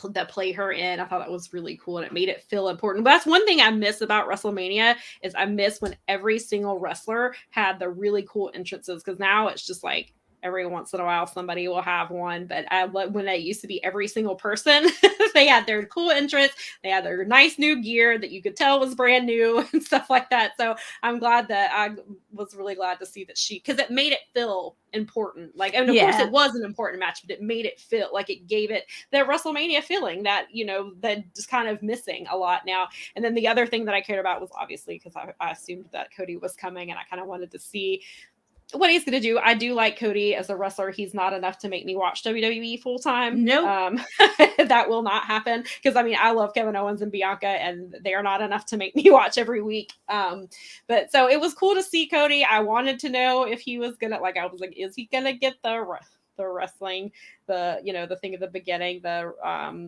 that play her in. I thought that was really cool and it made it feel important. But that's one thing I miss about WrestleMania is I miss when every single wrestler had the really cool entrances, because now it's just like every once in a while somebody will have one. But when it used to be every single person, they had their cool entrance, they had their nice new gear that you could tell was brand new and stuff like that. So I'm glad that I was really glad to see that because it made it feel important. Like, and of course it was an important match, but it made it feel like it gave it that WrestleMania feeling that, that just kind of missing a lot now. And then the other thing that I cared about was obviously because I assumed that Cody was coming and I kind of wanted to see what he's going to do. I do like Cody as a wrestler. He's not enough to make me watch WWE full time. Nope. That will not happen. Because I love Kevin Owens and Bianca, and they are not enough to make me watch every week. But so it was cool to see Cody. I wanted to know if he was gonna I was like, is he gonna get the wrestling, the thing at the beginning,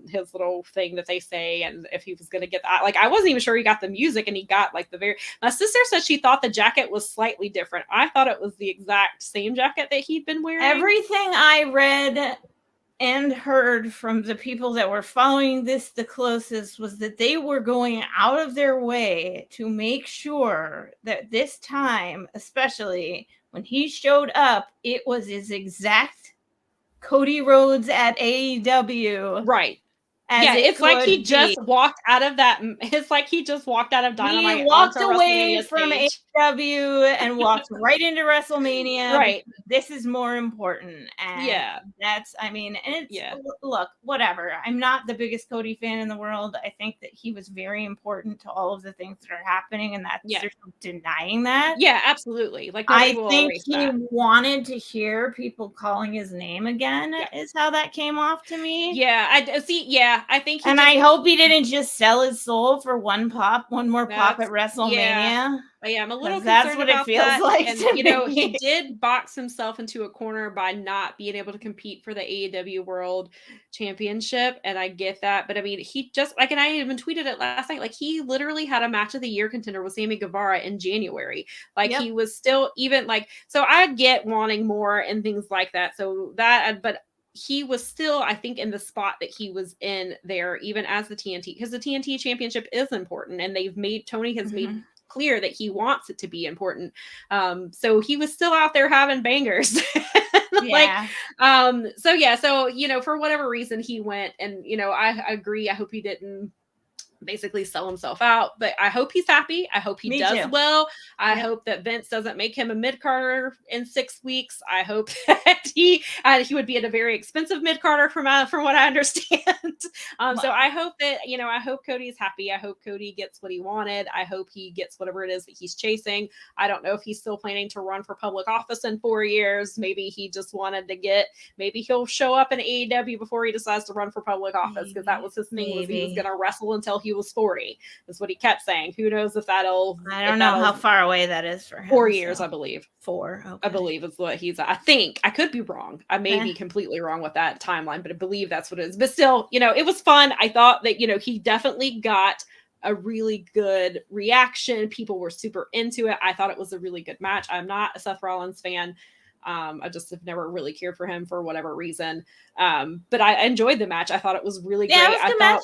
his little thing that they say, and if he was going to get that. Like, I wasn't even sure he got the music, and he got my sister said she thought the jacket was slightly different. I thought it was the exact same jacket that he'd been wearing. Everything I read and heard from the people that were following this the closest was that they were going out of their way to make sure that this time, especially when he showed up, it was his exact Cody Rhodes at AEW. Right. It's like he just walked out of that. It's like he just walked out of Dynamite. He walked away from AEW and walked right into WrestleMania. Right. This is more important. And that's, look, whatever. I'm not the biggest Cody fan in the world. I think that he was very important to all of the things that are happening, and there's no denying that. Yeah, absolutely. Like, I think he wanted to hear people calling his name again, is how that came off to me. Yeah, I see. Yeah. I think I hope he didn't just sell his soul for one more pop at WrestleMania. Yeah, I'm a little concerned that's what about it feels like. And he did box himself into a corner by not being able to compete for the AEW World Championship, and I get that. But he just and I even tweeted it last night. Like, he literally had a match of the year contender with Sammy Guevara in January. Like, he was still so I get wanting more and things like that. So but he was still, I think, in the spot that he was in there, even as the TNT, because the TNT Championship is important, and Tony has made clear that he wants it to be important. So he was still out there having bangers. So for whatever reason he went, and I agree. I hope he didn't basically sell himself out, but I hope he's happy. I hope he does well. I hope that Vince doesn't make him a mid-carder in 6 weeks. I hope that he would be at a very expensive mid-carder from what I understand. So I hope that, I hope Cody's happy. I hope Cody gets what he wanted. I hope he gets whatever it is that he's chasing. I don't know if he's still planning to run for public office in 4 years. Maybe he just wanted to maybe he'll show up in AEW before he decides to run for public office, because that was his thing. Was he was going to wrestle until he he was 40. That's what he kept saying. Who knows if that'll... I don't know how far away that is for him. 4 years, I believe. 4, okay. I believe is what he's... I think. I could be wrong. I may be completely wrong with that timeline, but I believe that's what it is. But still, it was fun. I thought that, he definitely got a really good reaction. People were super into it. I thought it was a really good match. I'm not a Seth Rollins fan. I just have never really cared for him for whatever reason. But I enjoyed the match. I thought it was really great. It was a good match.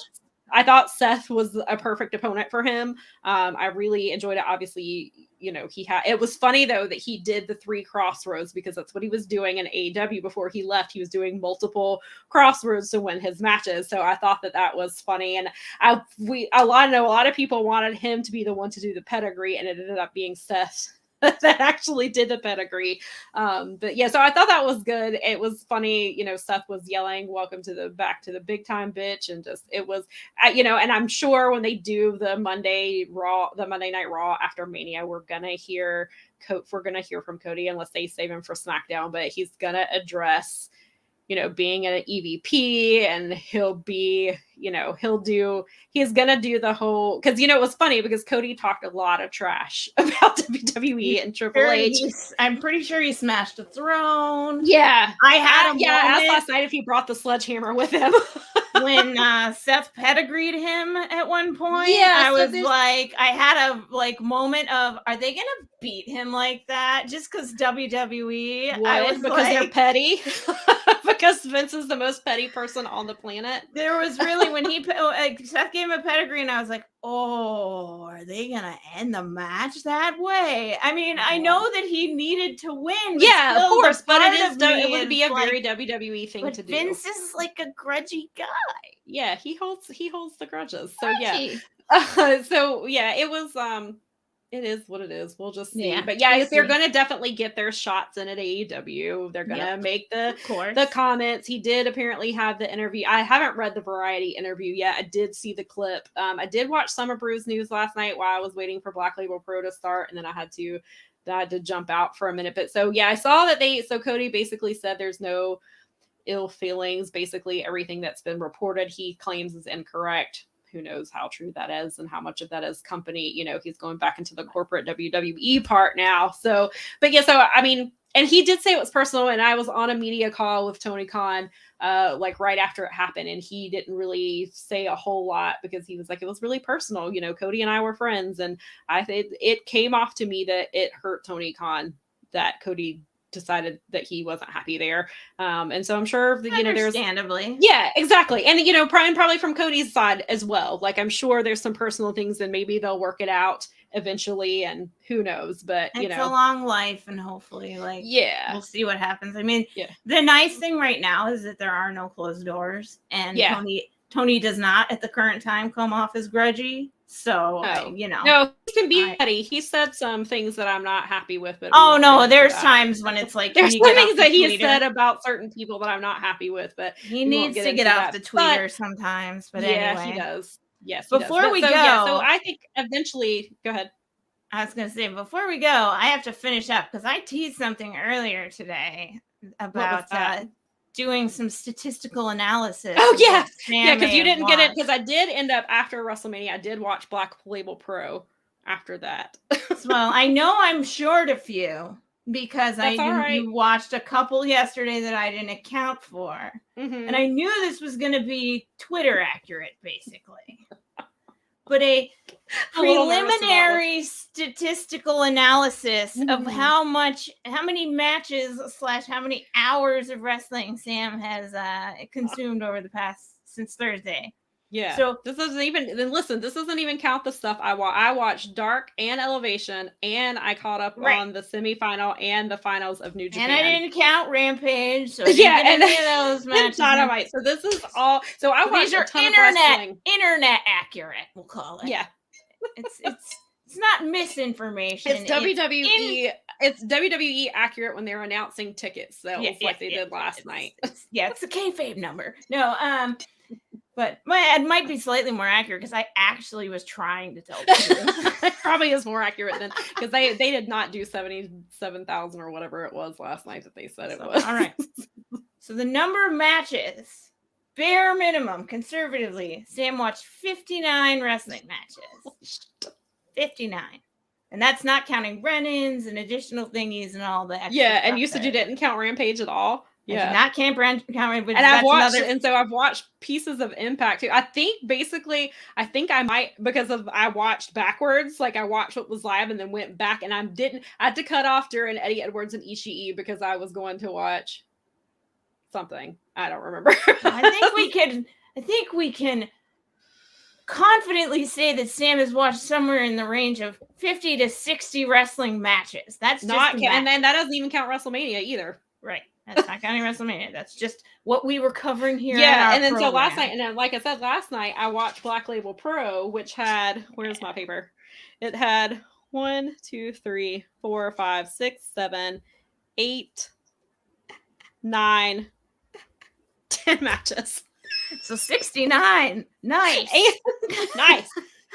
I thought Seth was a perfect opponent for him. I really enjoyed it. Obviously, it was funny though that he did the 3 crossroads because that's what he was doing in AEW before he left. He was doing multiple crossroads to win his matches. So I thought that was funny. And a lot of people wanted him to be the one to do the pedigree, and it ended up being Seth that actually did the pedigree. But yeah, so I thought that was good. It was funny. Seth was yelling, "Welcome to the back to the big time, bitch." And just, it was, and I'm sure when they do the Monday Night Raw after Mania, we're going to hear from Cody, unless they save him for SmackDown, but he's going to address, being an EVP, and he'll be, he's going to do the whole, because, it was funny because Cody talked a lot of trash about WWE and Triple H. I'm pretty sure he smashed a throne. Yeah. I had I asked last night if he brought the sledgehammer with him. When Seth pedigreed him at one point, yeah, I was like, I had a moment of, are they gonna beat him like that just because WWE? Because they're petty. Because Vince is the most petty person on the planet. There was really, when Seth gave him a pedigree, and I was like, oh, are they gonna end the match that way? I mean, I know that he needed to win. Yeah, of course, but it would be a very WWE thing to do. Vince is like a grudgy guy. Yeah, he holds the grudges. So yeah. So yeah, it was it is what it is. We'll just see. But yeah, they're going to definitely get their shots in at AEW. They're going to make the comments. He did apparently have the interview. I haven't read the Variety interview yet. I did see the clip. I did watch Summer Brews News last night while I was waiting for Black Label Pro to start, and then I had to jump out for a minute. But so yeah, I saw that Cody basically said there's no ill feelings. Basically everything that's been reported he claims is incorrect. Who knows how true that is and how much of that is company, he's going back into the corporate WWE part now. So, but yeah, so I mean, and he did say it was personal, and I was on a media call with Tony Khan right after it happened, and he didn't really say a whole lot because he was like, it was really personal. Cody and I were friends, and I think it came off to me that it hurt Tony Khan that Cody decided that he wasn't happy there. And so I'm sure that, understandably. Yeah, exactly. And, probably from Cody's side as well. Like, I'm sure there's some personal things and maybe they'll work it out eventually, and who knows, but it's a long life, and hopefully we'll see what happens. I mean, the nice thing right now is that there are no closed doors, and Tony does not at the current time come off as grudgy. So, no, he can be petty. He said some things that I'm not happy with. But there's times when it's like, there's some things that he has said about certain people that I'm not happy with, but he needs to get off the tweeter sometimes. But anyway, he does. Yes. Before we go, so I think eventually, go ahead. I was going to say, before we go, I have to finish up because I teased something earlier today about doing some statistical analysis. Oh yeah, because you didn't get it, because I did end up, after WrestleMania, I did watch Black Label Pro after that. Well, I know I'm short a few because you watched a couple yesterday that I didn't account for. Mm-hmm. And I knew this was going to be Twitter accurate, basically. But a preliminary statistical analysis of how many matches / how many hours of wrestling Sam has consumed over the past, since Thursday. Yeah. So this doesn't even count the stuff I watched Dark and Elevation, and I caught up on the semifinal and the finals of New Japan. And I didn't count Rampage. So any of those matches. Dynamite. So this is all. So I watched a ton of wrestling. Internet accurate, we'll call it. Yeah. It's not misinformation. It's WWE. It's WWE accurate when they're announcing tickets. So like they did last night. It's a kayfabe number. No. But it might be slightly more accurate because I actually was trying to tell the truth. It probably is more accurate than, because they did not do 77,000 or whatever it was last night that they said it was. All right. So the number of matches bare minimum, conservatively, Sam watched 59 wrestling matches. 59. And that's not counting run-ins and additional thingies and all the extra Yeah, and you said you didn't count Rampage at all? Yeah. I did not count Rampage. And I've watched pieces of Impact too. I think I might, because I watched backwards, like I watched what was live and then went back, and I had to cut off during Eddie Edwards and Ishii because I was going to watch something. I don't remember. I think we can confidently say that Sam has watched somewhere in the range of 50 to 60 wrestling matches. That's not, and then that doesn't even count WrestleMania either. Right. That's not counting WrestleMania. That's just what we were covering here. Yeah, and then so last night, and then like I said, last night I watched Black Label Pro, which had, where's my paper? It had 1, 2, 3, 4, 5, 6, 7, 8, 9, 10 matches. So 69. Nice. Nice.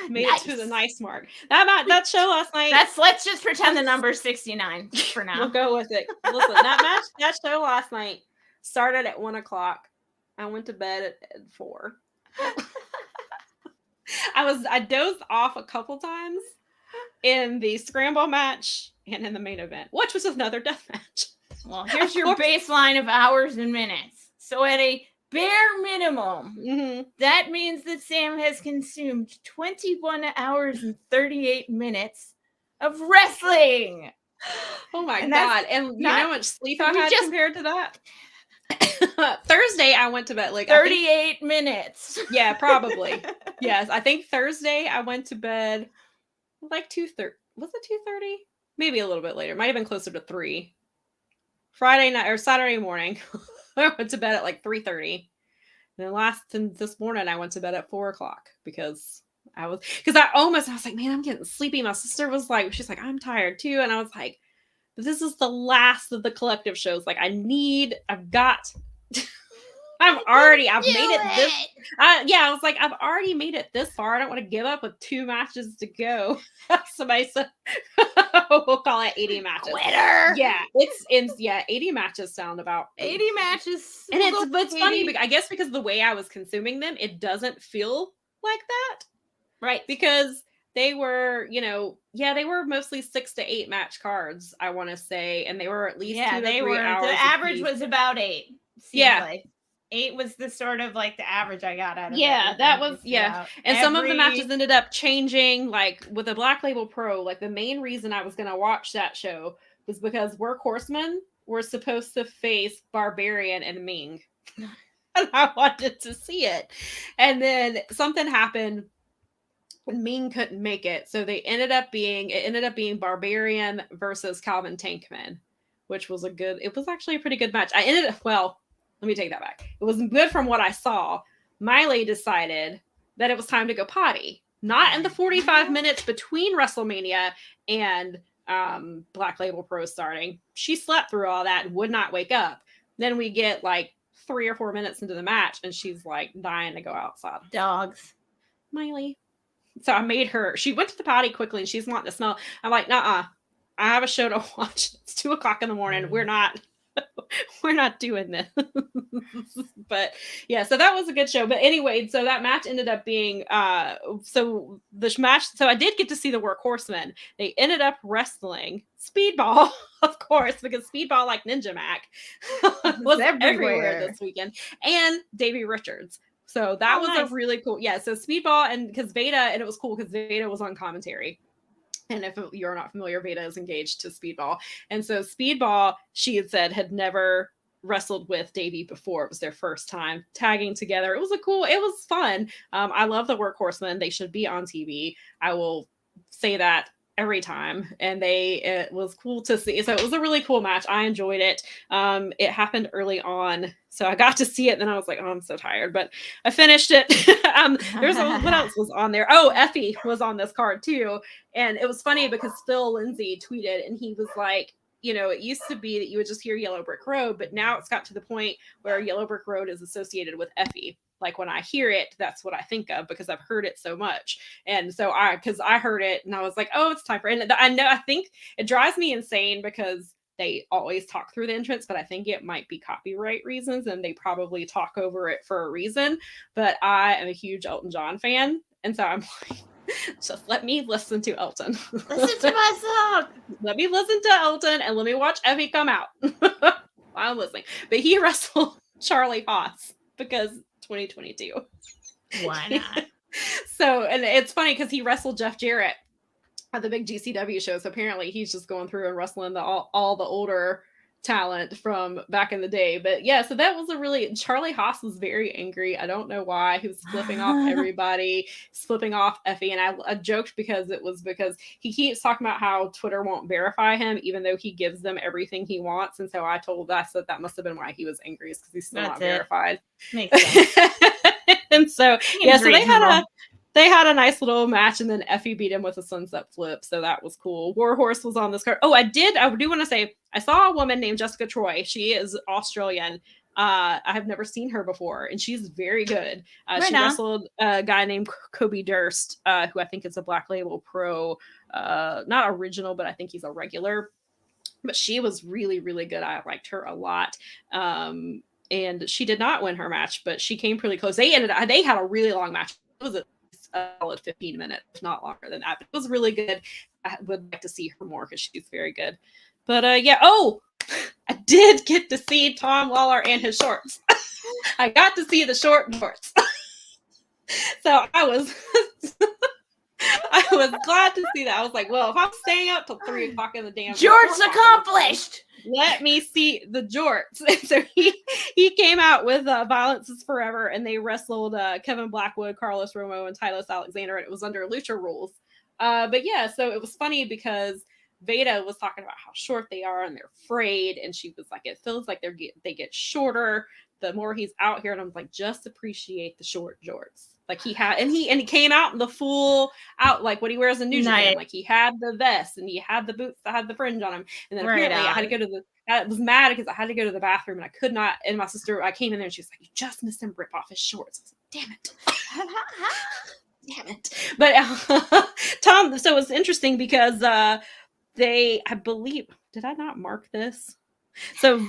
Made it to the nice mark. That show last night. Let's just pretend the number's 69 for now. We'll go with it. Listen, that show last night started at 1:00. I went to bed at 4. I dozed off a couple times in the scramble match and in the main event, which was another death match. Well, here's your baseline of hours and minutes. So at a bare minimum, that means that Sam has consumed 21 hours and 38 minutes of wrestling. Oh my God. And you know how much sleep I had compared to that? Thursday, I went to bed like 38 minutes. Yeah, probably. Yes, I think Thursday I went to bed like 2:30. Was it 2:30? Maybe a little bit later. Might have been closer to 3. Friday night or Saturday morning. I went to bed at like 3:30. And then this morning I went to bed at 4:00 because I was like, man, I'm getting sleepy. My sister was like, she's like, I'm tired too. And I was like, this is the last of the collective shows. Like I've made it this. I was like, I've already made it this far. I don't want to give up with 2 matches to go. Somebody said, we'll call it 80 matches. Quitter. Yeah, 80 matches sound about 80 matches. And it's funny because I guess because the way I was consuming them, it doesn't feel like that. Right. Because they were, they were mostly 6 to 8 match cards, I want to say, and they were at least 2 to 3 hours. The average was about 8. Yeah. Like. 8 was the sort of like the average I got out of it. Yeah, that was, yeah. And some of the matches ended up changing, like with the Black Label Pro, like the main reason I was going to watch that show was because Workhorsemen were supposed to face Barbarian and Ming. And I wanted to see it. And then something happened when Ming couldn't make it. So it ended up being Barbarian versus Calvin Tankman, which was it was actually a pretty good match. Let me take that back. It wasn't good from what I saw. Miley decided that it was time to go potty. Not in the 45 minutes between WrestleMania and Black Label Pro starting. She slept through all that and would not wake up. Then we get like 3 or 4 minutes into the match and she's like dying to go outside. Dogs. Miley. So I made her. She went to the potty quickly and she's wanting to smell. I'm like, nuh-uh. I have a show to watch. It's 2:00 in the morning. We're not doing this. But yeah, so that was a good show. But anyway, so that match ended up being so I did get to see the Workhorsemen. They ended up wrestling Speedball, of course, because Speedball, like Ninja Mac, was everywhere this weekend, and Davey Richards. So that was nice. A really cool, so Speedball, and because Veda, and it was cool because Veda was on commentary. And if you're not familiar, Veda is engaged to Speedball. And so Speedball, she had said, had never wrestled with Davey before. It was their first time tagging together. It was fun. I love the Workhorsemen. They should be on TV. I will say that every time. And it was cool to see. So it was a really cool match. I enjoyed it. It happened early on. So I got to see it. Then I was like, oh, I'm so tired. But I finished it. What else was on there? Oh, Effie was on this card too. And it was funny because Phil Lindsay tweeted and he was like, it used to be that you would just hear Yellow Brick Road, but now it's got to the point where Yellow Brick Road is associated with Effie. Like when I hear it, that's what I think of because I've heard it so much. And so because I heard it and I was like, oh, it's time for it. And I think it drives me insane because they always talk through the entrance, but I think it might be copyright reasons and they probably talk over it for a reason. But I am a huge Elton John fan. And so I'm like, just let me listen to Elton. Listen to my song. Let me listen to Elton and let me watch Effie come out while I'm listening. But he wrestled Charlie Haas because 2022. Why not? So, and it's funny because he wrestled Jeff Jarrett at the big GCW shows. So apparently he's just going through and wrestling all the older talent from back in the day. But yeah, so that was Charlie Haas was very angry. I don't know why. He was flipping off everybody, flipping off Effie. And I joked because he keeps talking about how Twitter won't verify him, even though he gives them everything he wants. And so I told us that must have been why he was angry, is because he's still not verified. Makes sense. And so, yeah, so they had a nice little match, and then Effie beat him with a sunset flip. So that was cool. Warhorse was on this card. Oh, I do want to say, I saw a woman named Jessica Troy. She is Australian. I have never seen her before, and she's very good. She wrestled a guy named Kobe Durst, who I think is a Black Label Pro, not original, but I think he's a regular. But she was really, really good. I liked her a lot. And she did not win her match, but she came pretty close. They had a really long match. It was a solid 15 minutes, if not longer than that. But it was really good. I would like to see her more because she's very good. But yeah. Oh, I did get to see Tom Lawler and his shorts. I got to see the short shorts. So I was glad to see that. I was like, well, if I'm staying up till 3 o'clock in the damn Jorts accomplished. Let me see the jorts. And so he came out with Violence is Forever, and they wrestled Kevin Blackwood, Carlos Romo, and Tylos Alexander, and it was under Lucha rules. But yeah, so it was funny because Veda was talking about how short they are and they're afraid, and she was like, it feels like they get shorter the more he's out here. And I'm like, just appreciate the short jorts. Like he came out in the full out, like what he wears in New Japan. Like he had the vest and he had the boots that had the fringe on him. And then apparently I had to go I was mad because I had to go to the bathroom and I could not. And my sister, I came in there and she was like, you just missed him rip off his shorts. I was like, damn it. But Tom, so it's interesting because I believe, did I not mark this? So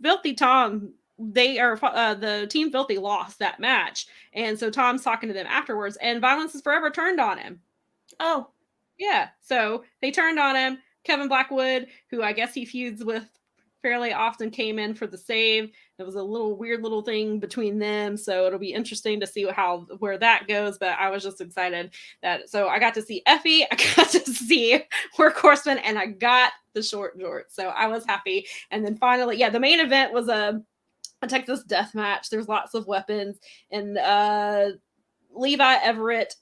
Filthy Tom, they are the Team Filthy lost that match, and so Tom's talking to them afterwards, and Violence is Forever turned on him. Oh, yeah, so they turned on him. Kevin Blackwood, who I guess he feuds with fairly often, came in for the save. It was a weird little thing between them, so it'll be interesting to see where that goes. But I was just excited so I got to see Effie, I got to see Workhorseman, and I got the short jorts, so I was happy. And then finally, yeah, the main event was a Texas death match. There's lots of weapons, and Levi Everett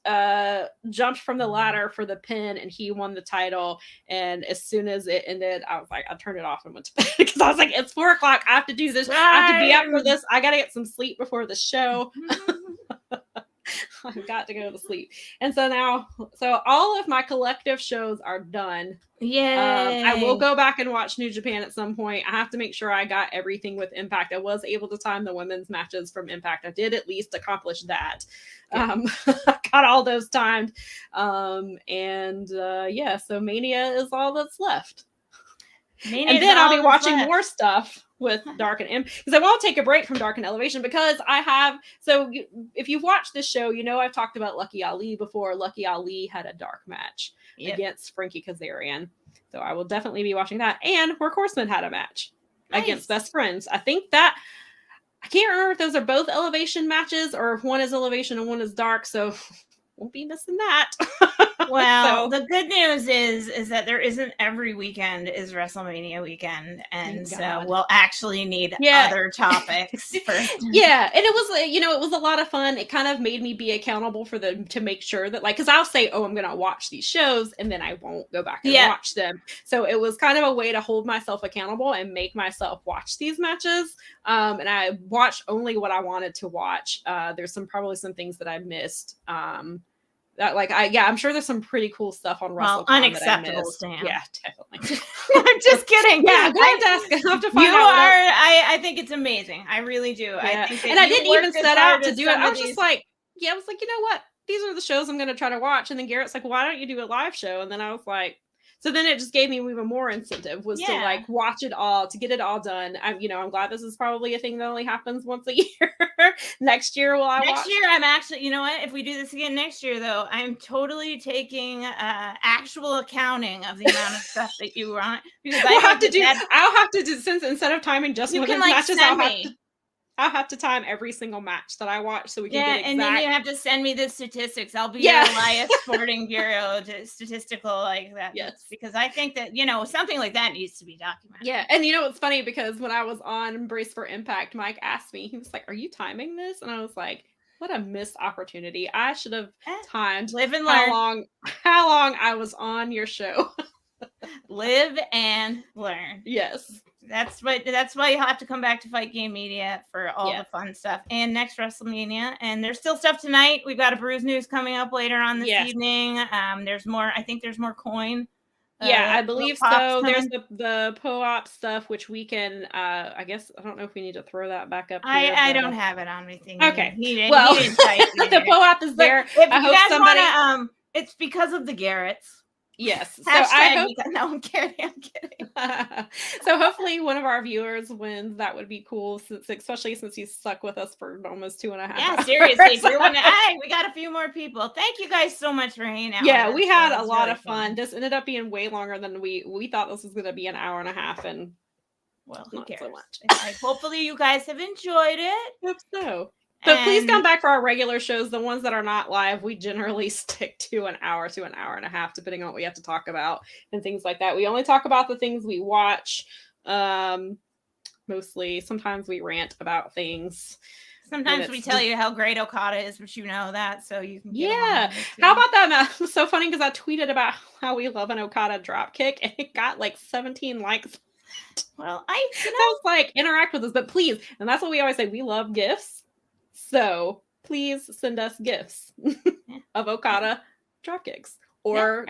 jumped from the ladder for the pin, and he won the title. And as soon as it ended, I was like, I turned it off and went to bed because I was like, it's 4 o'clock. I have to do this. I have to be up for this. I got to get some sleep before the show. I've got to go to sleep. And so all of my collective shows are done. Yay. I will go back and watch New Japan at some point. I have to make sure I got everything with Impact. I was able to time the women's matches from Impact. I did at least accomplish that. Yeah. I got all those timed. Yeah, so Mania is all that's left. And then I'll be watching more stuff with Dark and because I won't take a break from Dark and Elevation because if you've watched this show, I've talked about Lucky Ali before. Lucky Ali had a dark match against Frankie Kazarian. So I will definitely be watching that. And Workhorseman had a match against Best Friends. I think that I can't remember if those are both Elevation matches or if one is Elevation and one is Dark. So won't be missing that. Well, the good news is that there isn't every weekend is WrestleMania weekend, and so we'll actually need other topics. Yeah, and it was it was a lot of fun. It kind of made me be accountable for them to make sure that because I'll say, oh, I'm gonna watch these shows, and then I won't go back and watch them. So it was kind of a way to hold myself accountable and make myself watch these matches. And I watched only what I wanted to watch. There's probably some things that I missed. I'm sure there's some pretty cool stuff on WrestleCon. Unacceptable, Sam. Yeah, definitely. I'm just kidding. Yeah, I have to find out. I think it's amazing. I really do. Yeah. I didn't even set out to do it. I was just like, I was like, you know what? These are the shows I'm going to try to watch. And then Garrett's like, why don't you do a live show? And then I was like, So then it just gave me even more incentive was to like watch it all, to get it all done. I'm glad this is probably a thing that only happens once a year. Next year, Next year, I'm actually, you know what? If we do this again next year, though, I'm totally taking actual accounting of the amount of stuff that you want, because I'll have to do since instead of timing just women's matches, I'll have to time every single match that I watch so we can get exact. And then you have to send me the statistics. I'll be your Elias Sporting Bureau statistical like that. Yes. Because I think that, something like that needs to be documented. Yeah. And it's funny because when I was on Brace for Impact, Mike asked me, he was like, are you timing this? And I was like, what a missed opportunity. I should have timed Live and learn. How long I was on your show. Live and learn. Yes. That's why you have to come back to Fight Game Media for all the fun stuff. And next WrestleMania. And there's still stuff tonight. We've got a Bruise News coming up later on this evening. There's more. I think there's more coin. I believe so. There's the POAP stuff, which we can, I guess, I don't know if we need to throw that back up here. I don't have it on anything. Okay. He didn't the POAP is there. If I hope somebody... it's because of the Garretts. Yes. So I'm kidding. So hopefully one of our viewers wins. That would be cool, especially since he's stuck with us for almost 2.5 hours. Yeah, seriously. We got a few more people. Thank you guys so much for hanging out. Yeah, we had a lot of fun. This ended up being way longer than we thought this was going to be an hour and a half, and who cares? So much. Hopefully you guys have enjoyed it. Hope so. But please come back for our regular shows. The ones that are not live, we generally stick to an hour to an hour and a half, depending on what we have to talk about and things like that. We only talk about the things we watch. Mostly. Sometimes we rant about things. Sometimes we tell you how great Okada is, but you know that, so you can How about that, Matt? It was so funny because I tweeted about how we love an Okada dropkick, and it got like 17 likes. Well, I was like, interact with us, but please. And that's what we always say. We love gifts. So please send us gifts of Okada dropkicks or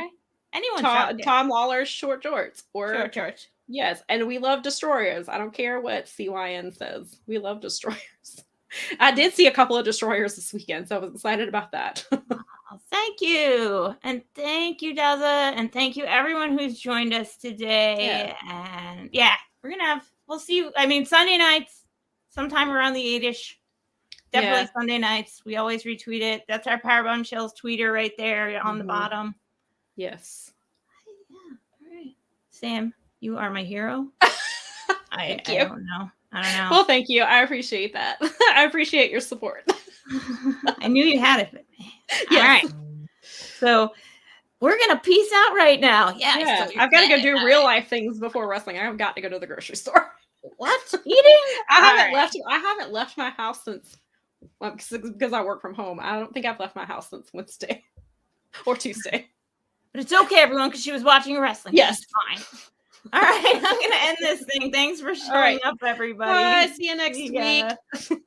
anyone Tom Lawler's short shorts or short shorts. Yes, and we love destroyers. I don't care what CYN says. We love destroyers. I did see a couple of destroyers this weekend, so I was excited about that. Thank you. And thank you, Daza. And thank you everyone who's joined us today. Yeah. And we'll see you. I mean, Sunday nights, sometime around the 8-ish. Definitely Sunday nights. We always retweet it. That's our Powerbombshells tweeter right there on the bottom. Yes. Yeah. All right. Sam, you are my hero. Thank you. I don't know. Well, thank you. I appreciate that. I appreciate your support. I knew you had it. But yes. All right. So we're going to peace out right now. Yeah. I've got to go do real life things before wrestling. I've got to go to the grocery store. What? Eating? I haven't left my house since because I work from home. I don't think I've left my house since Wednesday or Tuesday. But it's okay, everyone, because she was watching wrestling. Yes. It's fine. All right. I'm going to end this thing. Thanks for showing up, everybody. Bye. See you next week.